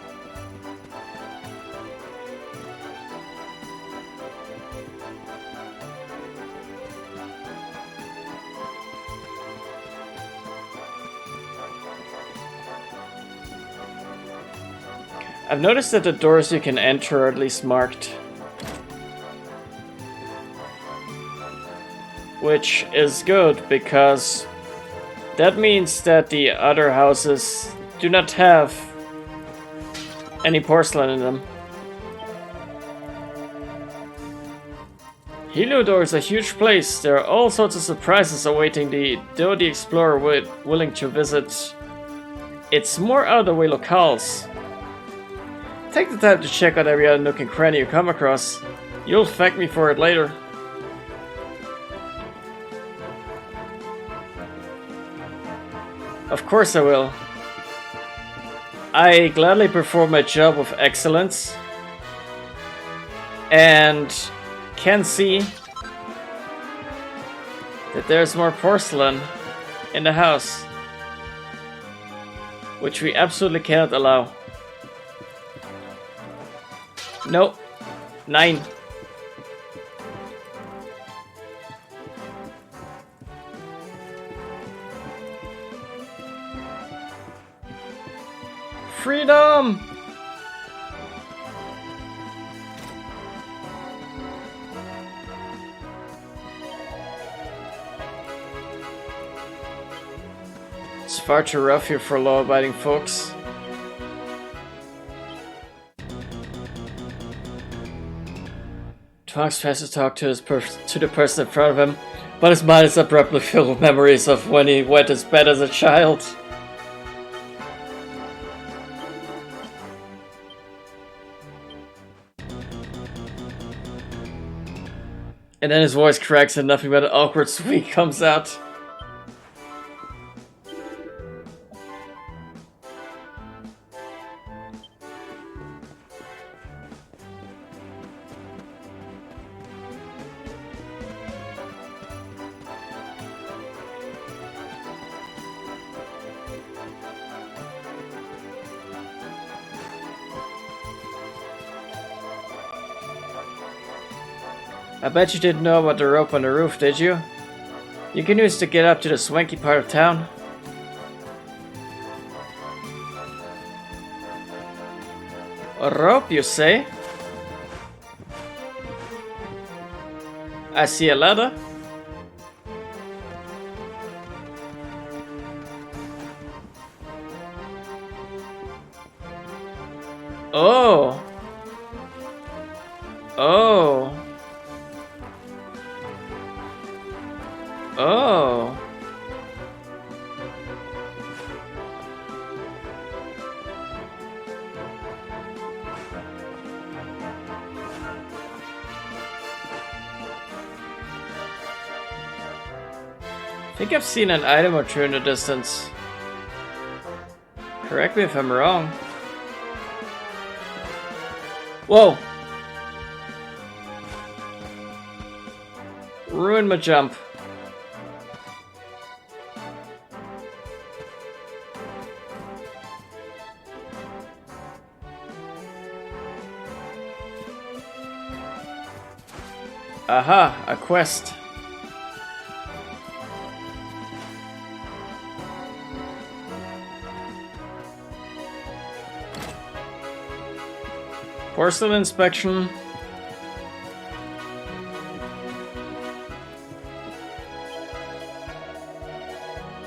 I've noticed that the doors you can enter are at least marked. Which is good, because that means that the other houses do not have any porcelain in them. Heliodor is a huge place. There are all sorts of surprises awaiting the Explorer willing to visit its more out-of-the-way locales. Take the time to check out every other nook and cranny you come across. You'll thank me for it later. Of course I will. I gladly perform my job with excellence. And can see that there's more porcelain in the house. Which we absolutely cannot allow. Nope. 9. Freedom! It's far too rough here for law-abiding folks. Tonks tries to talk to the person in front of him, but his mind is abruptly filled with memories of when he wet his bed as a child. And then his voice cracks and nothing but an awkward squeak comes out. I bet you didn't know about the rope on the roof, did you? You can use it to get up to the swanky part of town. A rope, you say? I see a ladder. Oh. Oh. Oh. I think I've seen an item or two in the distance. Correct me if I'm wrong. Whoa! Ruined my jump. Aha, a quest. Porcelain inspection.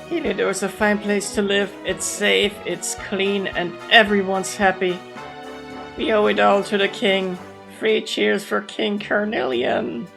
Heliodor is a fine place to live. It's safe, it's clean, and everyone's happy. We owe it all to the king. 3 cheers for King Carnelian.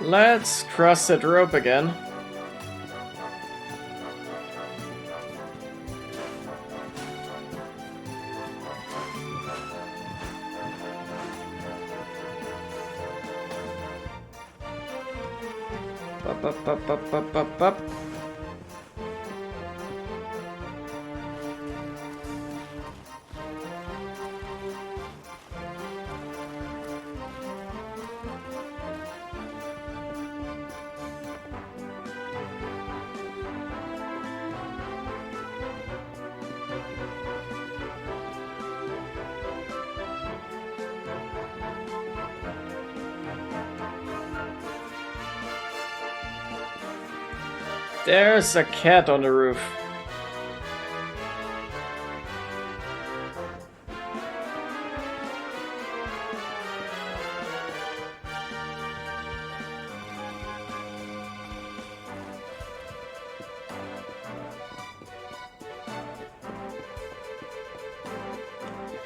Let's cross that rope again. Up, up, up, up, up, up, up. There's a cat on the roof.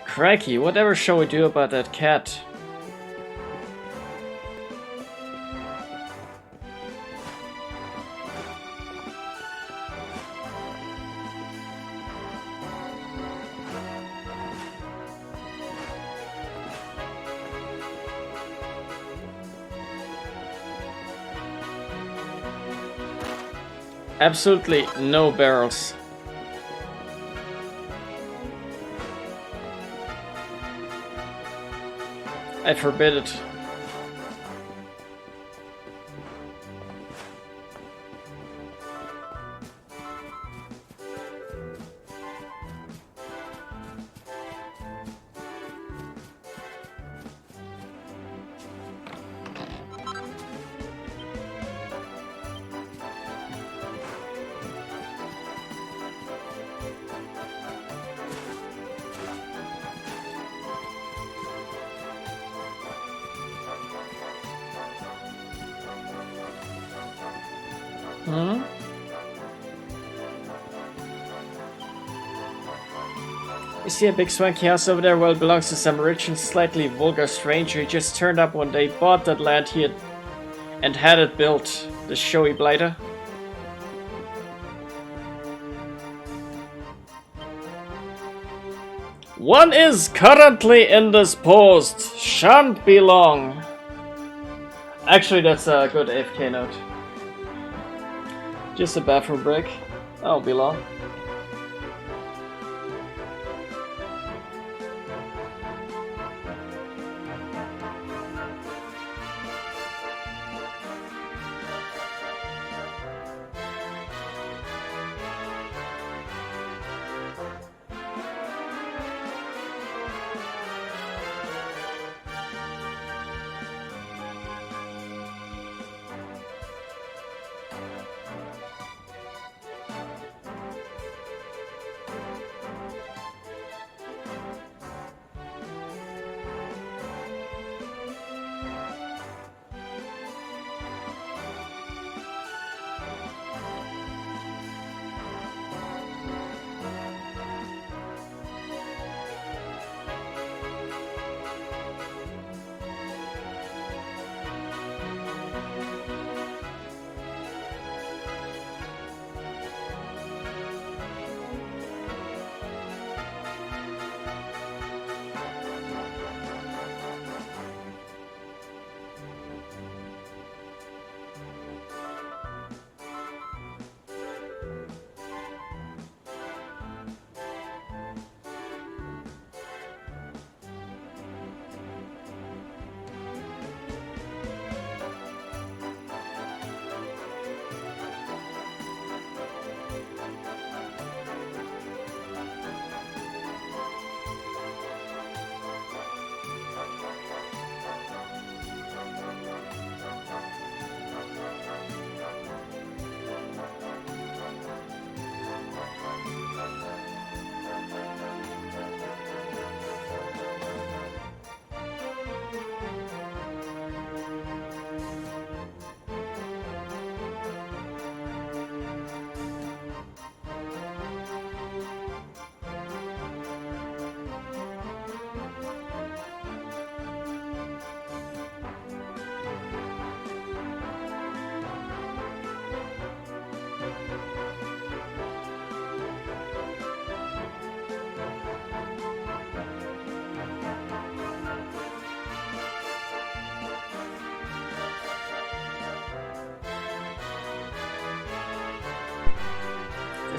Crikey, whatever shall we do about that cat? Absolutely no barrels. I forbid it. Hmm? You see a big swanky house over there? Well, it belongs to some rich and slightly vulgar stranger. He just turned up one day, bought that land here, and had it built. The showy blighter. One is currently indisposed. Shan't be long. Actually, that's a good AFK note. Just a bathroom break. That won't be long.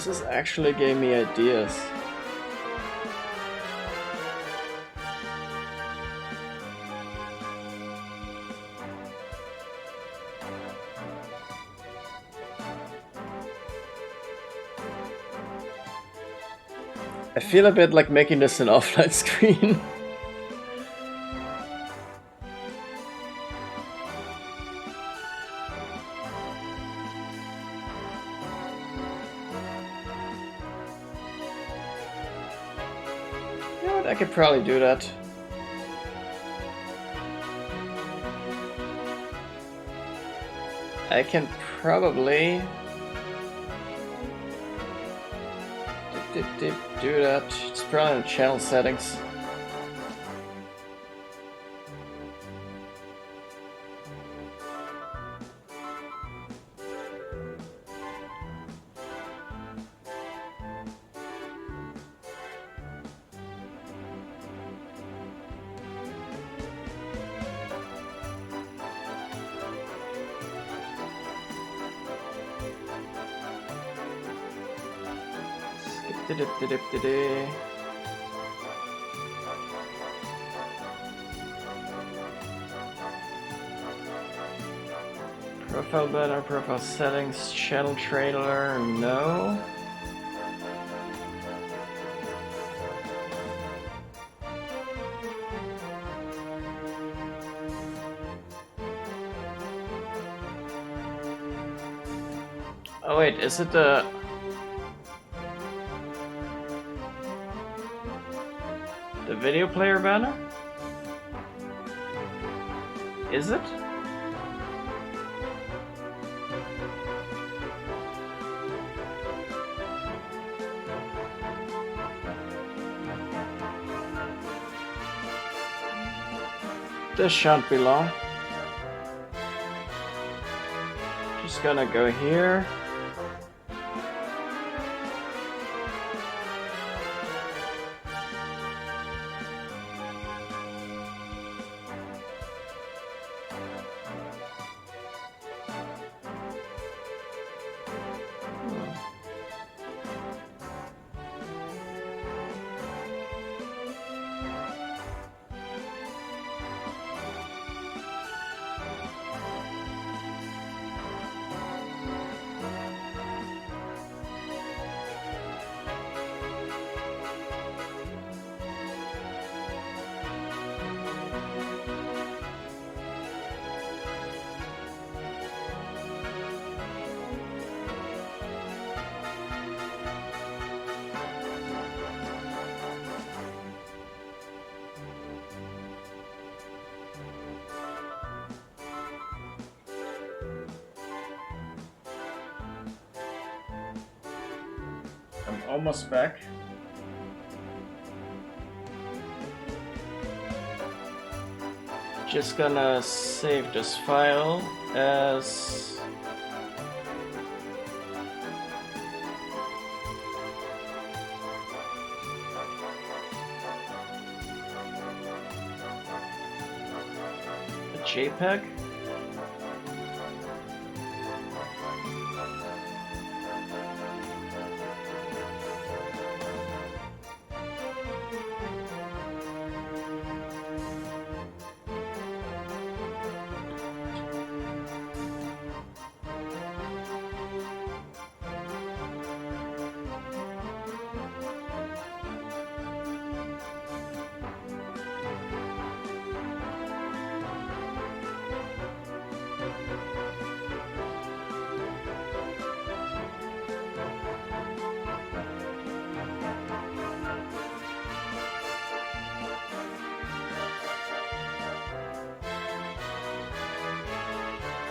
This is actually gave me ideas. I feel a bit like making this an offline screen. You know what, I could probably do that. I can probably do that. It's probably in the channel settings. Profile banner, profile settings, channel trailer, no. Oh wait, is it the video player banner? Is it? This shan't be long. Just gonna go here. I'm almost back. Just gonna save this file as a JPEG.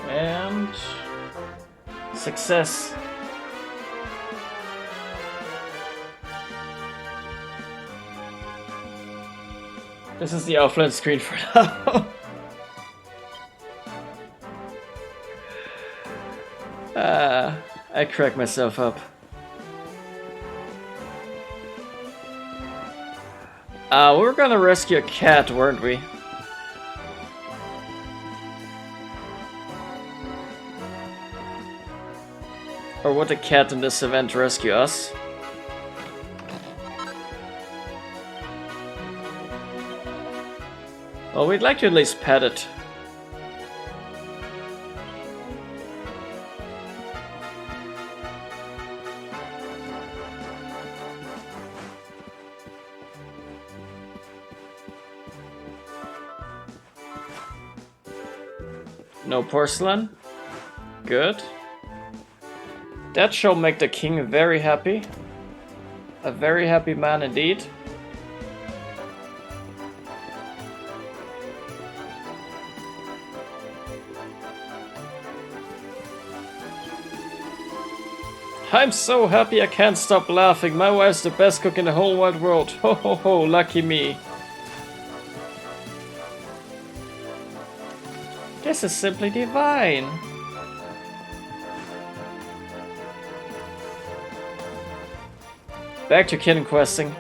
And success. This is the offline screen for now. I cracked myself up. We were gonna rescue a cat, weren't we? Or would the cat in this event rescue us? Well, we'd like to at least pet it. No porcelain? Good. That shall make the king very happy. A very happy man indeed. I'm so happy I can't stop laughing. My wife's the best cook in the whole wide world. Ho ho ho, lucky me. This is simply divine. Back to kitten questing.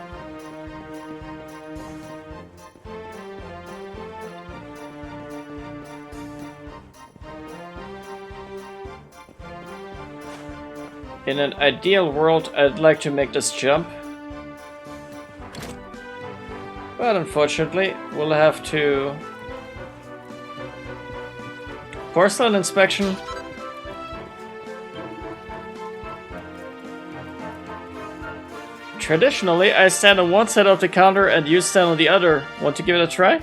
In an ideal world, I'd like to make this jump. But unfortunately, we'll have to... Porcelain inspection. Traditionally, I stand on one side of the counter and you stand on the other. Want to give it a try?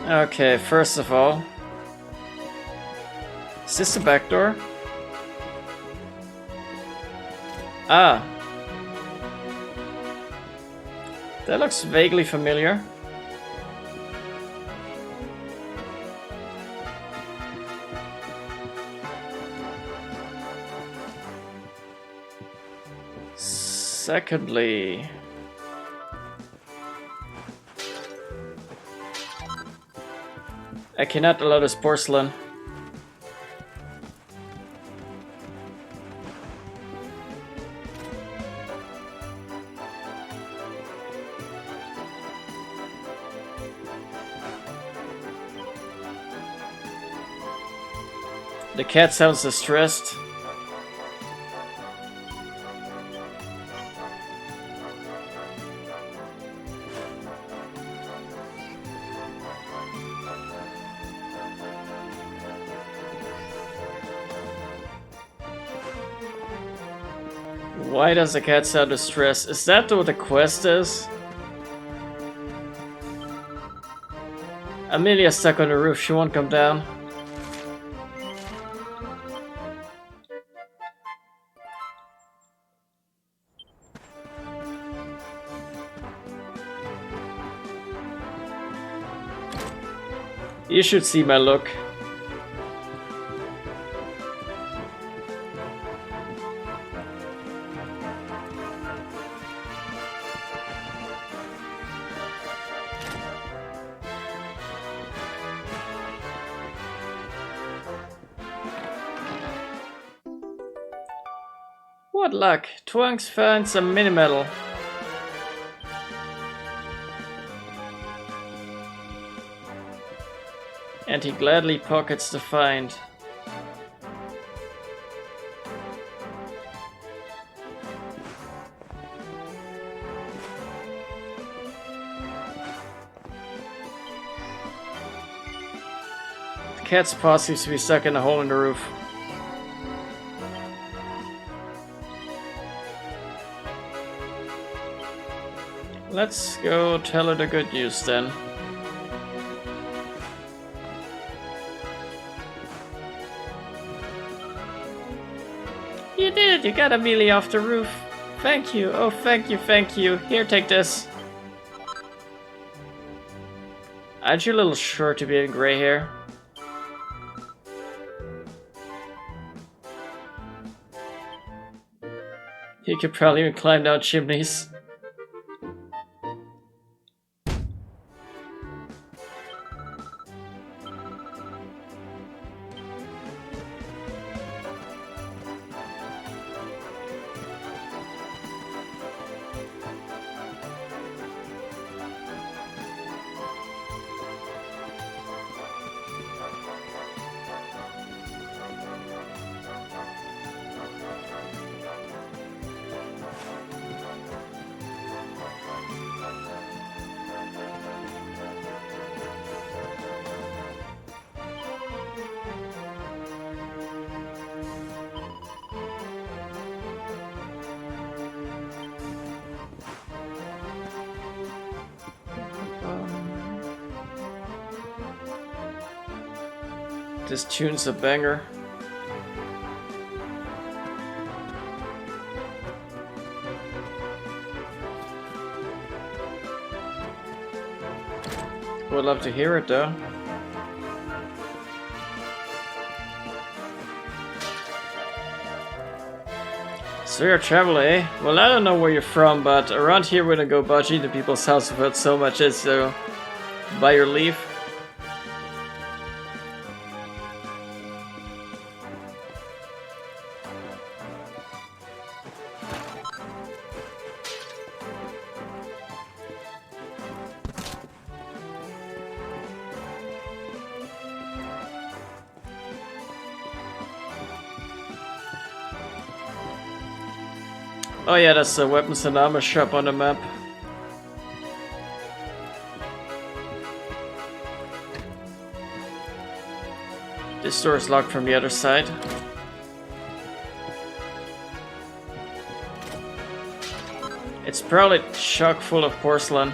Okay, first of all, is this the back door? Ah. That looks vaguely familiar. Secondly... I cannot allow this porcelain. The cat sounds distressed. Why does the cat sound distressed? Is that what the quest is? Amelia's stuck on the roof, she won't come down. You should see my look. What luck! Twunks found some mini metal. And he gladly pockets the find. The cat's paw seems to be stuck in a hole in the roof. Let's go tell her the good news then. You did it! You got Amelia off the roof! Thank you! Oh, thank you, thank you! Here, take this! Aren't you a little short to be in gray hair? could probably even climb down chimneys. This tune's a banger. Would love to hear it though. So you're a traveler, eh? Well, I don't know where you're from, but around here we don't go budgie to people's house without so much as buy your leave. Oh yeah, that's the weapons and armor shop on the map. This door is locked from the other side. It's probably chock full of porcelain.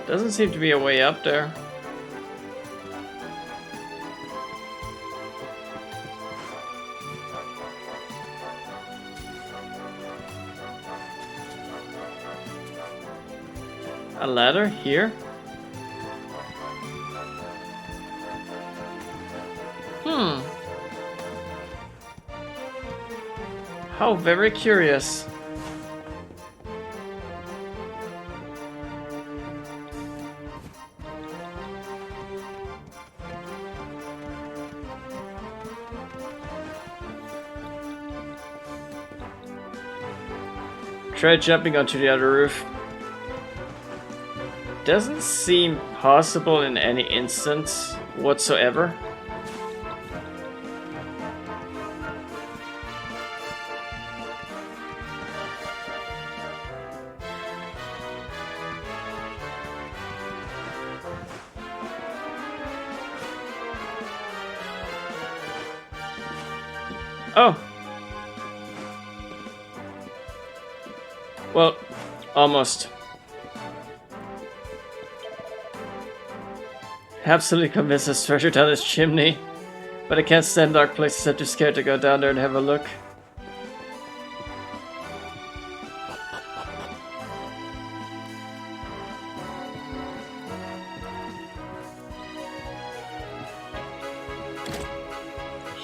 Doesn't seem to be a way up there. A ladder here? How very curious. Try jumping onto the other roof. Doesn't seem possible in any instance whatsoever. Oh! Well, almost. Absolutely convinced there's treasure down this chimney, but I can't stand dark places. I'm too scared to go down there and have a look.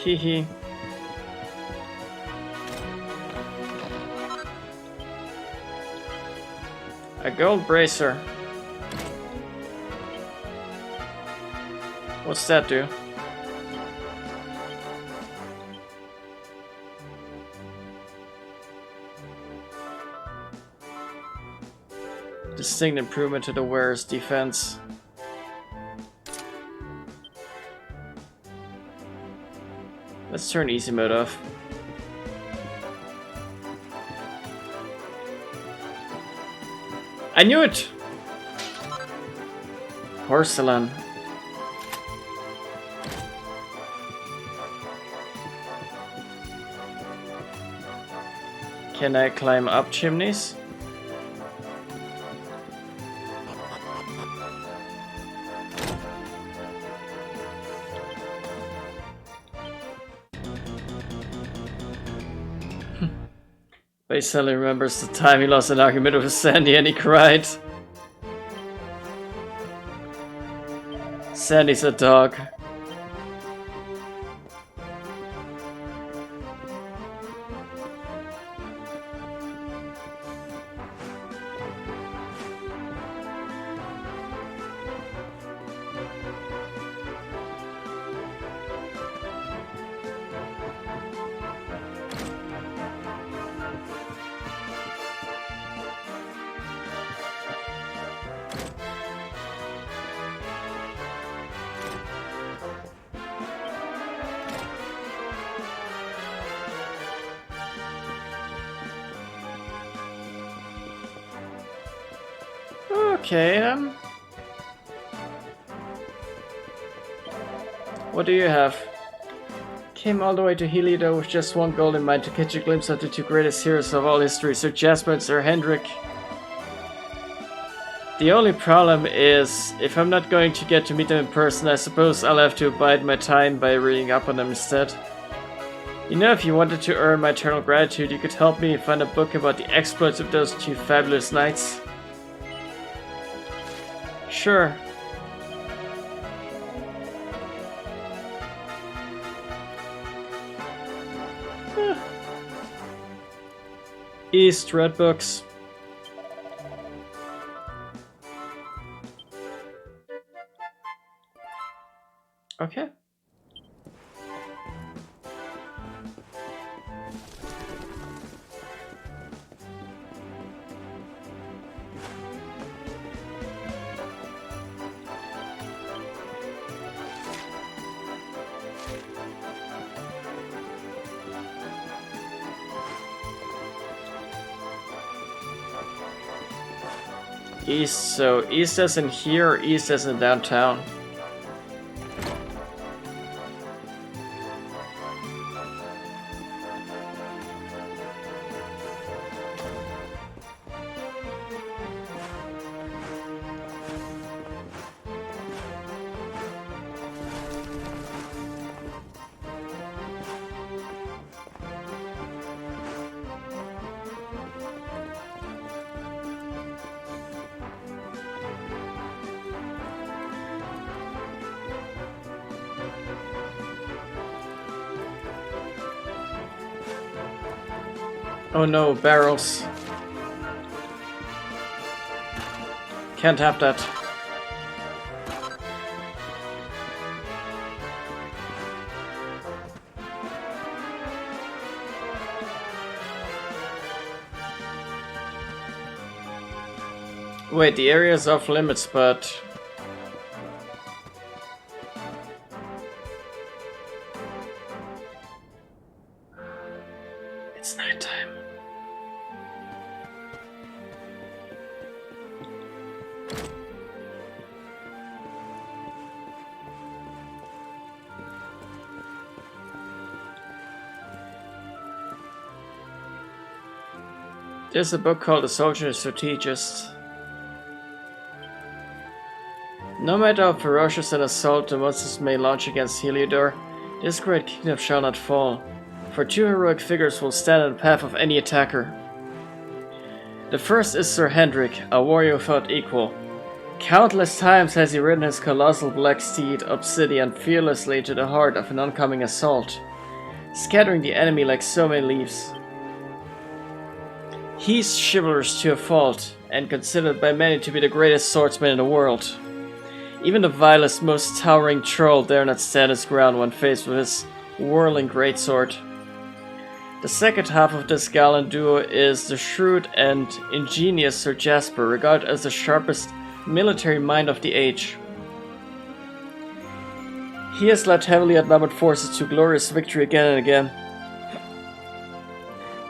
Hee hee. A gold bracer. What's that do? Distinct improvement to the wearer's defense. Let's turn easy mode off. I knew it! Porcelain. Can I climb up chimneys? But he suddenly remembers the time he lost an argument with Sandy and he cried. Sandy's a dog. Okay, what do you have? Came all the way to Heliodor with just one goal in mind, to catch a glimpse of the two greatest heroes of all history, Sir Jasper and Sir Hendrik. The only problem is, if I'm not going to get to meet them in person, I suppose I'll have to bide my time by reading up on them instead. You know, if you wanted to earn my eternal gratitude, you could help me find a book about the exploits of those two fabulous knights. Sure. East Red Books. Okay. East, so east as in here or east as in downtown? Oh no, barrels. Can't have that. Wait, the area is off limits, but... it's nighttime. There's a book called The Soldier and Strategist. No matter how ferocious an assault the monsters may launch against Heliodor, this great kingdom shall not fall, for two heroic figures will stand in the path of any attacker. The first is Sir Hendrik, a warrior without equal. Countless times has he ridden his colossal black steed, Obsidian, fearlessly to the heart of an oncoming assault, scattering the enemy like so many leaves. He's chivalrous to a fault, and considered by many to be the greatest swordsman in the world. Even the vilest, most towering troll dare not stand his ground when faced with his whirling greatsword. The second half of this gallant duo is the shrewd and ingenious Sir Jasper, regarded as the sharpest military mind of the age. He has led heavily outnumbered forces to glorious victory again and again.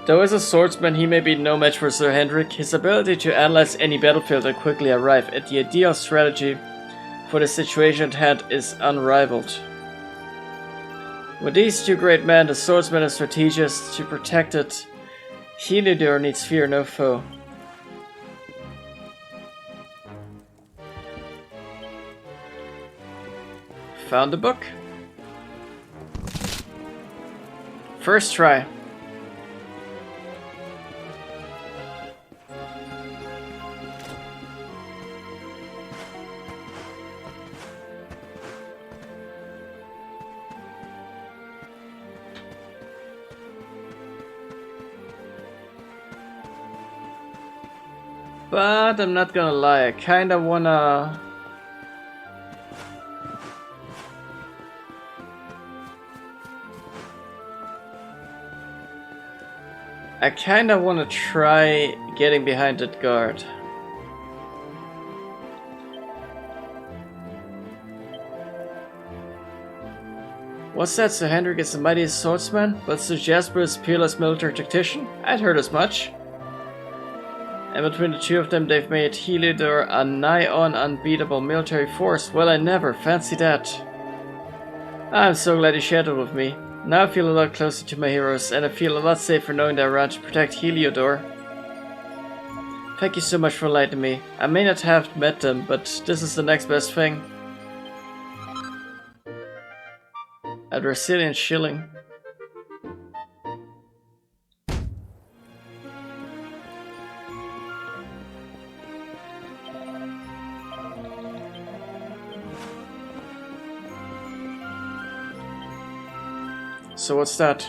Though as a swordsman he may be no match for Sir Hendrik, his ability to analyze any battlefield and quickly arrive at the ideal strategy for the situation at hand is unrivaled. With these two great men, the swordsman and strategist, to protect it, Heliodor needs fear no foe. Found the book. But I'm not gonna lie, I kinda wanna... try getting behind that guard. What's that? Sir Hendrik is the mightiest swordsman, but Sir Jasper is peerless military tactician? I'd heard as much. And between the two of them, they've made Heliodor a nigh-on unbeatable military force. Well, I never. Fancy that. I'm so glad you shared it with me. Now I feel a lot closer to my heroes, and I feel a lot safer knowing they're around to protect Heliodor. Thank you so much for enlightening me. I may not have met them, but this is the next best thing. A Brazilian shilling. So what's that?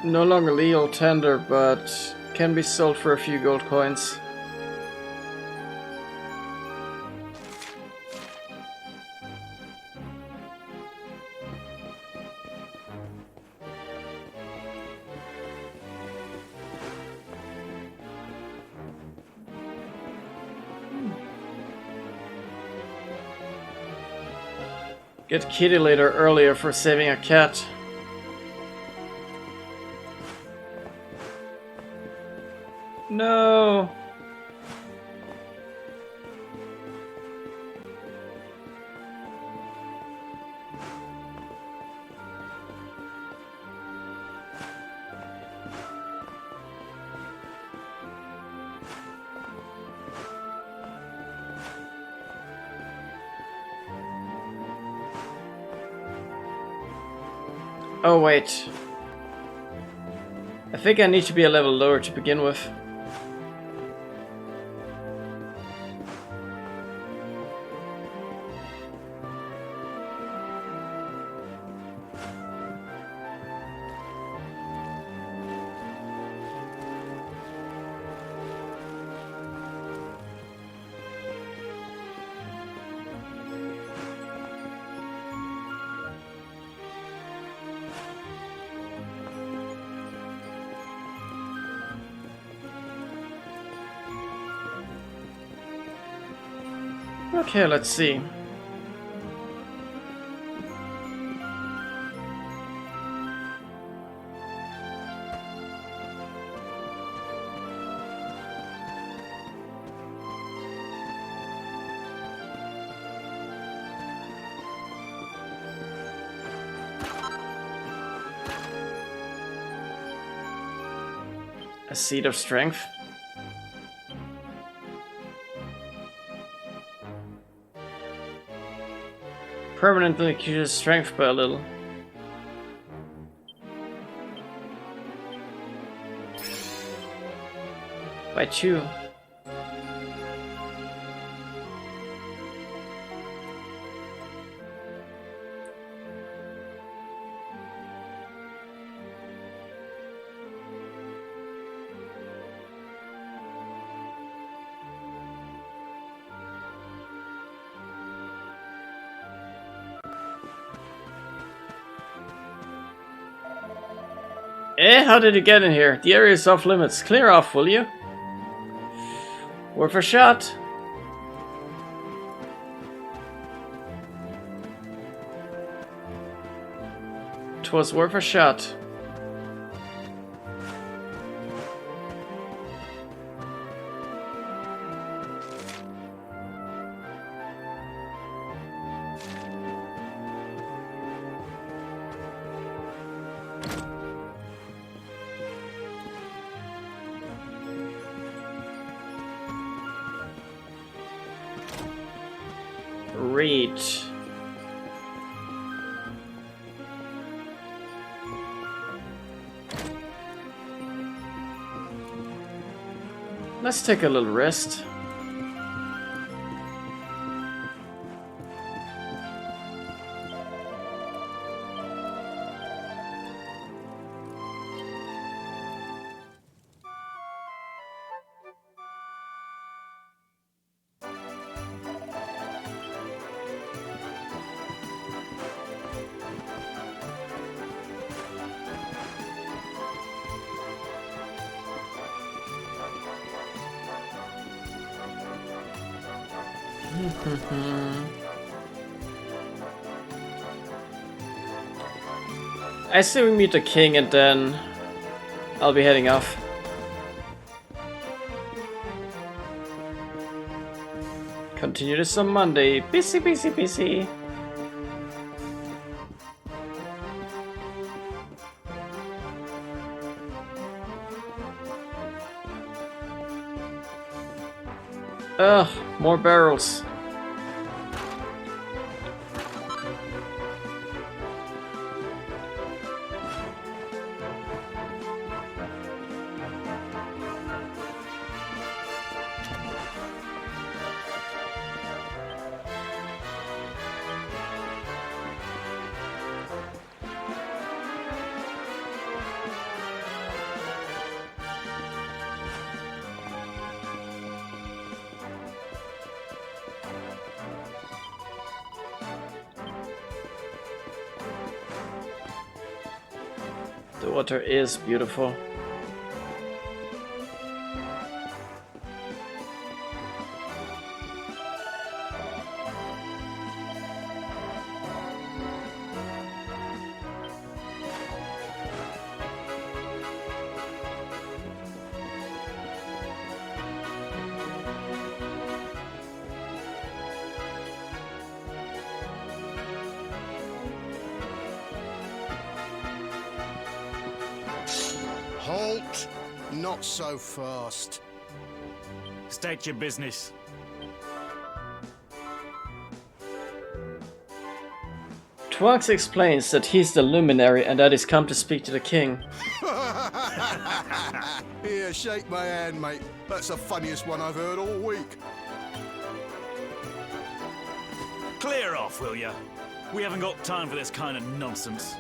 No longer legal tender, but can be sold for a few gold coins. Get kitty later earlier for saving a cat. No. Oh wait. I think I need to be a level lower to begin with. Okay, let's see. A seed of strength. Permanently increases strength by a little. By 2. How did you get in here? The area is off limits. Clear off, will you? Worth a shot. Twas worth a shot. Read. Let's take a little rest. I say we meet the king and then I'll be heading off. Continue this on Monday. Busy, busy, busy. Ugh, more barrels. The water is beautiful. Halt! Not so fast. State your business. Twax explains that he's the luminary and that he's come to speak to the king. Here, shake my hand, mate. That's the funniest one I've heard all week. Clear off, will ya? We haven't got time for this kind of nonsense.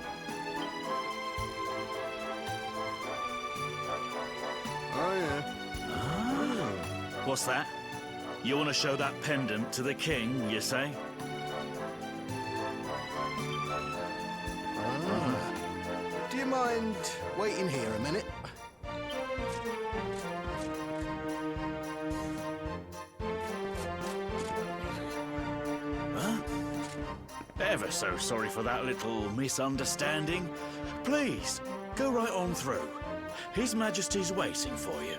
Oh, yeah. What's that? You want to show that pendant to the king, you say? Do you mind waiting here a minute? Huh? Ever so sorry for that little misunderstanding. Please, go right on through. His Majesty's waiting for you.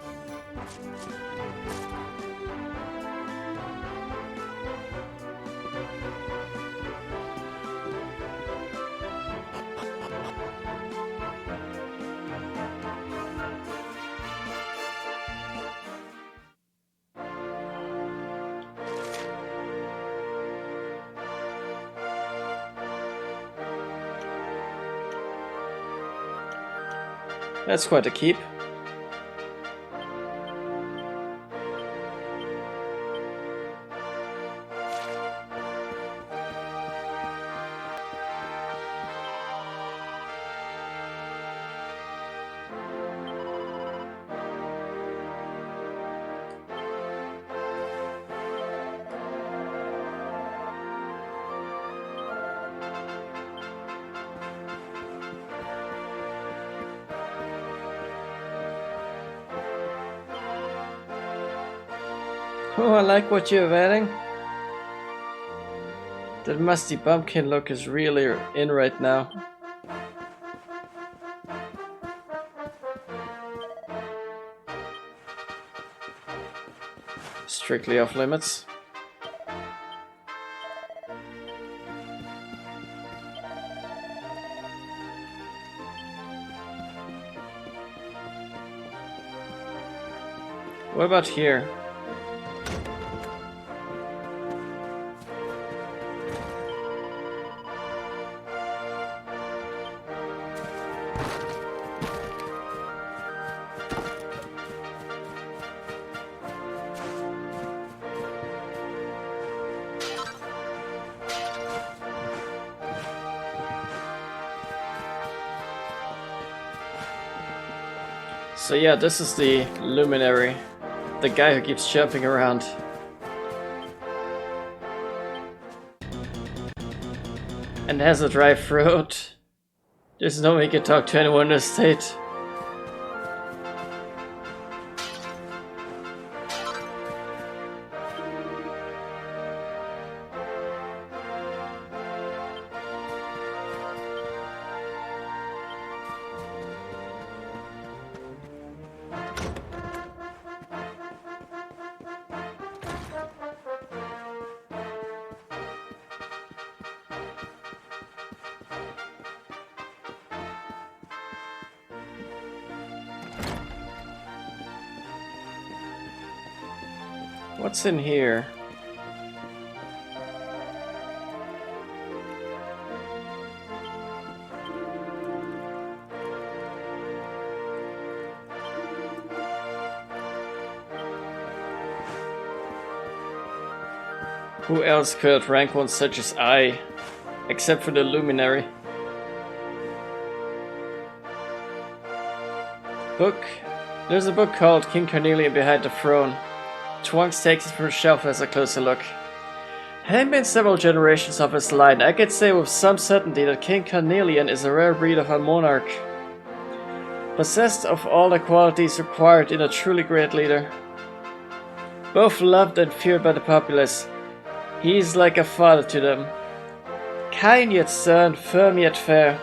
That's quite a keep. Oh, I like what you're wearing. That musty bumpkin look is really in right now. Strictly off limits. What about here? So yeah, this is the luminary, the guy who keeps jumping around. And has a dry throat. There's no way he can talk to anyone in the state. What's in here? Who else could rank one such as I, except for the Luminary? Book. There's a book called King Carnelian Behind the Throne. Twonks takes it from the shelf as a closer look. Having been several generations of his line, I could say with some certainty that King Carnelian is a rare breed of a monarch, possessed of all the qualities required in a truly great leader. Both loved and feared by the populace, he is like a father to them. Kind yet stern, firm yet fair.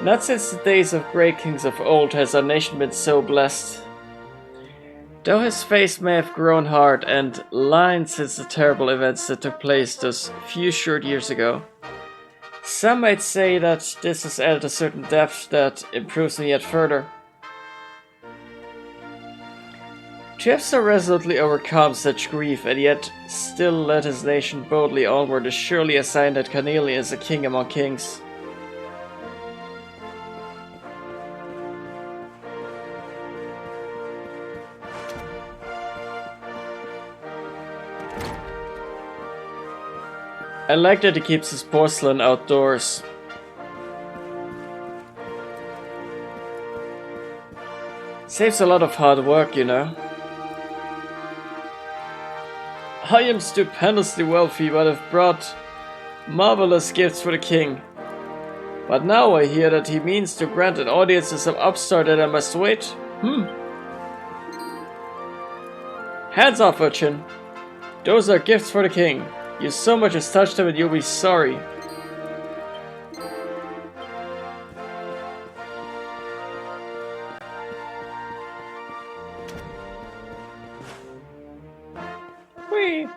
Not since the days of great kings of old has our nation been so blessed. Though his face may have grown hard and lined since the terrible events that took place those few short years ago, some might say that this has added a certain depth that improves him yet further. To have so resolutely overcome such grief and yet still led his nation boldly onward is surely a sign that Carnelian is a king among kings. I like that he keeps his porcelain outdoors. Saves a lot of hard work, you know. I am stupendously wealthy, but have brought marvelous gifts for the king. But now I hear that he means to grant an audience to some upstart that I must wait. Hands off, urchin. Those are gifts for the king. You so much as touch them and you'll be sorry. Whee!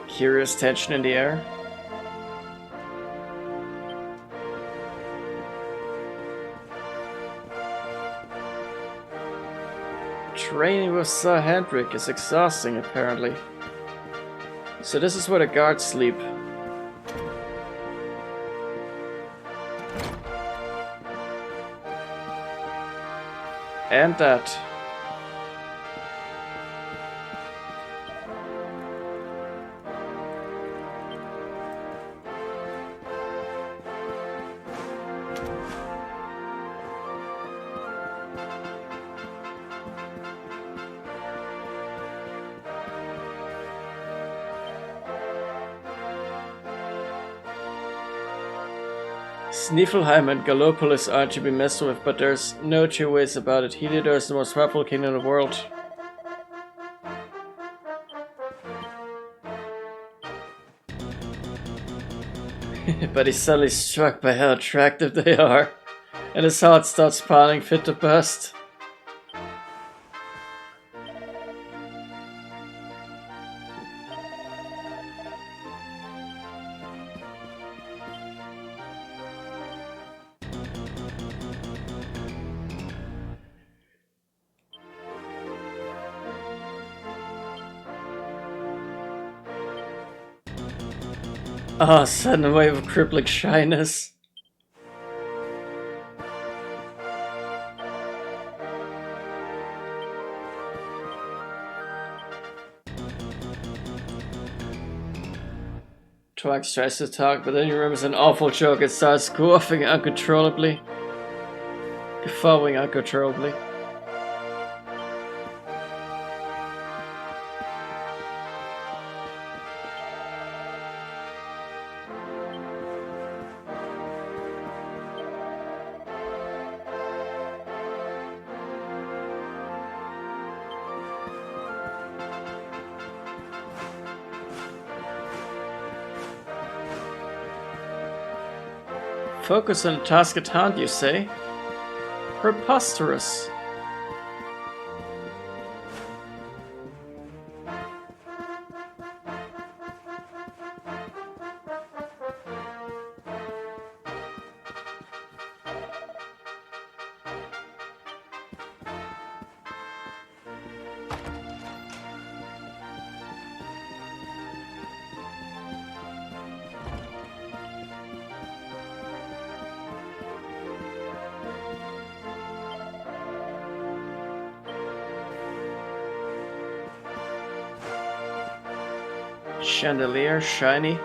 Curious tension in the air. Training with Sir Hendrik is exhausting, apparently. So this is where the guards sleep. And that. Sniffelheim and Gallopolis aren't to be messed with, but there's no two ways about it. Heliodor is the most powerful king in the world. But he's suddenly struck by how attractive they are, and his heart starts pounding fit to burst. Ah, sudden wave of crippling shyness. Twonks tries to talk, but then he remembers an awful joke and starts coughing uncontrollably. Guffawing uncontrollably. Focus on the task at hand, you say? Preposterous. Chandelier, shiny.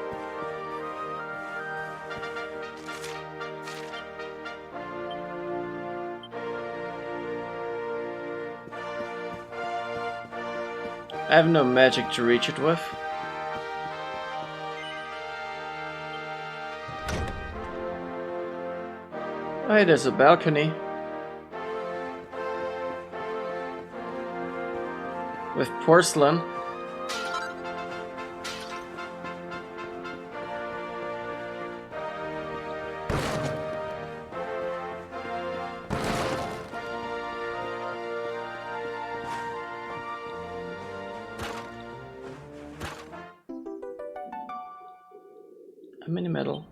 I have no magic to reach it with. Oh, hey, there's a balcony. With porcelain. A mini medal.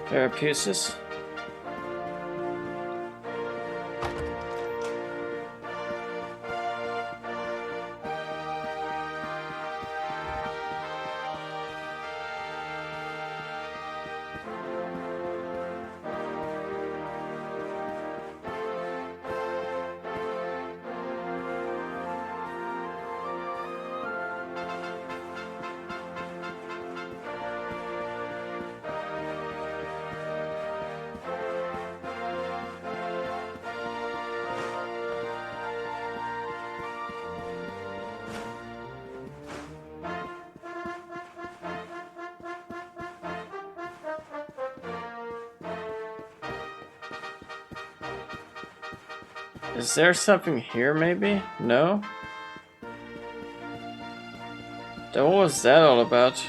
Carapaces. Is there something here, maybe? No? Then what was that all about?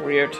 Weird.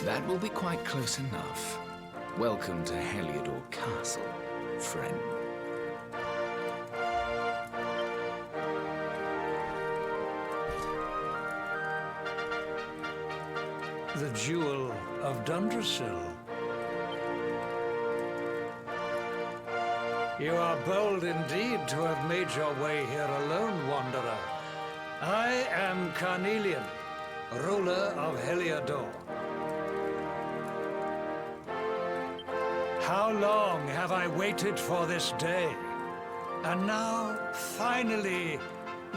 That will be quite close enough. Welcome to Heliodor Castle, friend. The Jewel of Dundrasil. You are bold indeed to have made your way here alone, Wanderer. I am Carnelian, ruler of Heliodor. How long have I waited for this day? And now, finally,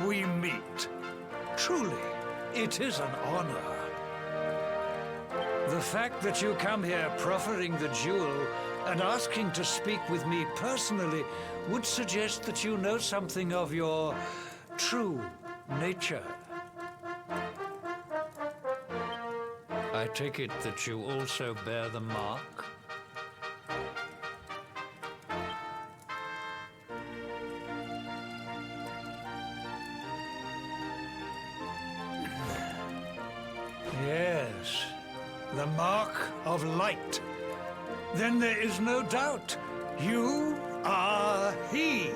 we meet. Truly, it is an honor. The fact that you come here proffering the jewel and asking to speak with me personally would suggest that you know something of your true nature. I take it that you also bear the mark? Yes, the mark of light. Then there is no doubt. You are he.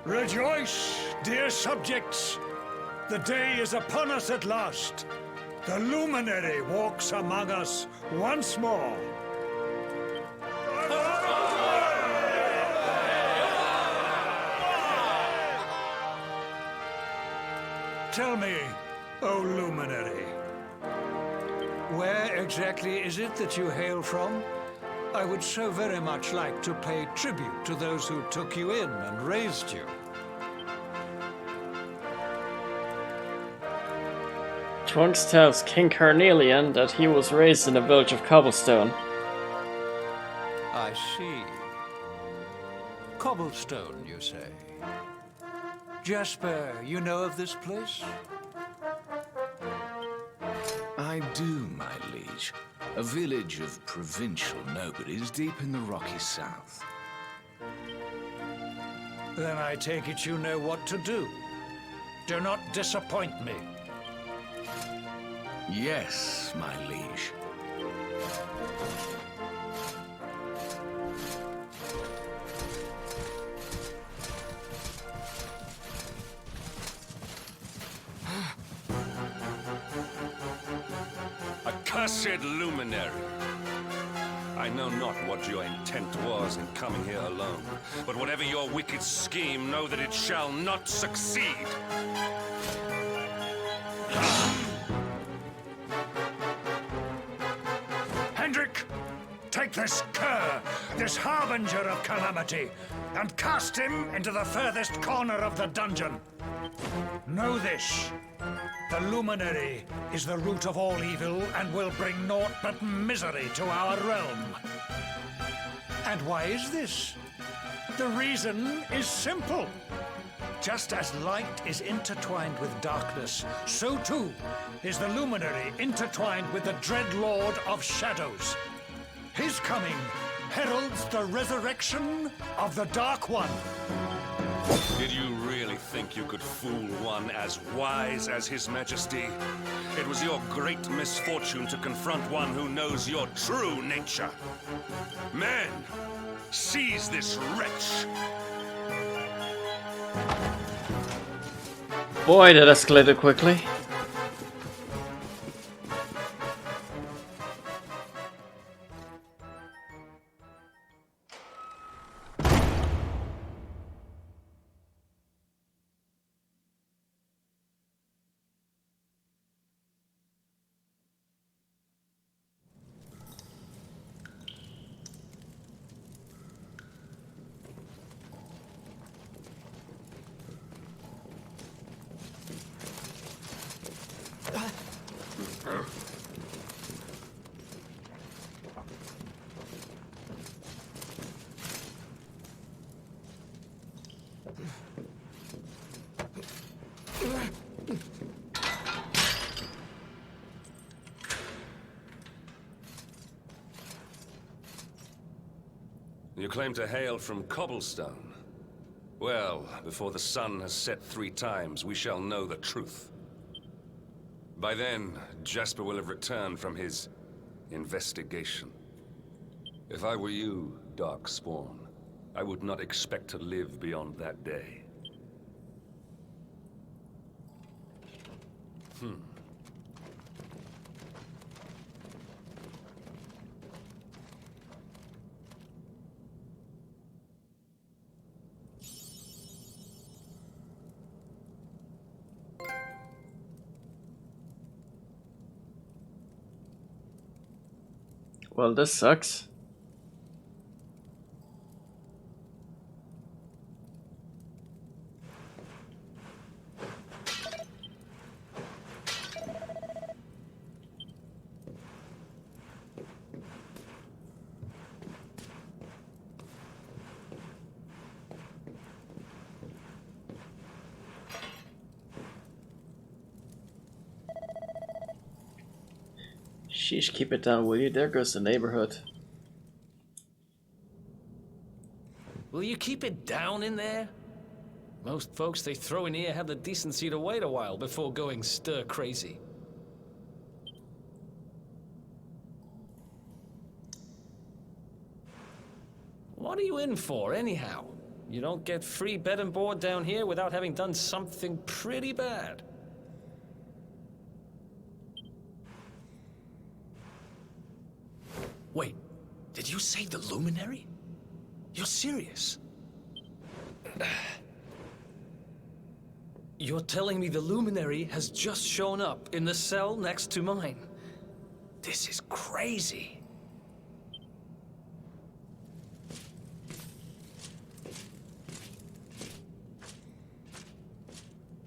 Rejoice, dear subjects. The day is upon us at last. The luminary walks among us once more. Tell me, O luminary, where exactly is it that you hail from? I would so very much like to pay tribute to those who took you in and raised you. Trunks tells King Carnelian that he was raised in the village of Cobblestone. I see. Cobblestone, you say? Jasper, you know of this place? I do, my liege. A village of provincial nobodies deep in the rocky south. Then I take it you know what to do. Do not disappoint me. Yes, my liege. Accursed luminary! I know not what your intent was in coming here alone, but whatever your wicked scheme, know that it shall not succeed! Hendrik, take this cur, this harbinger of calamity, and cast him into the furthest corner of the dungeon. Know this. The luminary is the root of all evil and will bring naught but misery to our realm. And why is this? The reason is simple. Just as light is intertwined with darkness, so too is the luminary intertwined with the dread Lord of Shadows. His coming heralds the resurrection of the Dark One. Did you really think you could fool one as wise as His Majesty? It was your great misfortune to confront one who knows your true nature. Men, seize this wretch! Boy, that escalated quickly. You claim to hail from Cobblestone. Well, before the sun has set 3 times, we shall know the truth. By then, Jasper will have returned from his investigation. If I were you, Darkspawn, I would not expect to live beyond that day. Well, this sucks. Sheesh, keep it down, will you? There goes the neighborhood. Will you keep it down in there? Most folks they throw in here have the decency to wait a while before going stir crazy. What are you in for, anyhow? You don't get free bed and board down here without having done something pretty bad. Wait, did you say the Luminary? You're serious? You're telling me the Luminary has just shown up in the cell next to mine? This is crazy.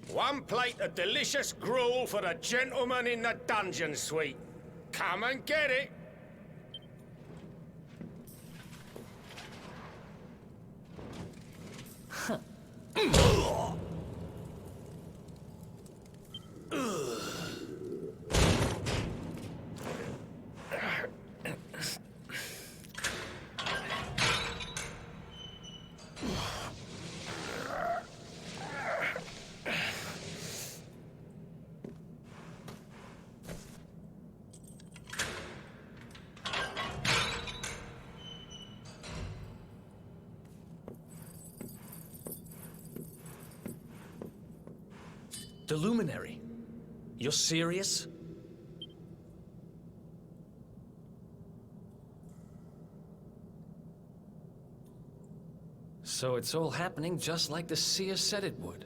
One plate of delicious gruel for the gentleman in the dungeon suite. Come and get it. The Luminary? You're serious? So it's all happening just like the seer said it would.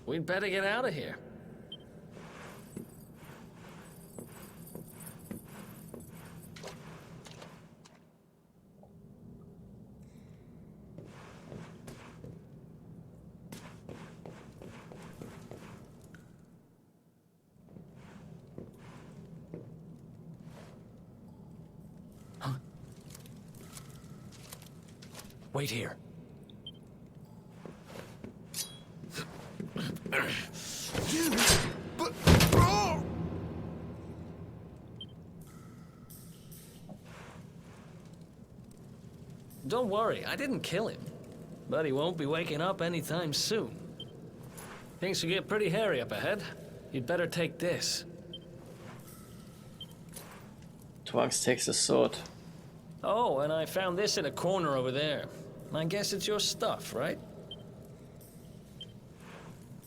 We'd better get out of here. Wait here. Don't worry, I didn't kill him. But he won't be waking up anytime soon. Things will get pretty hairy up ahead. You'd better take this. Twanks takes a sword. Oh, and I found this in a corner over there. I guess it's your stuff, right?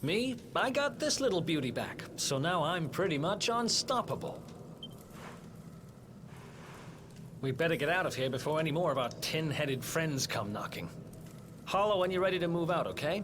Me? I got this little beauty back, so now I'm pretty much unstoppable. We'd better get out of here before any more of our tin-headed friends come knocking. Holler when you're ready to move out, okay?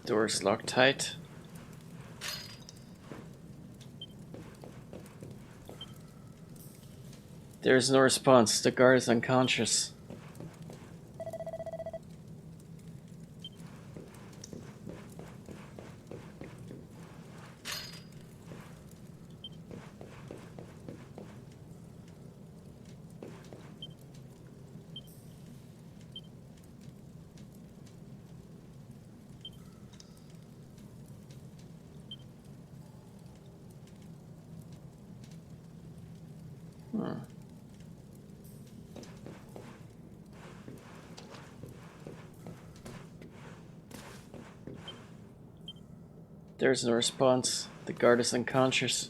Doors locked tight. There is no response. The guard is unconscious. There's no response. The guard is unconscious.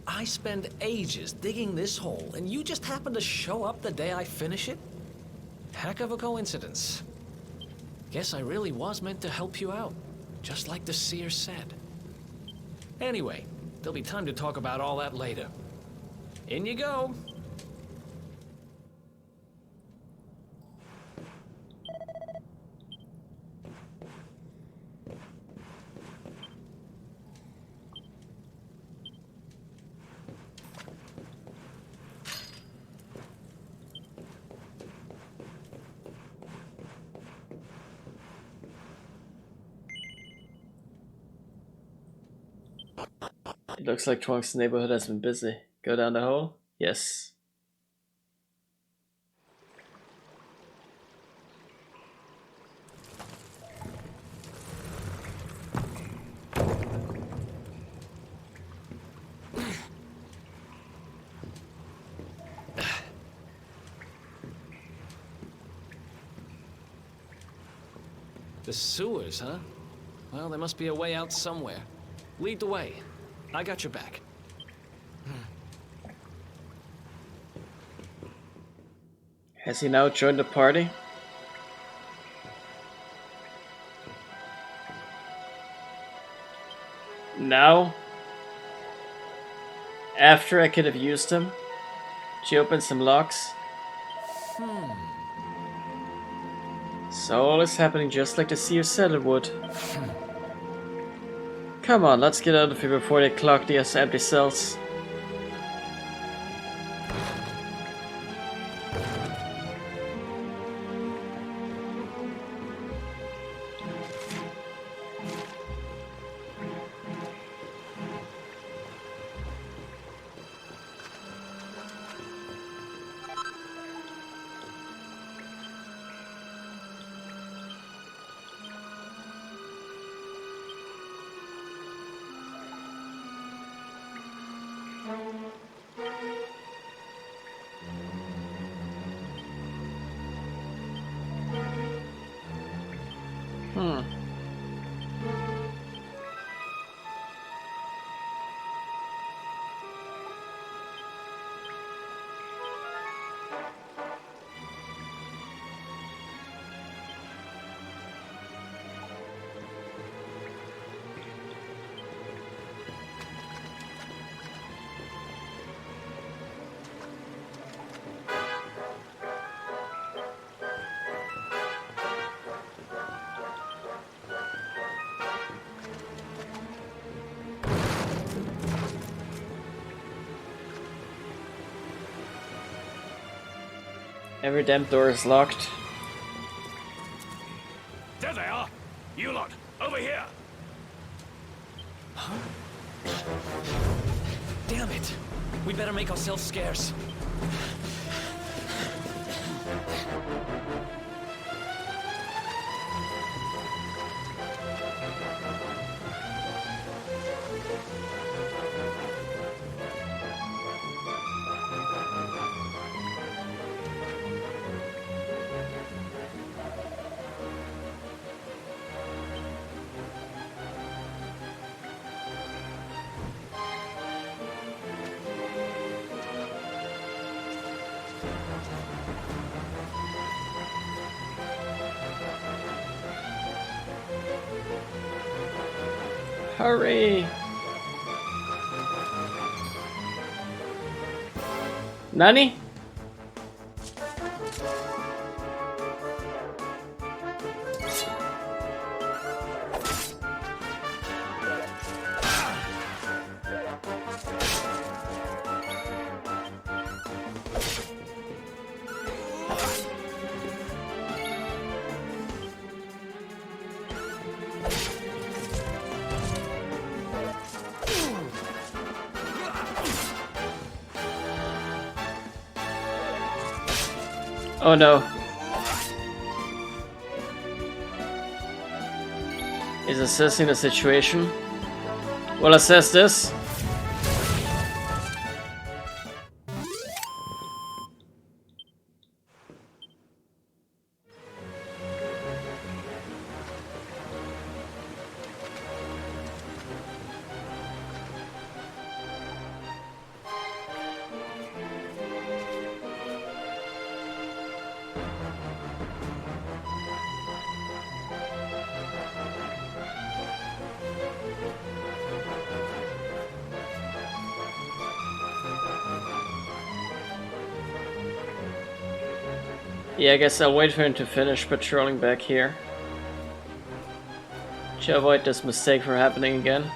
I spend ages digging this hole, and you just happen to show up the day I finish it? Heck of a coincidence. Guess I really was meant to help you out, just like the seer said. Anyway, there'll be time to talk about all that later. In you go. It looks like Trunk's neighborhood has been busy. Go down the hole? Yes. The sewers, huh? Well, there must be a way out somewhere. Lead the way. I got your back. Has he now joined the party? Now? After I could have used him? She opened some locks? So all is happening just like the Seer said it would. Come on, let's get out of here before they clog these empty cells. Every damn door is locked. There they are! You lot, over here! Huh? Damn it! We better make ourselves scarce. Hurry! Nani? Oh no. Is assessing the situation. We'll assess this. Yeah, I guess I'll wait for him to finish patrolling back here to avoid this mistake from happening again.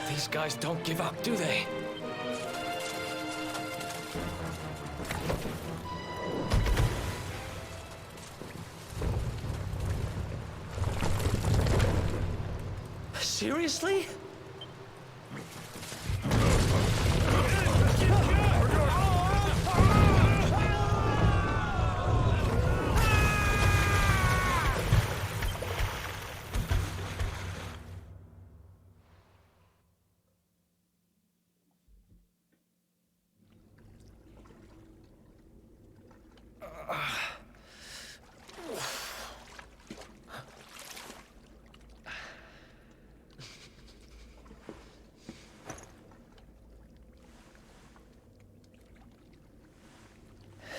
These guys don't give up, do they? Seriously?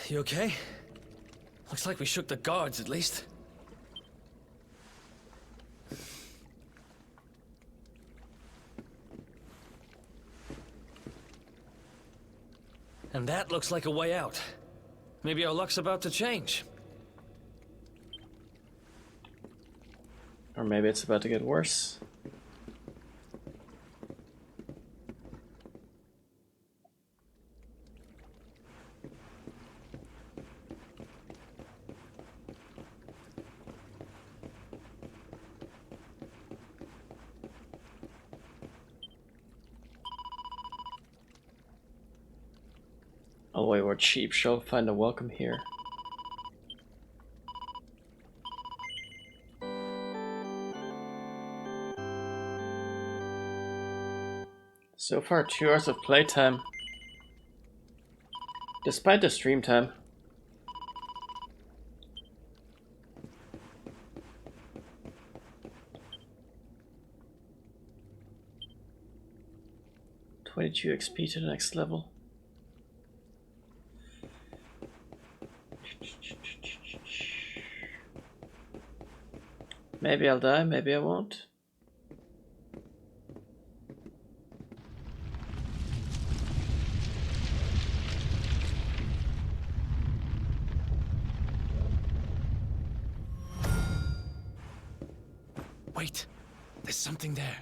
You okay? Looks like we shook the guards, at least. And that looks like a way out. Maybe our luck's about to change. Or maybe it's about to get worse. Oh wait, we're cheap. Shall find a welcome here. So far, 2 hours of playtime. Despite the stream time. $22 XP to the next level. Maybe I'll die, maybe I won't. Wait, there's something there.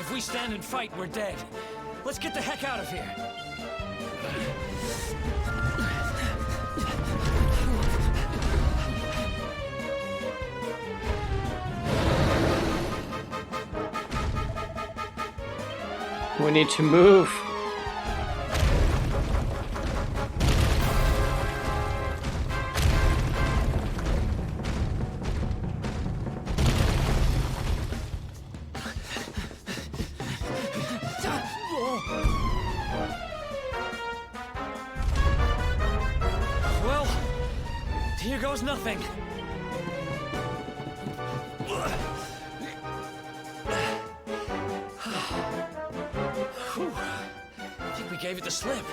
If we stand and fight, we're dead. Let's get the heck out of here. We need to move. Well, here goes nothing. Whew. I think we gave it the slip.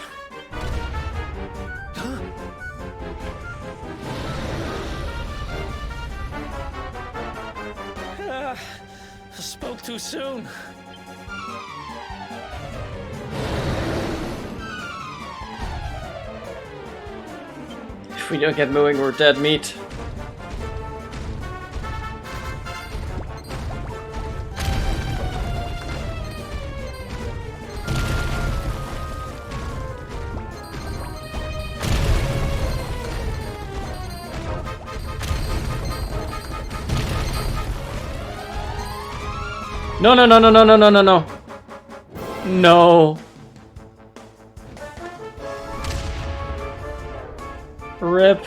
Huh? I spoke too soon. If we don't get moving, we're dead meat. No, no, no, no, no, no, no, no, no. No. Rip.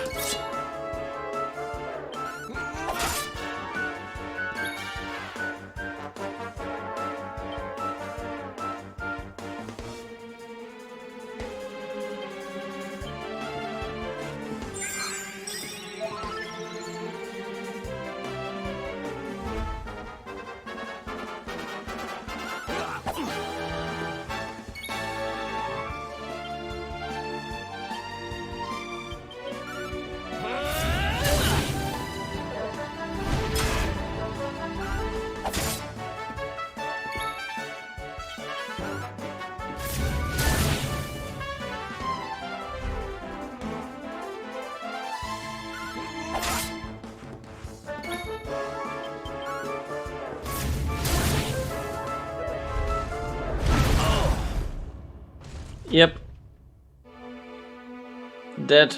Dead.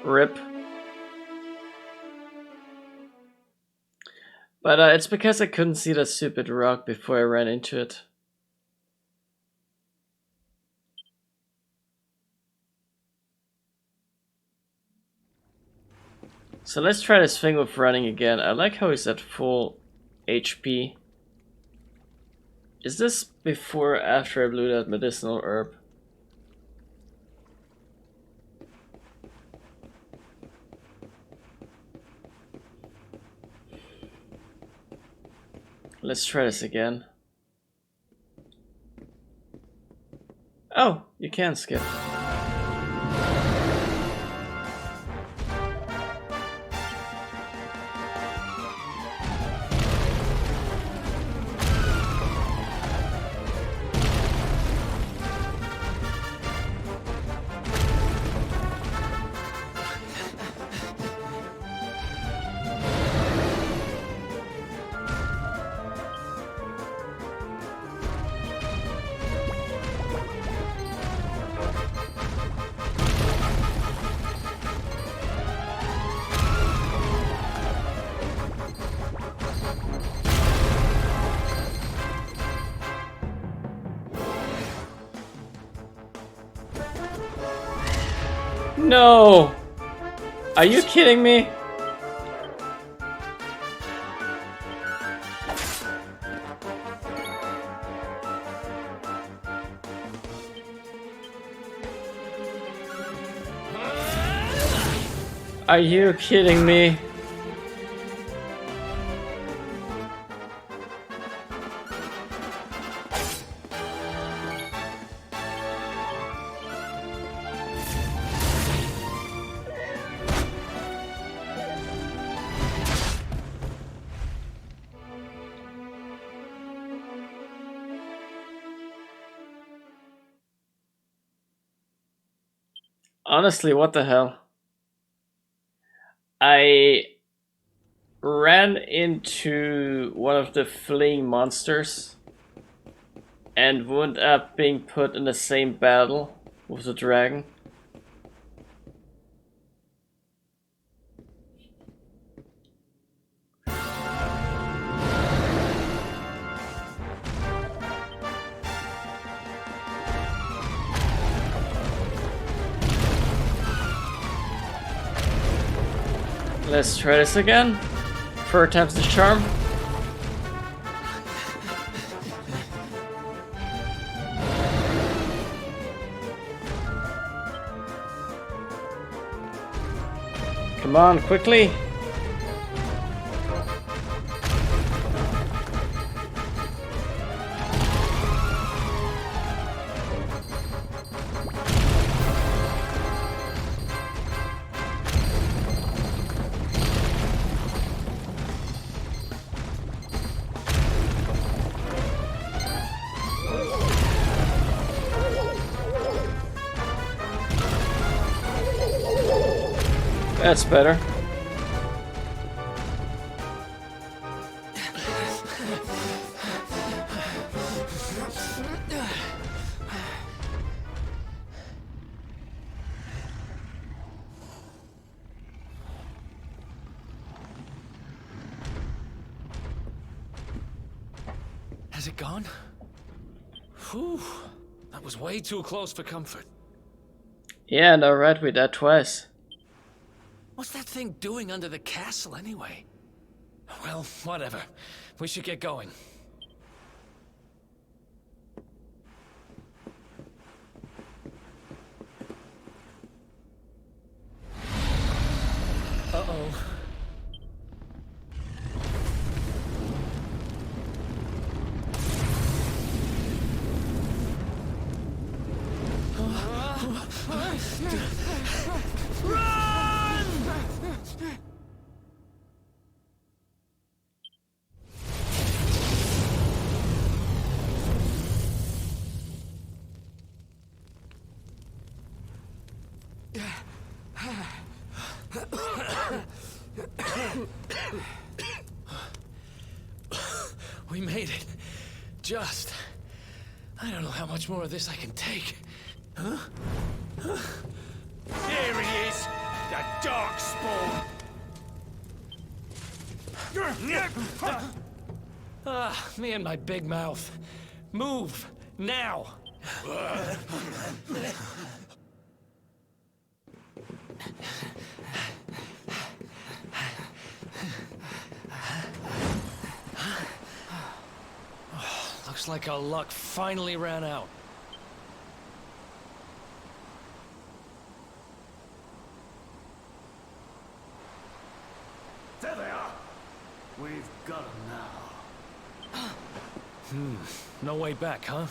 Rip. But it's because I couldn't see that stupid rock before I ran into it. So let's try this thing with running again. I like how he's at full HP. Is this before or after I blew that medicinal herb? Let's try this again. Oh, you can skip. No! Are you kidding me? Are you kidding me? Honestly, what the hell? I ran into one of the fleeing monsters and wound up being put in the same battle with the dragon. Let's try this again. 4 times the charm. Come on, quickly. That's better. Has it gone? Whew. That was way too close for comfort. Yeah, no, right, we died twice. What's that thing doing under the castle anyway? Well, whatever. We should get going. Uh-oh. We made it. Just. I don't know how much more of this I can take. Huh? Here he is, Darkspawn! Me and my big mouth. Move, now! Looks like our luck finally ran out. There they are. We've got them now. No way back, huh?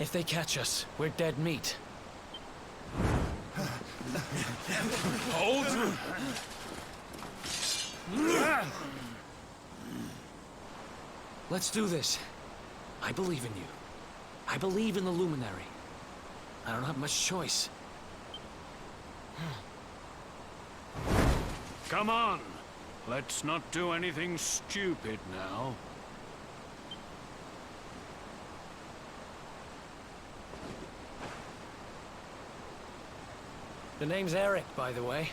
If they catch us, we're dead meat. Hold! Let's do this. I believe in you. I believe in the Luminary. I don't have much choice. Come on. Let's not do anything stupid now. The name's Eric, by the way.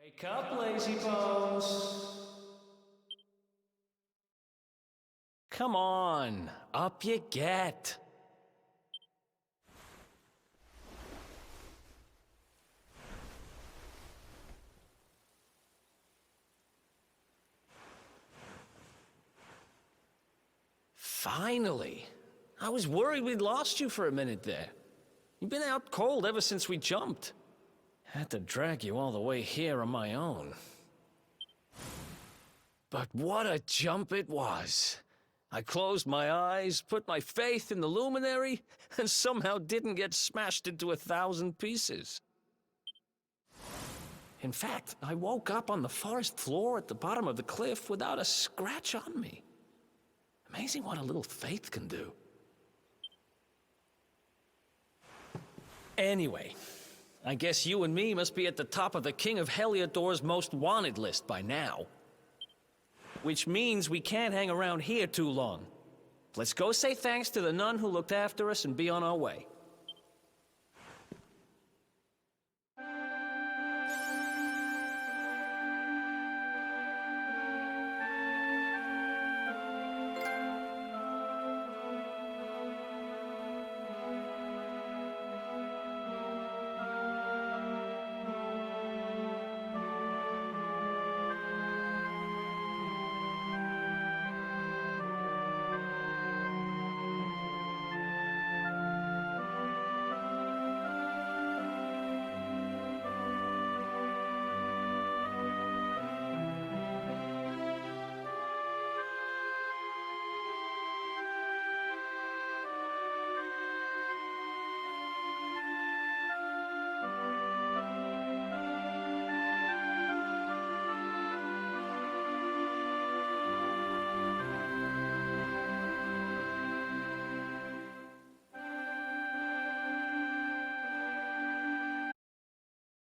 Wake up, lazy bones. Come on, up you get. Finally. I was worried we'd lost you for a minute there. You've been out cold ever since we jumped. Had to drag you all the way here on my own. But what a jump it was. I closed my eyes, put my faith in the luminary, and somehow didn't get smashed into 1,000 pieces. In fact, I woke up on the forest floor at the bottom of the cliff without a scratch on me. Amazing what a little faith can do. Anyway, I guess you and me must be at the top of the King of Heliodor's most wanted list by now. Which means we can't hang around here too long. Let's go say thanks to the nun who looked after us and be on our way.